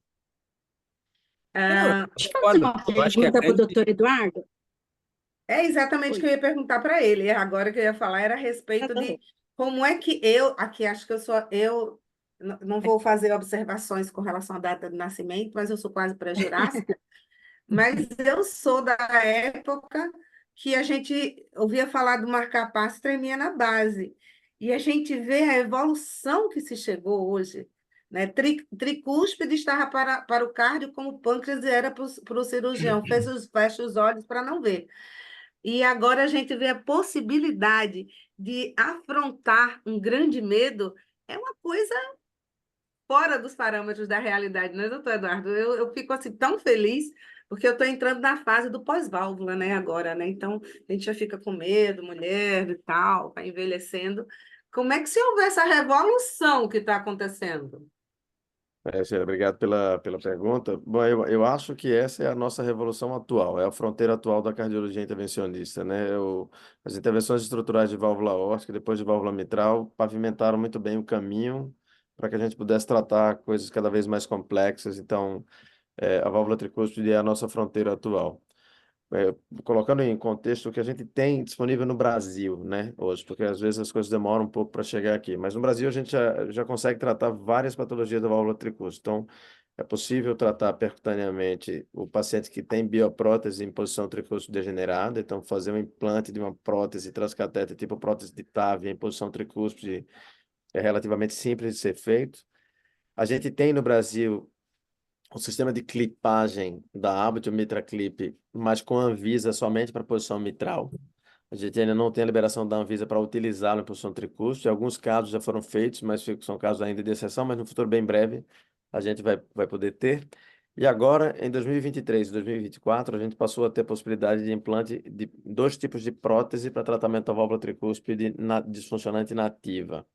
Deixa eu fazer uma Eu acho que a pergunta para o grande... doutor Eduardo. É exatamente o que eu ia perguntar para ele. Agora que eu ia falar era a respeito de como é que aqui acho que não vou fazer observações com relação à data de nascimento, mas eu sou quase pré-jurássica, mas eu sou da época que a gente ouvia falar do marca-passo e tremia na base. E a gente vê a evolução que se chegou hoje, né? Tricúspide estava para o cardio como o pâncreas era para o cirurgião, fecha os olhos para não ver. E agora a gente vê a possibilidade de afrontar um grande medo, é uma coisa fora dos parâmetros da realidade, né, doutor Eduardo? Eu fico assim tão feliz, porque eu estou entrando na fase do pós-válvula, né, agora, né? Então, a gente já fica com medo, mulher e tal, vai envelhecendo. Como é que se houver essa revolução que está acontecendo? Sheila, obrigado pela pergunta. Bom, eu acho que essa é a nossa revolução atual, é a fronteira atual da cardiologia intervencionista, né? As intervenções estruturais de válvula aórtica, depois de válvula mitral, pavimentaram muito bem o caminho para que a gente pudesse tratar coisas cada vez mais complexas. Então, a válvula tricúspide é a nossa fronteira atual. Colocando em contexto o que a gente tem disponível no Brasil, né, hoje, porque às vezes as coisas demoram um pouco para chegar aqui, mas no Brasil a gente já consegue tratar várias patologias da válvula tricúspide. Então, é possível tratar percutaneamente o paciente que tem bioprótese em posição tricúspide degenerada, então fazer um implante de uma prótese transcatéter tipo prótese de TAV em posição tricúspide é relativamente simples de ser feito. A gente tem no Brasil o sistema de clipagem da Abbott, o MitraClip, mas com a Anvisa somente para posição mitral. A gente ainda não tem a liberação da Anvisa para utilizá-lo em posição tricúspide. Alguns casos já foram feitos, mas são casos ainda de exceção, mas no futuro bem breve a gente vai poder ter. E agora, em 2023 e 2024, a gente passou a ter a possibilidade de implante de 2 tipos de prótese para tratamento da válvula tricúspide disfuncionante nativa.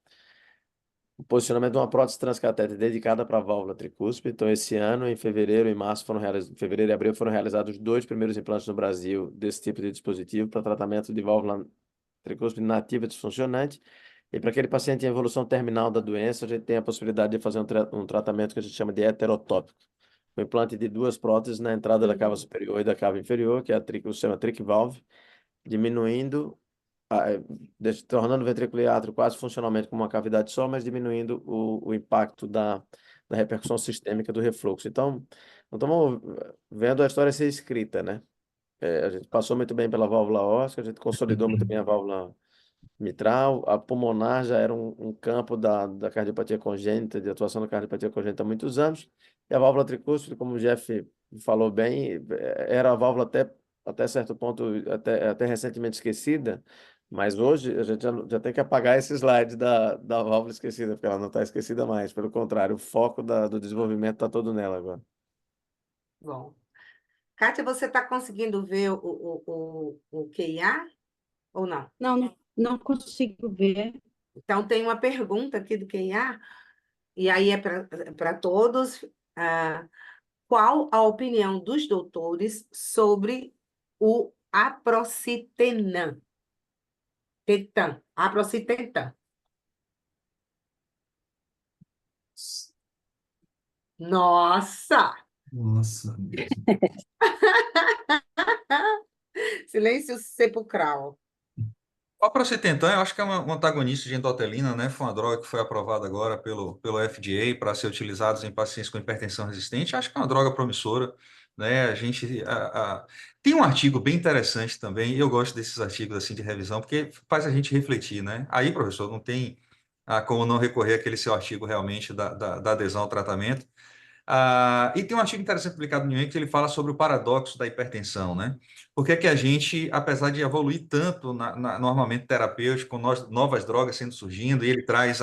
O posicionamento de uma prótese transcatéter dedicada para a válvula tricúspide. Então, esse ano, em fevereiro e março, fevereiro e abril, foram realizados os 2 primeiros implantes no Brasil desse tipo de dispositivo para tratamento de válvula tricúspide nativa disfuncionante. E para aquele paciente em evolução terminal da doença, a gente tem a possibilidade de fazer um tratamento que a gente chama de heterotópico. O implante de 2 próteses na entrada da cava superior e da cava inferior, que é o sistema trick valve, diminuindo tornando o ventrículo átrio quase funcionalmente como uma cavidade só, mas diminuindo o impacto da repercussão sistêmica do refluxo. Então, nós estamos vendo a história ser escrita, né? A gente passou muito bem pela válvula óssea, a gente consolidou muito bem a válvula mitral, a pulmonar já era um campo da cardiopatia congênita, de atuação da cardiopatia congênita há muitos anos, e a válvula tricúspide, como o Jeff falou bem, era a válvula até certo ponto, até recentemente esquecida, mas hoje a gente já tem que apagar esse slide da válvula esquecida, porque ela não está esquecida mais, pelo contrário, o foco do desenvolvimento está todo nela agora. Bom. Kátia, você está conseguindo ver o QIA ou não? Não consigo ver. Então, tem uma pergunta aqui do QIA, e aí é para todos. Qual a opinião dos doutores sobre o aprocitentan? Aprocitentan. Nossa! Nossa. Silêncio sepulcral. O aprocitentan, eu acho que é um antagonista de endotelina, né? Foi uma droga que foi aprovada agora pelo FDA para ser utilizada em pacientes com hipertensão resistente. Acho que é uma droga promissora, né? Tem um artigo bem interessante também, e eu gosto desses artigos assim de revisão, porque faz a gente refletir, né? Aí, professor, não tem como não recorrer àquele seu artigo realmente da adesão ao tratamento. E tem um artigo interessante publicado no New England que ele fala sobre o paradoxo da hipertensão, né? Porque que a gente, apesar de evoluir tanto no armamento terapêutico, com novas drogas sendo surgindo, e ele traz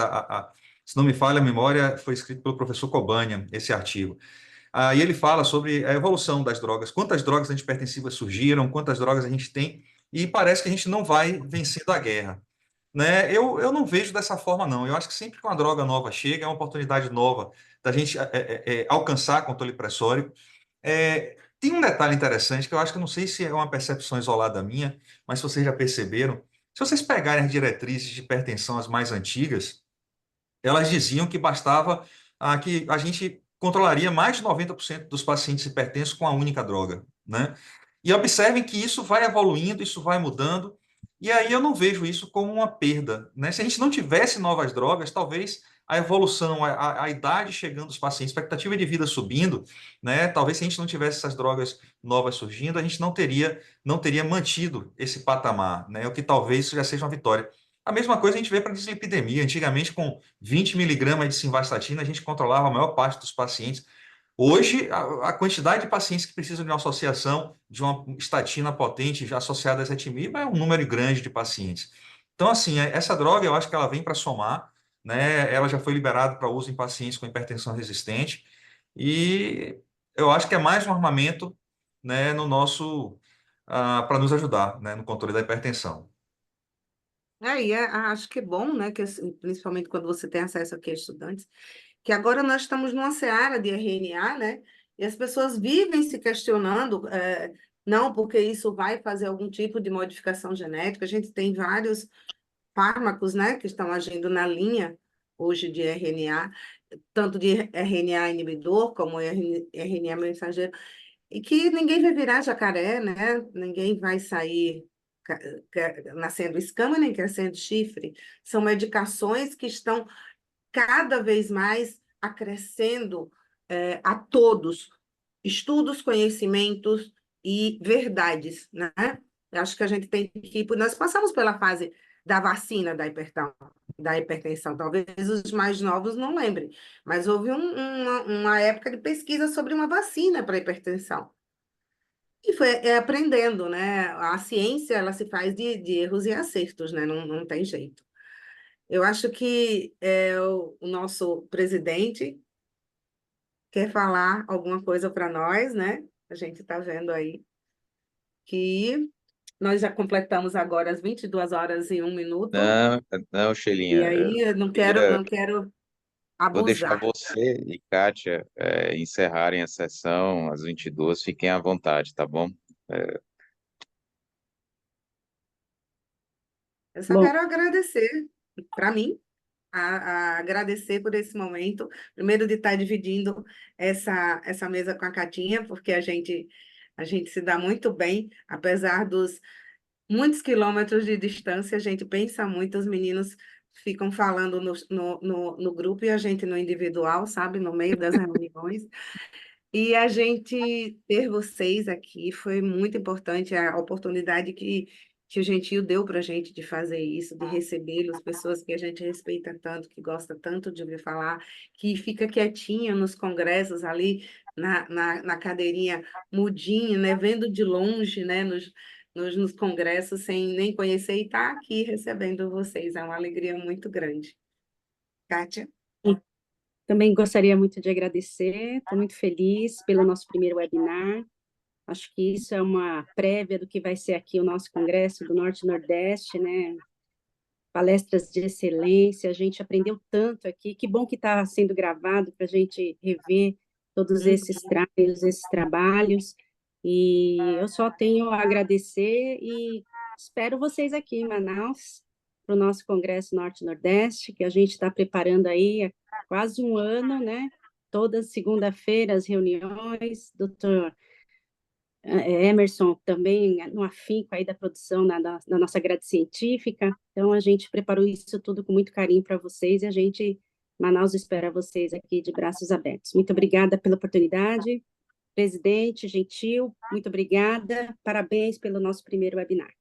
se não me falha a memória, foi escrito pelo professor Kobanian, esse artigo. E ele fala sobre a evolução das drogas, quantas drogas antihipertensivas surgiram, quantas drogas a gente tem, e parece que a gente não vai vencendo a guerra. Né? Eu não vejo dessa forma, não. Eu acho que sempre que uma droga nova chega, é uma oportunidade nova da gente alcançar controle pressórico. Tem um detalhe interessante que eu acho que eu não sei se é uma percepção isolada minha, mas se vocês já perceberam, se vocês pegarem as diretrizes de hipertensão, as mais antigas, elas diziam que bastava que a gente controlaria mais de 90% dos pacientes hipertensos com a única droga, né? E observem que isso vai evoluindo, isso vai mudando. E aí eu não vejo isso como uma perda, né? Se a gente não tivesse novas drogas, talvez a evolução, a idade chegando dos pacientes, expectativa de vida subindo, né? Talvez se a gente não tivesse essas drogas novas surgindo, a gente não teria mantido esse patamar, né? O que talvez já seja uma vitória. A mesma coisa a gente vê para a dislipidemia. Antigamente, com 20 miligramas de simvastatina, a gente controlava a maior parte dos pacientes. Hoje, a quantidade de pacientes que precisam de uma associação de uma estatina potente já associada a ezetimibe é um número grande de pacientes. Então, assim, essa droga eu acho que ela vem para somar, né? Ela já foi liberada para uso em pacientes com hipertensão resistente e eu acho que é mais um armamento, né, no nosso, para nos ajudar, né, no controle da hipertensão. Acho que é bom, né, que, assim, principalmente quando você tem acesso aqui a estudantes, que agora nós estamos numa seara de RNA, né, e as pessoas vivem se questionando, não, porque isso vai fazer algum tipo de modificação genética. A gente tem vários fármacos, né, que estão agindo na linha hoje de RNA, tanto de RNA inibidor como RNA mensageiro, e que ninguém vai virar jacaré, né? Ninguém vai sair nascendo escama nem crescendo chifre. São medicações que estão cada vez mais acrescendo a todos estudos, conhecimentos e verdades, né? Eu acho que a gente tem que... Nós passamos pela fase da vacina da hipertensão. Talvez os mais novos não lembrem, mas houve uma época de pesquisa sobre uma vacina para hipertensão. E foi aprendendo, né? A ciência, ela se faz de erros e acertos, né? Não tem jeito. Eu acho que o nosso presidente quer falar alguma coisa para nós, né? A gente está vendo aí que nós já completamos agora as 22 horas e 1 minuto, Não, não, e Xelinha, aí eu queria, não quero vou deixar abusar. você e Kátia encerrarem a sessão às 22. Fiquem à vontade, tá bom? É, Eu só Bom, quero agradecer, para mim, a agradecer por esse momento, primeiro de estar dividindo essa mesa com a Catinha, porque a gente se dá muito bem, apesar dos muitos quilômetros de distância, a gente pensa muito, os meninos ficam falando no grupo e a gente no individual, sabe, no meio das reuniões. E a gente ter vocês aqui foi muito importante, a oportunidade que o Gentil deu para a gente de fazer isso, de recebê-los, pessoas que a gente respeita tanto, que gosta tanto de ouvir falar, que fica quietinha nos congressos ali, na cadeirinha mudinha, né, vendo de longe, né, nos congressos, sem nem conhecer, e está aqui recebendo vocês. É uma alegria muito grande. Kátia? também gostaria muito de agradecer, estou muito feliz pelo nosso primeiro webinar. Acho que isso é uma prévia do que vai ser aqui o nosso Congresso do Norte e Nordeste, né? Palestras de excelência, a gente aprendeu tanto aqui. Que bom que está sendo gravado para a gente rever todos esses esses trabalhos. E eu só tenho a agradecer e espero vocês aqui em Manaus para o nosso Congresso Norte e Nordeste, que a gente está preparando aí há quase um ano, né? Toda segunda-feira as reuniões, doutor Emerson também no afinco aí da produção da nossa grade científica. Então, a gente preparou isso tudo com muito carinho para vocês e a gente, Manaus, espera vocês aqui de braços abertos. Muito obrigada pela oportunidade. Presidente Gentil, muito obrigada. Parabéns pelo nosso primeiro webinar.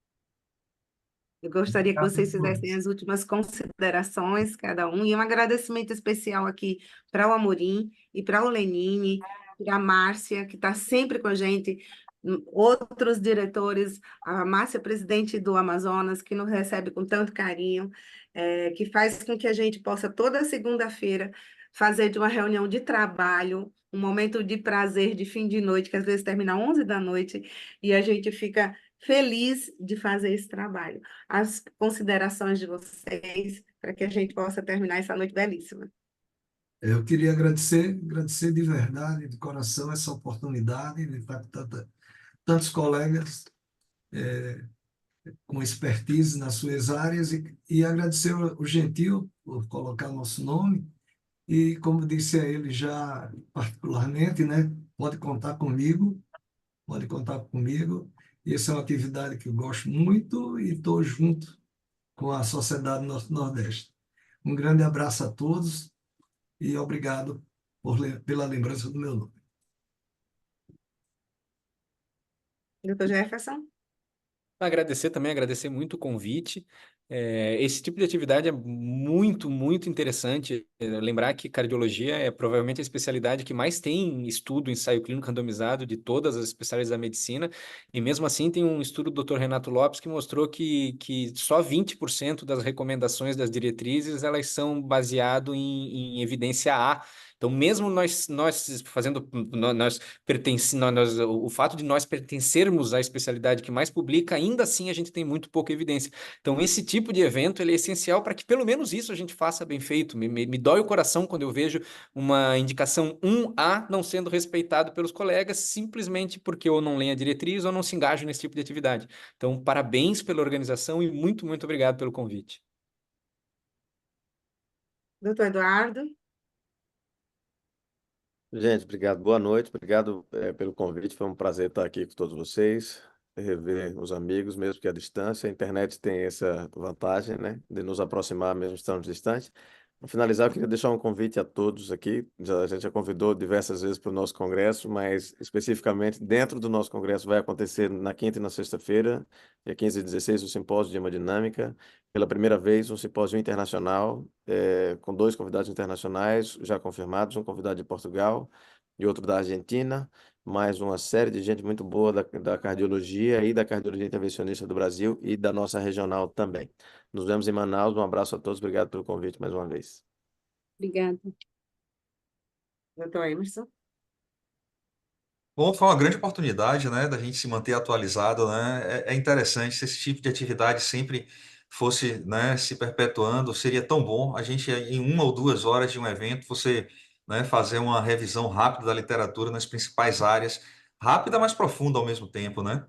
Eu gostaria que vocês Obrigado, fizessem as últimas considerações, cada um, e um agradecimento especial aqui para o Amorim e para o Lenine, para a Márcia, que está sempre com a gente, outros diretores, a Márcia, presidente do Amazonas, que nos recebe com tanto carinho, que faz com que a gente possa, toda segunda-feira, fazer de uma reunião de trabalho, um momento de prazer de fim de noite, que às vezes termina às 11 da noite, e a gente fica feliz de fazer esse trabalho. As considerações de vocês, para que a gente possa terminar essa noite belíssima. Eu queria agradecer de verdade, de coração, essa oportunidade de estar com tantos colegas com expertise nas suas áreas e agradecer o Gentil por colocar nosso nome e, como disse a ele já particularmente, né, pode contar comigo E essa é uma atividade que eu gosto muito e estou junto com a Sociedade Norte-Nordeste. Um grande abraço a todos e obrigado pela lembrança do meu nome. Doutor Jefferson? Agradecer também, agradecer muito o convite. Esse tipo de atividade é muito, muito interessante. Lembrar que cardiologia é provavelmente a especialidade que mais tem estudo, ensaio clínico randomizado de todas as especialidades da medicina, e mesmo assim tem um estudo do Dr. Renato Lopes que mostrou que só 20% das recomendações das diretrizes elas são baseado em evidência A. Então, mesmo nós fazendo, nós o fato de nós pertencermos à especialidade que mais publica, ainda assim a gente tem muito pouca evidência. Então, esse tipo de evento ele é essencial para que pelo menos isso a gente faça bem feito. Me dói o coração quando eu vejo uma indicação 1A não sendo respeitado pelos colegas, simplesmente porque ou não leem a diretriz ou não se engajam nesse tipo de atividade. Então, parabéns pela organização e muito, muito obrigado pelo convite. Doutor Eduardo? Gente, obrigado. Boa noite. Obrigado, pelo convite. Foi um prazer estar aqui com todos vocês, rever os amigos, mesmo que à distância. A internet tem essa vantagem, né, de nos aproximar mesmo estando distantes. Para finalizar, eu queria deixar um convite a todos aqui. A gente já convidou diversas vezes para o nosso congresso, mas especificamente dentro do nosso congresso vai acontecer na quinta e na sexta-feira, dia 15 e 16, o simpósio de hemodinâmica. Pela primeira vez, um simpósio internacional, com 2 convidados internacionais já confirmados, um convidado de Portugal e outro da Argentina, mais uma série de gente muito boa da cardiologia e da cardiologia intervencionista do Brasil e da nossa regional também. Nos vemos em Manaus. Um abraço a todos. Obrigado pelo convite mais uma vez. Obrigada. Doutor Emerson? Bom, foi uma grande oportunidade, né, da gente se manter atualizado, né? É interessante se esse tipo de atividade sempre fosse, né, se perpetuando, seria tão bom a gente em 1 ou 2 horas de um evento você, né, fazer uma revisão rápida da literatura nas principais áreas, rápida, mas profunda ao mesmo tempo, né?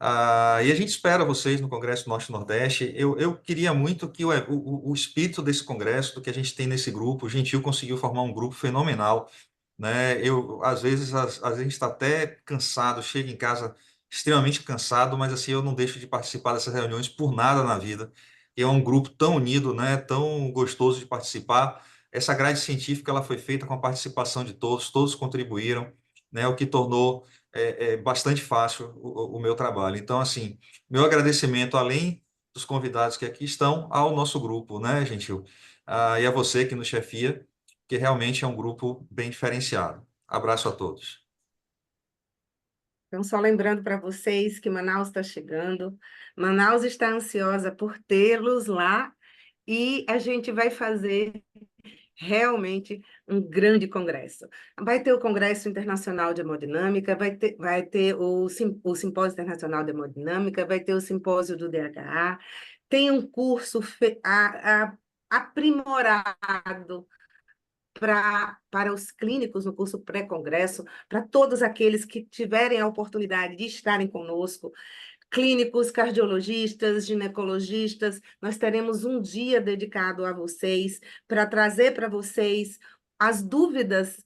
E a gente espera vocês no Congresso Norte-Nordeste. Eu queria muito que o espírito desse congresso, do que a gente tem nesse grupo, o Gentil conseguiu formar um grupo fenomenal, né? Às vezes, a gente está até cansado, chega em casa extremamente cansado, mas assim, eu não deixo de participar dessas reuniões por nada na vida. E é um grupo tão unido, né? Tão gostoso de participar. Essa grade científica ela foi feita com a participação de todos, todos contribuíram, né? O que tornou bastante fácil o meu trabalho. Então, assim, meu agradecimento, além dos convidados que aqui estão, ao nosso grupo, né, Gentil? E a você que nos chefia, que realmente é um grupo bem diferenciado. Abraço a todos. Então, só lembrando para vocês que Manaus está chegando. Manaus está ansiosa por tê-los lá e a gente vai fazer realmente um grande congresso. Vai ter o Congresso Internacional de Hemodinâmica, vai ter o Simpósio Internacional de Hemodinâmica, vai ter o Simpósio do DHA, tem um curso aprimorado para os clínicos no curso pré-congresso, para todos aqueles que tiverem a oportunidade de estarem conosco, clínicos, cardiologistas, ginecologistas, nós teremos um dia dedicado a vocês para trazer para vocês as dúvidas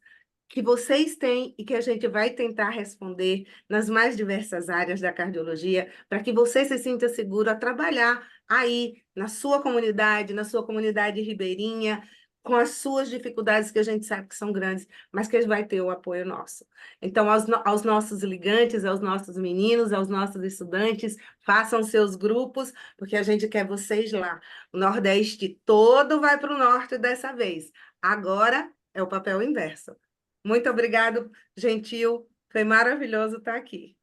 que vocês têm e que a gente vai tentar responder nas mais diversas áreas da cardiologia, para que você se sinta seguro a trabalhar aí na sua comunidade ribeirinha, com as suas dificuldades que a gente sabe que são grandes, mas que vai ter o apoio nosso. Então, aos nossos ligantes, aos nossos meninos, aos nossos estudantes, façam seus grupos, porque a gente quer vocês lá. O Nordeste todo vai para o Norte dessa vez. Agora é o papel inverso. Muito obrigado, Gentil. Foi maravilhoso estar aqui.